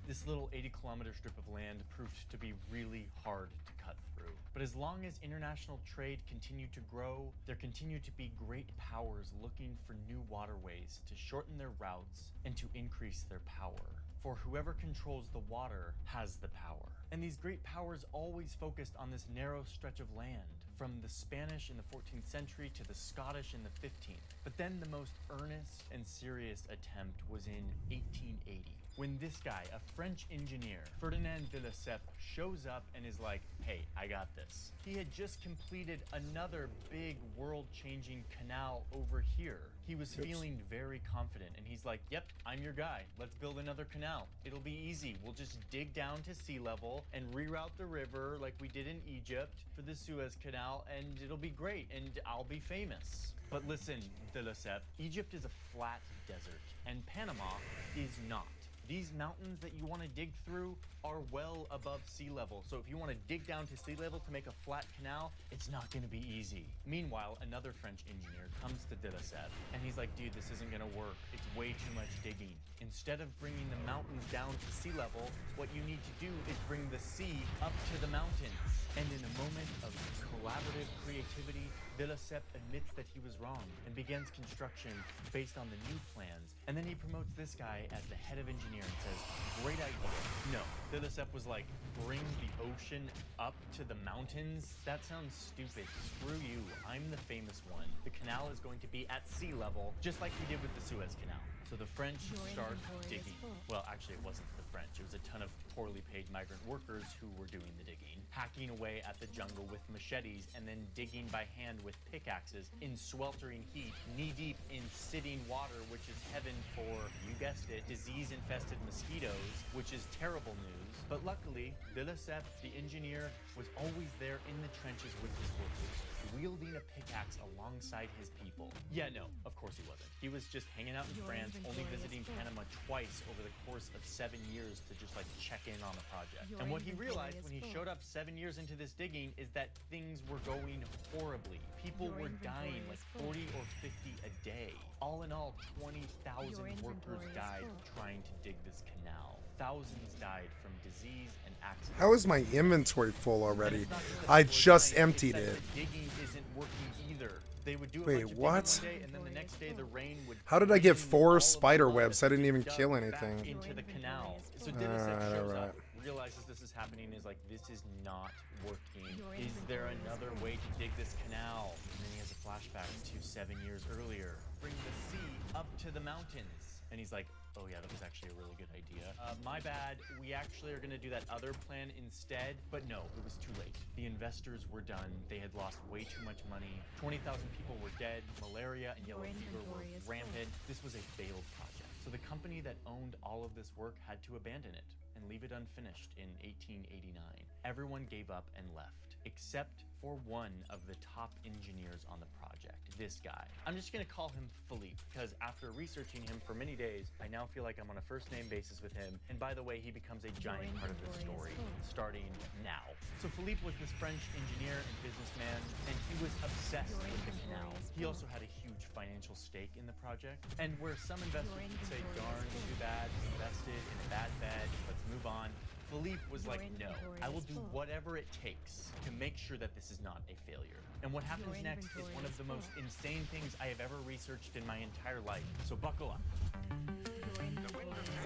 This little 80-kilometer strip of land proved to be really hard to cut through. But as long as international trade continued to grow, there continued to be great powers looking for new waterways to shorten their routes and to increase their power. for whoever controls the water has the power. And these great powers always focused on this narrow stretch of land, from the Spanish in the 14th century to the Scottish in the 15th. But then the most earnest and serious attempt was in 1880, when this guy, a French engineer, Ferdinand de Lesseps, shows up and is like, hey, I got this. He had just completed another big world-changing canal over here. He was feeling very confident, and he's like, yep, I'm your guy. Let's build another canal. It'll be easy. We'll just dig down to sea level and reroute the river like we did in Egypt for the Suez Canal, and it'll be great, and I'll be famous. But listen, de Lesseps, Egypt is a flat desert, and Panama is not. These mountains that you want to dig through are well above sea level. So if you want to dig down to sea level to make a flat canal, it's not going to be easy. Meanwhile, another French engineer comes to de Lesseps and he's like, dude, this isn't going to work. It's way too much digging. Instead of bringing the mountains down to sea level, what you need to do is bring the sea up to the mountains. And in a moment of collaborative creativity, de Lesseps admits that he was wrong and begins construction based on the new plans. And then he promotes this guy as the head of engineering and says, great idea. No, de Lesseps was like, bring the ocean up to the mountains? That sounds stupid. Screw you, I'm the famous one. The canal is going to be at sea level, just like we did with the Suez Canal. So the French start digging. Well, actually, it wasn't the French. It was a ton of poorly paid migrant workers who were doing the digging, hacking away at the jungle with machetes, and then digging by hand with pickaxes in sweltering heat, knee-deep in sitting water, which is heaven for, you guessed it, disease-infested mosquitoes, which is terrible news. But luckily, de Lesseps, the engineer, was always there in the trenches with his workers, wielding a pickaxe alongside his people. Yeah, no, of course he wasn't. He was just hanging out in France, only visiting Panama twice over the course of 7 years to just like check in on the project. And what he realized when he showed up 7 years into this digging is that things were going horribly. People were dying like 40 or 50 a day. All in all, 20,000 workers died trying to dig this canal. Thousands died from disease and accidents. How is my inventory full already? I just emptied it. Digging isn't working either. They would do Wait, what? Day, and then the next day the rain would How did I get 4 spider webs? I didn't even kill anything. into the canal. So de Lesseps shows up, realizes this is happening, is like, this is not working. Is there another way to dig this canal? And then he has a flashback to 7 years earlier. Bring the sea up to the mountains. And he's like, oh yeah, that was actually a really good idea. My bad, we actually are gonna do that other plan instead, but no, it was too late. The investors were done. They had lost way too much money. 20,000 people were dead. Malaria and yellow fever were rampant. This was a failed project. So the company that owned all of this work had to abandon it and leave it unfinished in 1889. Everyone gave up and left, except for one of the top engineers on the project, this guy. I'm just gonna call him Philippe, because after researching him for many days, I now feel like I'm on a first name basis with him. And by the way, he becomes a giant part of the story, starting now. So Philippe was this French engineer and businessman, and he was obsessed with the canal. He also had a huge financial stake in the project. And where some investors would say, darn, too bad, we invested in a bad bed, let's move on. Philippe was like, no, I will do whatever it takes to make sure that this is not a failure. And what happens next is one of the most insane things I have ever researched in my entire life. So buckle up.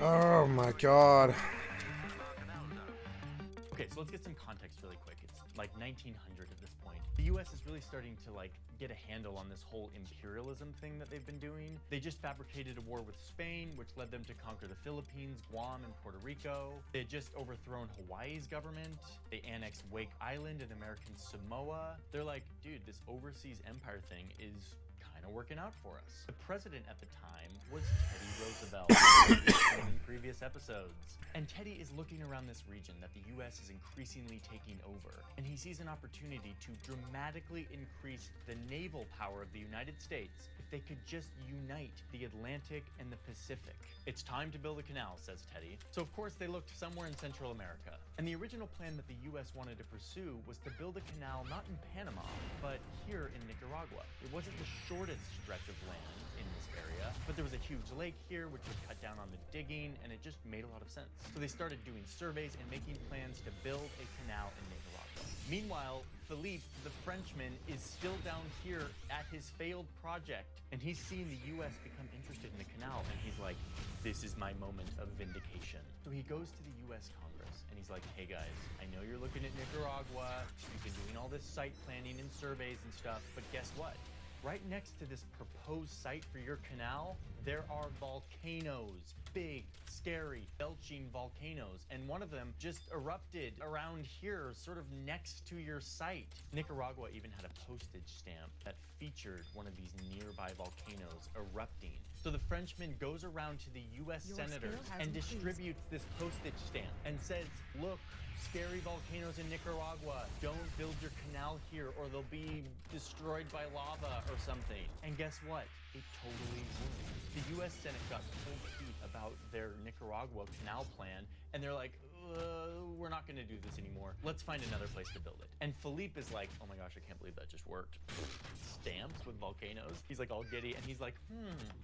Oh my god. Okay, so let's get some context really quick. It's like 1900 at this point. The US is really starting to like get a handle on this whole imperialism thing that they've been doing. They just fabricated a war with Spain, which led them to conquer the Philippines, Guam, and Puerto Rico. They had just overthrown Hawaii's government. They annexed Wake Island and American Samoa. They're like, dude, this overseas empire thing is kind of working out for us. The president at the time was Teddy Roosevelt, in previous episodes. And Teddy is looking around this region that the US is increasingly taking over, and he sees an opportunity to dramatically increase the naval power of the United States if they could just unite the Atlantic and the Pacific. It's time to build a canal, says Teddy. So of course they looked somewhere in Central America. And the original plan that the US wanted to pursue was to build a canal not in Panama, but here in Nicaragua. It wasn't the shortest shortest stretch of land in this area, but there was a huge lake here which would cut down on the digging, and it just made a lot of sense. So they started doing surveys and making plans to build a canal in Nicaragua. Meanwhile, Philippe, the Frenchman, is still down here at his failed project, and he's seen the US become interested in the canal, and he's like, this is my moment of vindication. So he goes to the US Congress, and he's like, hey guys, I know you're looking at Nicaragua, you've been doing all this site planning and surveys and stuff, but guess what? Right next to this proposed site for your canal, there are volcanoes. Big, scary, belching volcanoes. And one of them just erupted around here, sort of next to your site. Nicaragua even had a postage stamp that featured one of these nearby volcanoes erupting. So the Frenchman goes around to the US senators and distributes this postage stamp and says, look, scary volcanoes in Nicaragua, don't build your canal here or they'll be destroyed by lava or something. And guess what? It totally worked. The US Senate got cold feet about their Nicaragua canal plan, and they're like, we're not gonna do this anymore. Let's find another place to build it. And Philippe is like, oh my gosh, I can't believe that just worked. Stamps with volcanoes. He's like all giddy, and he's like,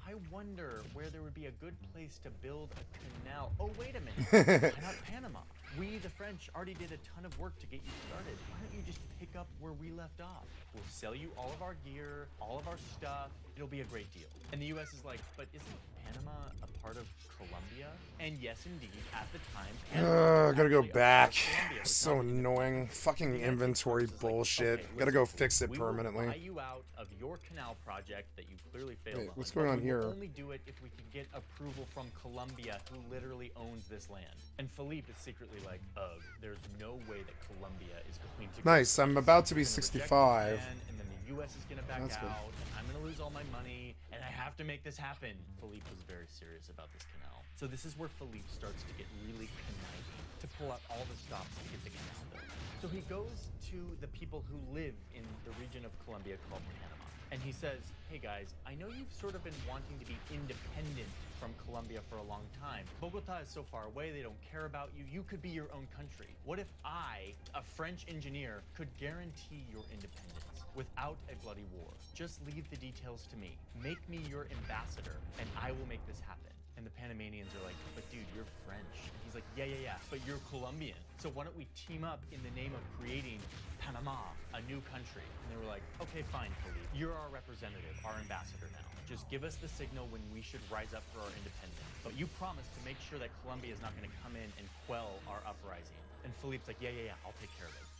I wonder where there would be a good place to build a canal. Oh, wait a minute, why not Panama? We, the French, already did a ton of work to get you started. Why don't you just pick up where we left off? We'll sell you all of our gear, all of our stuff. It'll be a great deal. And the US is like, but isn't Panama a part of Colombia? And yes, indeed, at the time, Panama gotta go back. So annoying. Fucking inventory bullshit. Okay, Gotta go fix it we will permanently. buy you out of your canal project that you clearly failed Wait, on. what's going but on we here? will only do it if we can get approval from Colombia, who literally owns this land. And Philippe is secretly like, ugh, there's no way that Colombia is going to. Nice, I'm about to be 65. And then the U.S. is gonna back That's good. out, and I'm gonna lose all my money, and I have to make this happen. Philippe was very serious about this canal. So this is where Philippe starts to get really conniving to pull out all the stops to get the canal built. So he goes to the people who live in the region of Colombia called Panama. And he says, hey guys, I know you've sort of been wanting to be independent from Colombia for a long time. Bogota is so far away, they don't care about you. You could be your own country. What if I, a French engineer, could guarantee your independence without a bloody war? Just leave the details to me. Make me your ambassador, and I will make this happen. And the Panamanians are like, but dude, you're French. And he's like, yeah, but you're Colombian. So why don't we team up in the name of creating Panama, a new country? And they were like, okay, fine, Philippe. You're our representative, our ambassador now. Just give us the signal when we should rise up for our independence. But you promise to make sure that Colombia is not gonna come in and quell our uprising. And Philippe's like, yeah, I'll take care of it.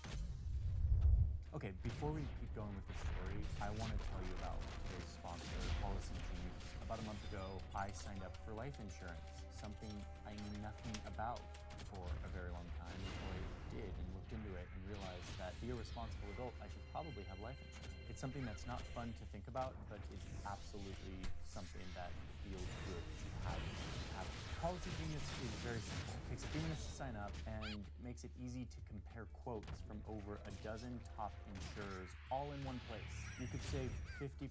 Okay, before we keep going with the story, I want to tell you about today's sponsor, Policy Genius. About a month ago, I signed up for life insurance, something I knew nothing about for a very long time until I did and looked into it and realized that to be a responsible adult, I should probably have life insurance. It's something that's not fun to think about, but is absolutely something that feels good to have. Policy Genius is very simple. It takes a few minutes to sign up and makes it easy to compare quotes from over a dozen top insurers all in one place. You could save 50%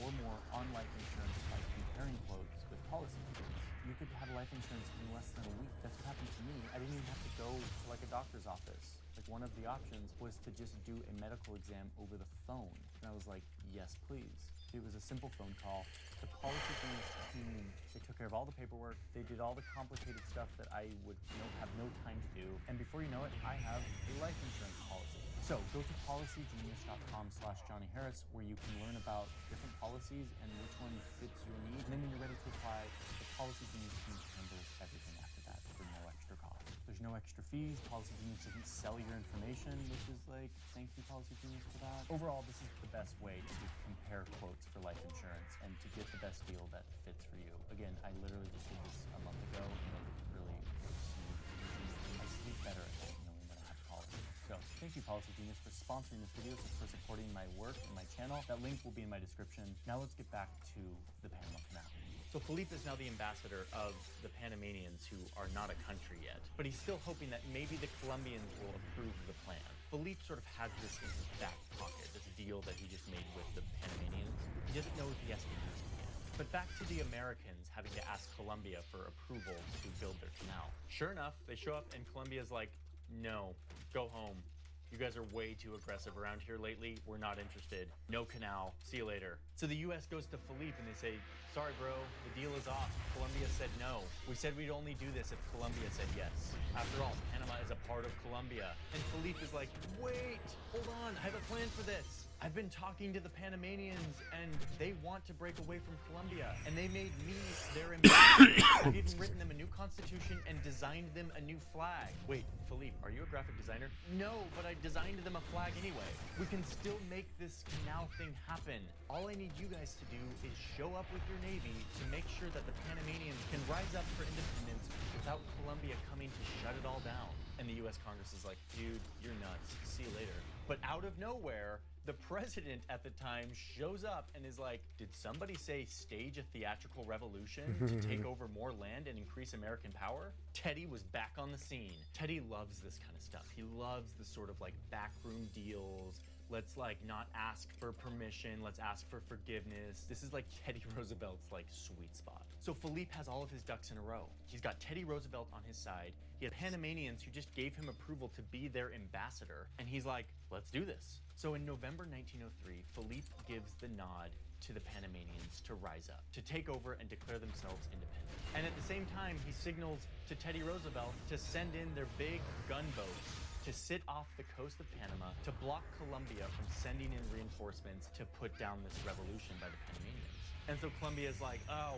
or more on life insurance by comparing quotes with Policy Genius. You could have life insurance in less than a week. That's what happened to me. I didn't even have to go to like a doctor's office. Like one of the options was to just do a medical exam over the phone. And I was like, yes, please. It was a simple phone call. The Policy Genius team, they took care of all the paperwork. They did all the complicated stuff that I would have no time to do. And before you know it, I have a life insurance policy. So go to policygenius.com/Johnny Harris, where you can learn about different policies and which one fits your need. And then when you're ready to apply, the Policy Genius team handles everything after that for no extra cost. There's no extra fees. Policy Genius doesn't sell your information, which is like, thank you, Policy Genius, for that. Overall, this is the best way to compare quotes for life insurance and to get the best deal that fits for you. Again, I literally just did this a month ago, and it's really smooth. I sleep better at night knowing that I have policy. So thank you, Policy Genius, for sponsoring this video, for supporting my work and my channel. That link will be in my description. Now let's get back to the Panama Canal. So Philippe is now the ambassador of the Panamanians, who are not a country yet, but he's still hoping that maybe the Colombians will approve the plan. Philippe sort of has this in his back pocket, this deal that he just made with the Panamanians. He doesn't know if he has to use it yet. But back to the Americans having to ask Colombia for approval to build their canal. Sure enough, they show up and Colombia's like, no, go home. You guys are way too aggressive around here lately. We're not interested. No canal. See you later. So the US goes to Philippe and they say, sorry, bro, the deal is off. Colombia said no. We said we'd only do this if Colombia said yes. After all, Panama is a part of Colombia. And Philippe is like, wait, hold on, I have a plan for this. I've been talking to the Panamanians and they want to break away from Colombia and they made me their ambassador. I've even written them a new constitution and designed them a new flag. Wait, Philippe, are you a graphic designer? No, but I designed them a flag anyway. We can still make this canal thing happen. All I need you guys to do is show up with your navy to make sure that the Panamanians can rise up for independence without Colombia coming to shut it all down. And the US Congress is like, dude, you're nuts. See you later. But out of nowhere, the president at the time shows up and is like, did somebody say stage a theatrical revolution to take over more land and increase American power? Teddy was back on the scene. Teddy loves this kind of stuff. He loves the sort of like backroom deals. Let's like not ask for permission. Let's ask for forgiveness. This is like Teddy Roosevelt's like sweet spot. So Philippe has all of his ducks in a row. He's got Teddy Roosevelt on his side. He had Panamanians who just gave him approval to be their ambassador. And he's like, let's do this. So in November 1903, Philippe gives the nod to the Panamanians to rise up, to take over and declare themselves independent. And at the same time, he signals to Teddy Roosevelt to send in their big gunboats to sit off the coast of Panama to block Colombia from sending in reinforcements to put down this revolution by the Panamanians. And so Colombia's like, oh,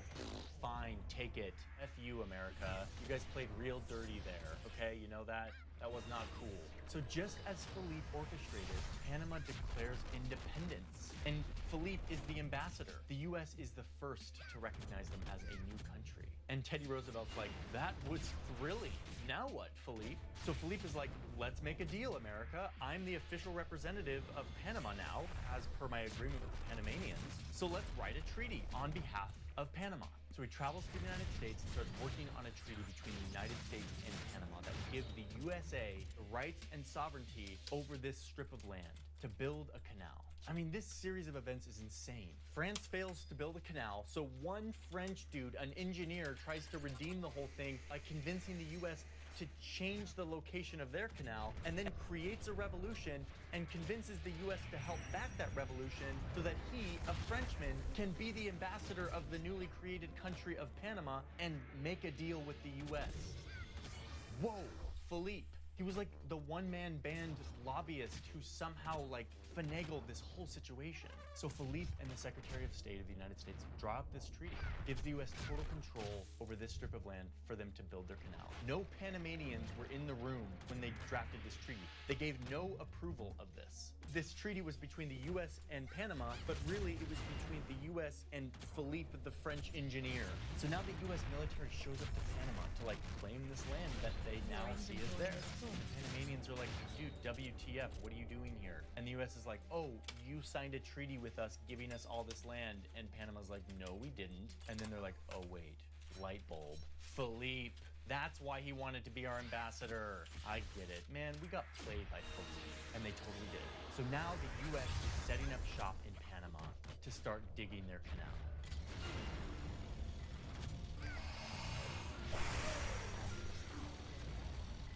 fine, take it. F you, America. You guys played real dirty there, okay? You know that? That was not cool. So just as Philippe orchestrated, Panama declares independence. And Philippe is the ambassador. The US is the first to recognize them as a new country. And Teddy Roosevelt's like, that was thrilling. Now what, Philippe? So Philippe is like, let's make a deal, America. I'm the official representative of Panama now, as per my agreement with the Panamanians. So let's write a treaty on behalf of Panama. So he travels to the United States and starts working on a treaty between the United States and Panama that would give the USA the rights and sovereignty over this strip of land to build a canal. I mean, this series of events is insane. France fails to build a canal, so one French dude, an engineer, tries to redeem the whole thing by convincing the US to change the location of their canal, and then creates a revolution and convinces the US to help back that revolution so that he, a Frenchman, can be the ambassador of the newly created country of Panama and make a deal with the US. Whoa, Philippe. He was like the one-man band lobbyist who somehow like finagled this whole situation. So Philippe and the Secretary of State of the United States draw up this treaty, gives the US total control over this strip of land for them to build their canal. No Panamanians were in the room when they drafted this treaty. They gave no approval of this. This treaty was between the US and Panama, but really it was between the US and Philippe, the French engineer. So now the US military shows up to Panama to like claim this land that they now see as theirs. The Panamanians are like, dude, WTF, what are you doing here? And the US is like, oh, you signed a treaty with us giving us all this land. And Panama's like, no, we didn't. And then they're like, oh, wait, light bulb. Philippe. That's why he wanted to be our ambassador. I get it. Man, we got played by Philippe. And they totally did. So now the US is setting up shop in Panama to start digging their canal.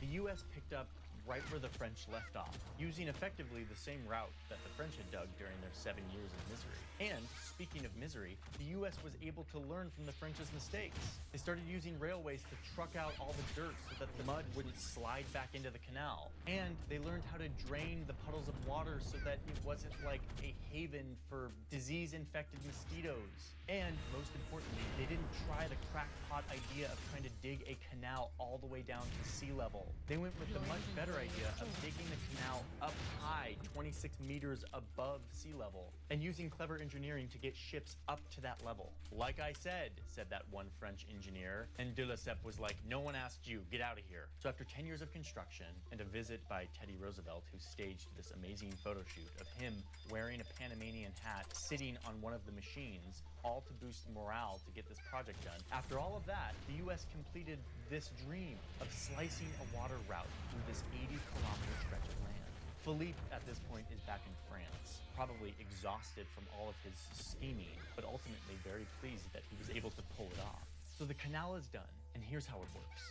The US picked up right where the French left off, using effectively the same route that the French had dug during their 7 years of misery. And speaking of misery, the US was able to learn from the French's mistakes. They started using railways to truck out all the dirt so that the mud wouldn't slide back into the canal. And they learned how to drain the puddles of water so that it wasn't like a haven for disease-infected mosquitoes. And most importantly, they didn't try the crackpot idea of trying to dig a canal all the way down to sea level. They went with the much better idea of digging the canal up high, 26 meters above sea level, and using clever engineering to get ships up to that level. Like I said that one French engineer, and de Lesseps was like, no one asked you, get out of here. So after 10 years of construction and a visit by Teddy Roosevelt, who staged this amazing photo shoot of him wearing a Panamanian hat, sitting on one of the machines, all to boost morale to get this project done. After all of that, the US completed this dream of slicing a water route through this 80-kilometer stretch of land. Philippe, at this point, is back in France, probably exhausted from all of his scheming, but ultimately very pleased that he was able to pull it off. So the canal is done, and here's how it works.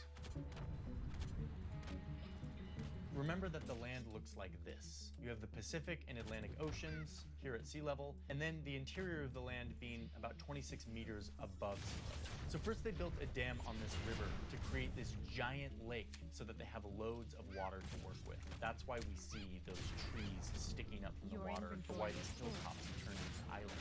remember that the land looks like this. You have the Pacific and Atlantic Oceans here at sea level, and then the interior of the land being about 26 meters above sea level. So first they built a dam on this river to create this giant lake so that they have loads of water to work with. That's why we see those trees sticking up from the water, or why these hilltops turn into islands.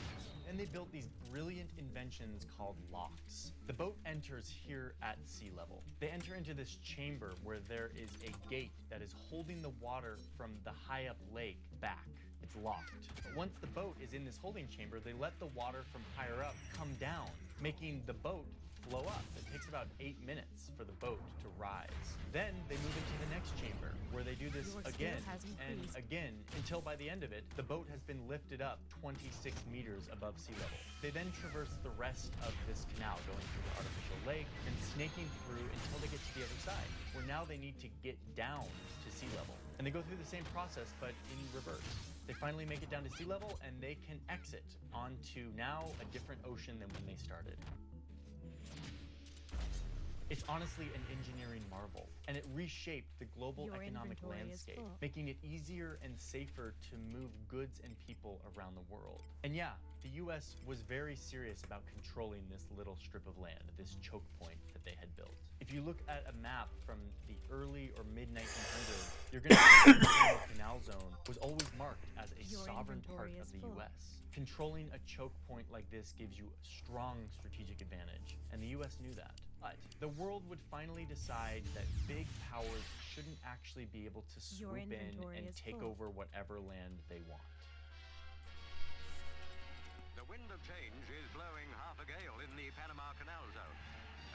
And they built these brilliant inventions called locks. The boat enters here at sea level. They enter into this chamber where there is a gate that is holding the water from the high up lake back. It's locked. But once the boat is in this holding chamber, they let the water from higher up come down, making the boat flow up. It takes about 8 minutes for the boat to rise. Then they move into the next chamber where they do this again and again until by the end of it, the boat has been lifted up 26 meters above sea level. They then traverse the rest of this canal going through the artificial lake and snaking through until they get to the other side, where now they need to get down to sea level. And they go through the same process, but in reverse. They finally make it down to sea level and they can exit onto now a different ocean than when they started. It's honestly an engineering marvel, and it reshaped the global economic landscape, making it easier and safer to move goods and people around the world. And yeah, the US was very serious about controlling this little strip of land, this choke point that they had built. If you look at a map from the early or mid-1900s, you're going to see that the Panama Canal Zone was always marked as a sovereign part of the US. Controlling a choke point like this gives you a strong strategic advantage, and the US knew that. But the world would finally decide that big powers shouldn't actually be able to swoop in and take over whatever land they want. The wind of change is blowing half a gale in the Panama Canal Zone.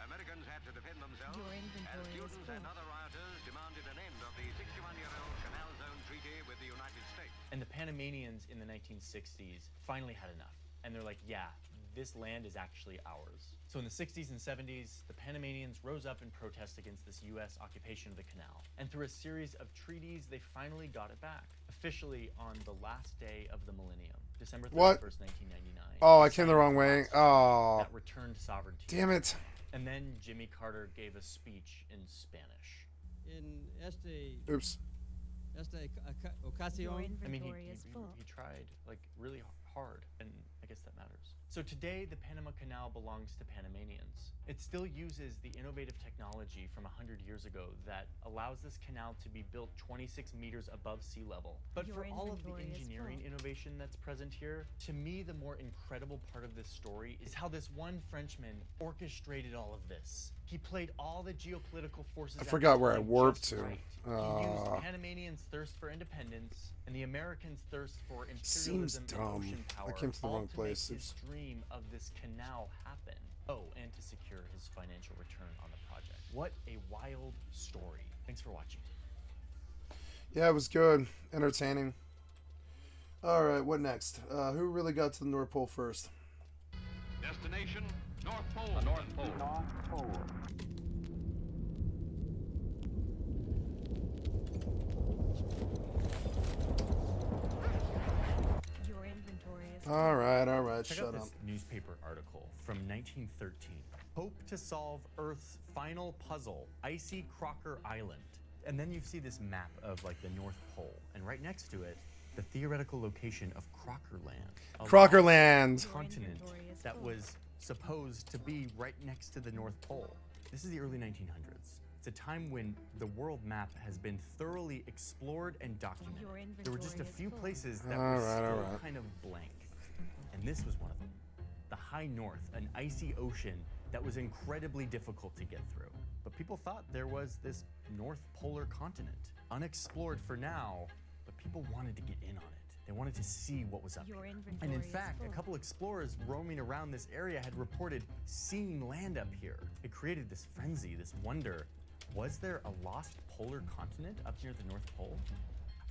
Americans had to defend themselves as students and other rioters demanded an end of the 61-year-old Canal Zone Treaty with the United States. And the Panamanians in the 1960s finally had enough. And they're like, yeah, this land is actually ours. So in the 60s and 70s, the Panamanians rose up in protest against this US occupation of the canal. And through a series of treaties, they finally got it back, officially on the last day of the millennium, December 31st, 1999. Oh, I came the wrong way. Oh. That returned sovereignty. Damn it. And then Jimmy Carter gave a speech in Spanish. Oops. I mean, he tried like really hard, and I guess that matters. So today, the Panama Canal belongs to Panamanians. It still uses the innovative technology from 100 years ago that allows this canal to be built 26 meters above sea level. But for all of the engineering innovation that's present here, to me, the more incredible part of this story is how this one Frenchman orchestrated all of this. He played all the geopolitical forces. I forgot where I warped to. Right. He used Panamanians' thirst for independence and the Americans' thirst for imperialism and ocean power. I came to the wrong place. Make his dream of this canal happen. Oh, and to secure his financial return on the project. What a wild story. Thanks for watching. Yeah, it was good. Entertaining. All right, what next? Who really got to the North Pole first? Destination, North Pole. The North Pole. North Pole. Your inventory is All right, Check shut out up. this newspaper article from 1913. Hope to solve Earth's final puzzle, Icy Crocker Island. And then you see this map of like the North Pole, and right next to it, the theoretical location of Crockerland. Crockerland. Continent that was supposed to be right next to the North Pole. This is the early 1900s. It's a time when the world map has been thoroughly explored and documented. There were just a few places that were still kind of blank. And this was one of them. The high north, an icy ocean that was incredibly difficult to get through. But people thought there was this North Polar continent, unexplored for now, but people wanted to get in on it. They wanted to see what was up here. And in fact, a couple explorers roaming around this area had reported seeing land up here. It created this frenzy, this wonder. Was there a lost polar continent up near the North Pole?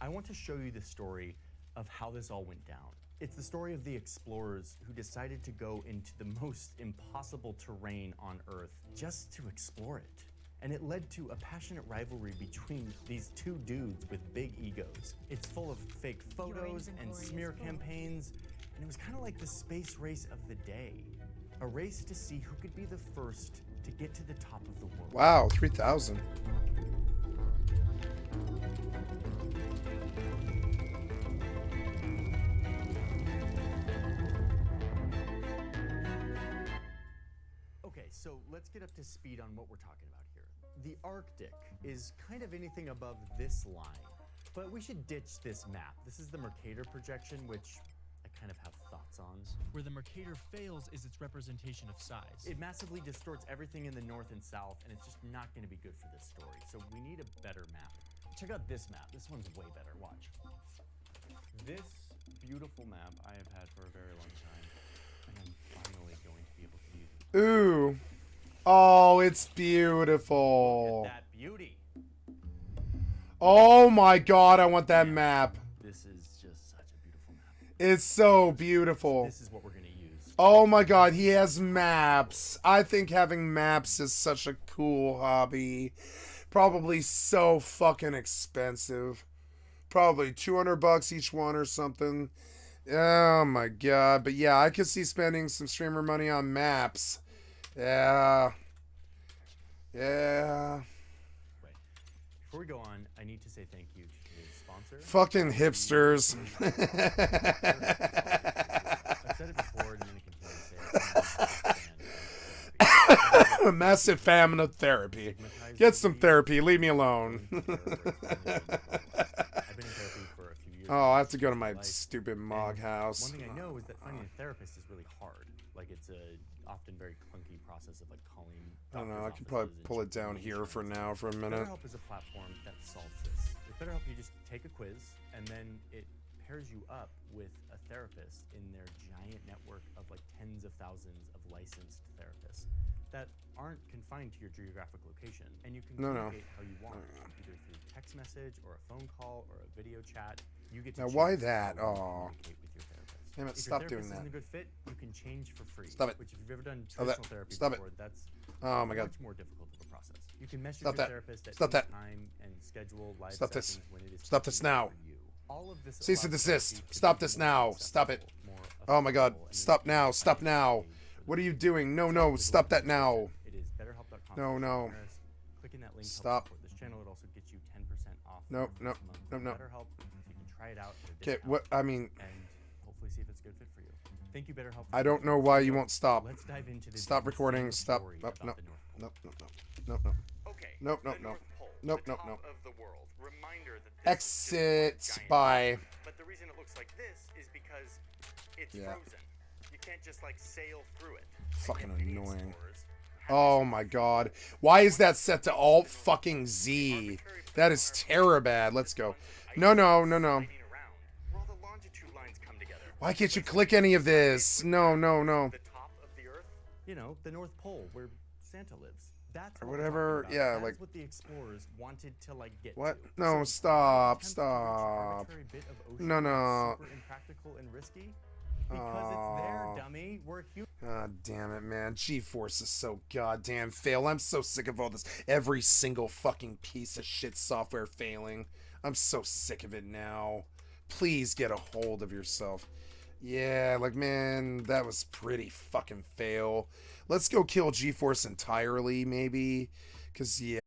I want to show you the story of how this all went down. It's the story of the explorers who decided to go into the most impossible terrain on Earth just to explore it. And it led to a passionate rivalry between these two dudes with big egos. It's full of fake photos and smear campaigns, and it was kind of like the space race of the day. A race to see who could be the first to get to the top of the world. Wow, 3,000. So let's get up to speed on what we're talking about here. The Arctic is kind of anything above this line, but we should ditch this map. This is the Mercator projection, which I kind of have thoughts on. Where the Mercator fails is its representation of size. It massively distorts everything in the north and south, and it's just not going to be good for this story. So we need a better map. Check out this map. This one's way better. Watch. This beautiful map I have had for a very long time, and I'm finally going to be able to use it. Ooh. Oh, it's beautiful. Look at that beauty. Oh my god, I want that map. This is just such a beautiful map. It's so beautiful. This is what we're going to use. Oh my god, he has maps. I think having maps is such a cool hobby. Probably so fucking expensive. Probably $200 each one or something. Oh my god. But yeah, I could see spending some streamer money on maps. Yeah. Yeah. Wait. Before we go on, I need to say thank you to today's sponsor. Fucking hipsters. I've said it before and I'm going to continue to say it. A massive famine of therapy. Get some therapy. Leave me alone. I've been in therapy for a few years. Oh, I have to go to my stupid Mog house. One thing I know is that finding a therapist is really hard. Like, it's a often very clunky process of like calling. I don't know. I could probably pull it down here for now for a minute. BetterHelp is a platform that solves this. With BetterHelp, you just take a quiz and then it pairs you up with a therapist in their giant network of like tens of thousands of licensed therapists that aren't confined to your geographic location, and you can communicate how you want, either through text message or a phone call or a video chat. You get to Now, choose why how that? you want to Oh. communicate with your therapist. Damn it, If stop your doing therapist that. isn't a good fit, you can change for free. Stop it. Which, if you've ever done Oh, that- traditional therapy stop it. before, that's Oh my god. much more difficult of a process. You can message Stop your that. therapist at Stop any that. time and schedule live Stop this. sessions when it is Stop this now. convenient for you. All of this Cease and allows desist. therapy to Stop be this more now. Stop it. accessible, more Oh my god. affordable, and Stop now. Stop financially now. paid for What are you them. doing? No, no. Stop that now. It is betterhelp.com. No, no. Clicking that link Stop. helps support this channel. It also gets you 10% off. Nope, for the nope, first month nope, of nope. BetterHelp, so you can try it out at a Okay, discount what? I mean, and hopefully see if it's a good fit for you. Thank you, BetterHelp. I don't know why you won't stop. Let's dive into this. Stop recording. insane Stop. story Oh, about no. the North Pole. Nope, nope, nope. Nope, nope. Okay. Nope, nope, the nope. North Pole, Nope, the nope, top nope. of the world. Reminder that this Exit. is just one giant Bye. ice. But the reason it looks like this is because it's Yeah. frozen. You can't just like sail through it. Fucking And yet many annoying. explorers Oh my god. Why is that set to Alt fucking Z? That is terrible. Let's go. No, no, no, no. where all the longitude lines come together. Why can't you click any of this? No, no, no. The top of the Earth. You know, the North Pole, where Santa lives. That's Or what we're whatever, talking about. yeah, That's like- what the explorers wanted to like get What? to. No, So, stop, attempts to reach an stop. arbitrary bit of ocean No, that's no. Super impractical and risky. Because it's there, dummy. We're human. God damn it, man. GeForce is so goddamn fail. I'm so sick of all this. Every single fucking piece of shit software failing. I'm so sick of it now. Please get a hold of yourself. Yeah, like, man, that was pretty fucking fail. Let's go kill GeForce entirely, maybe. Because, yeah.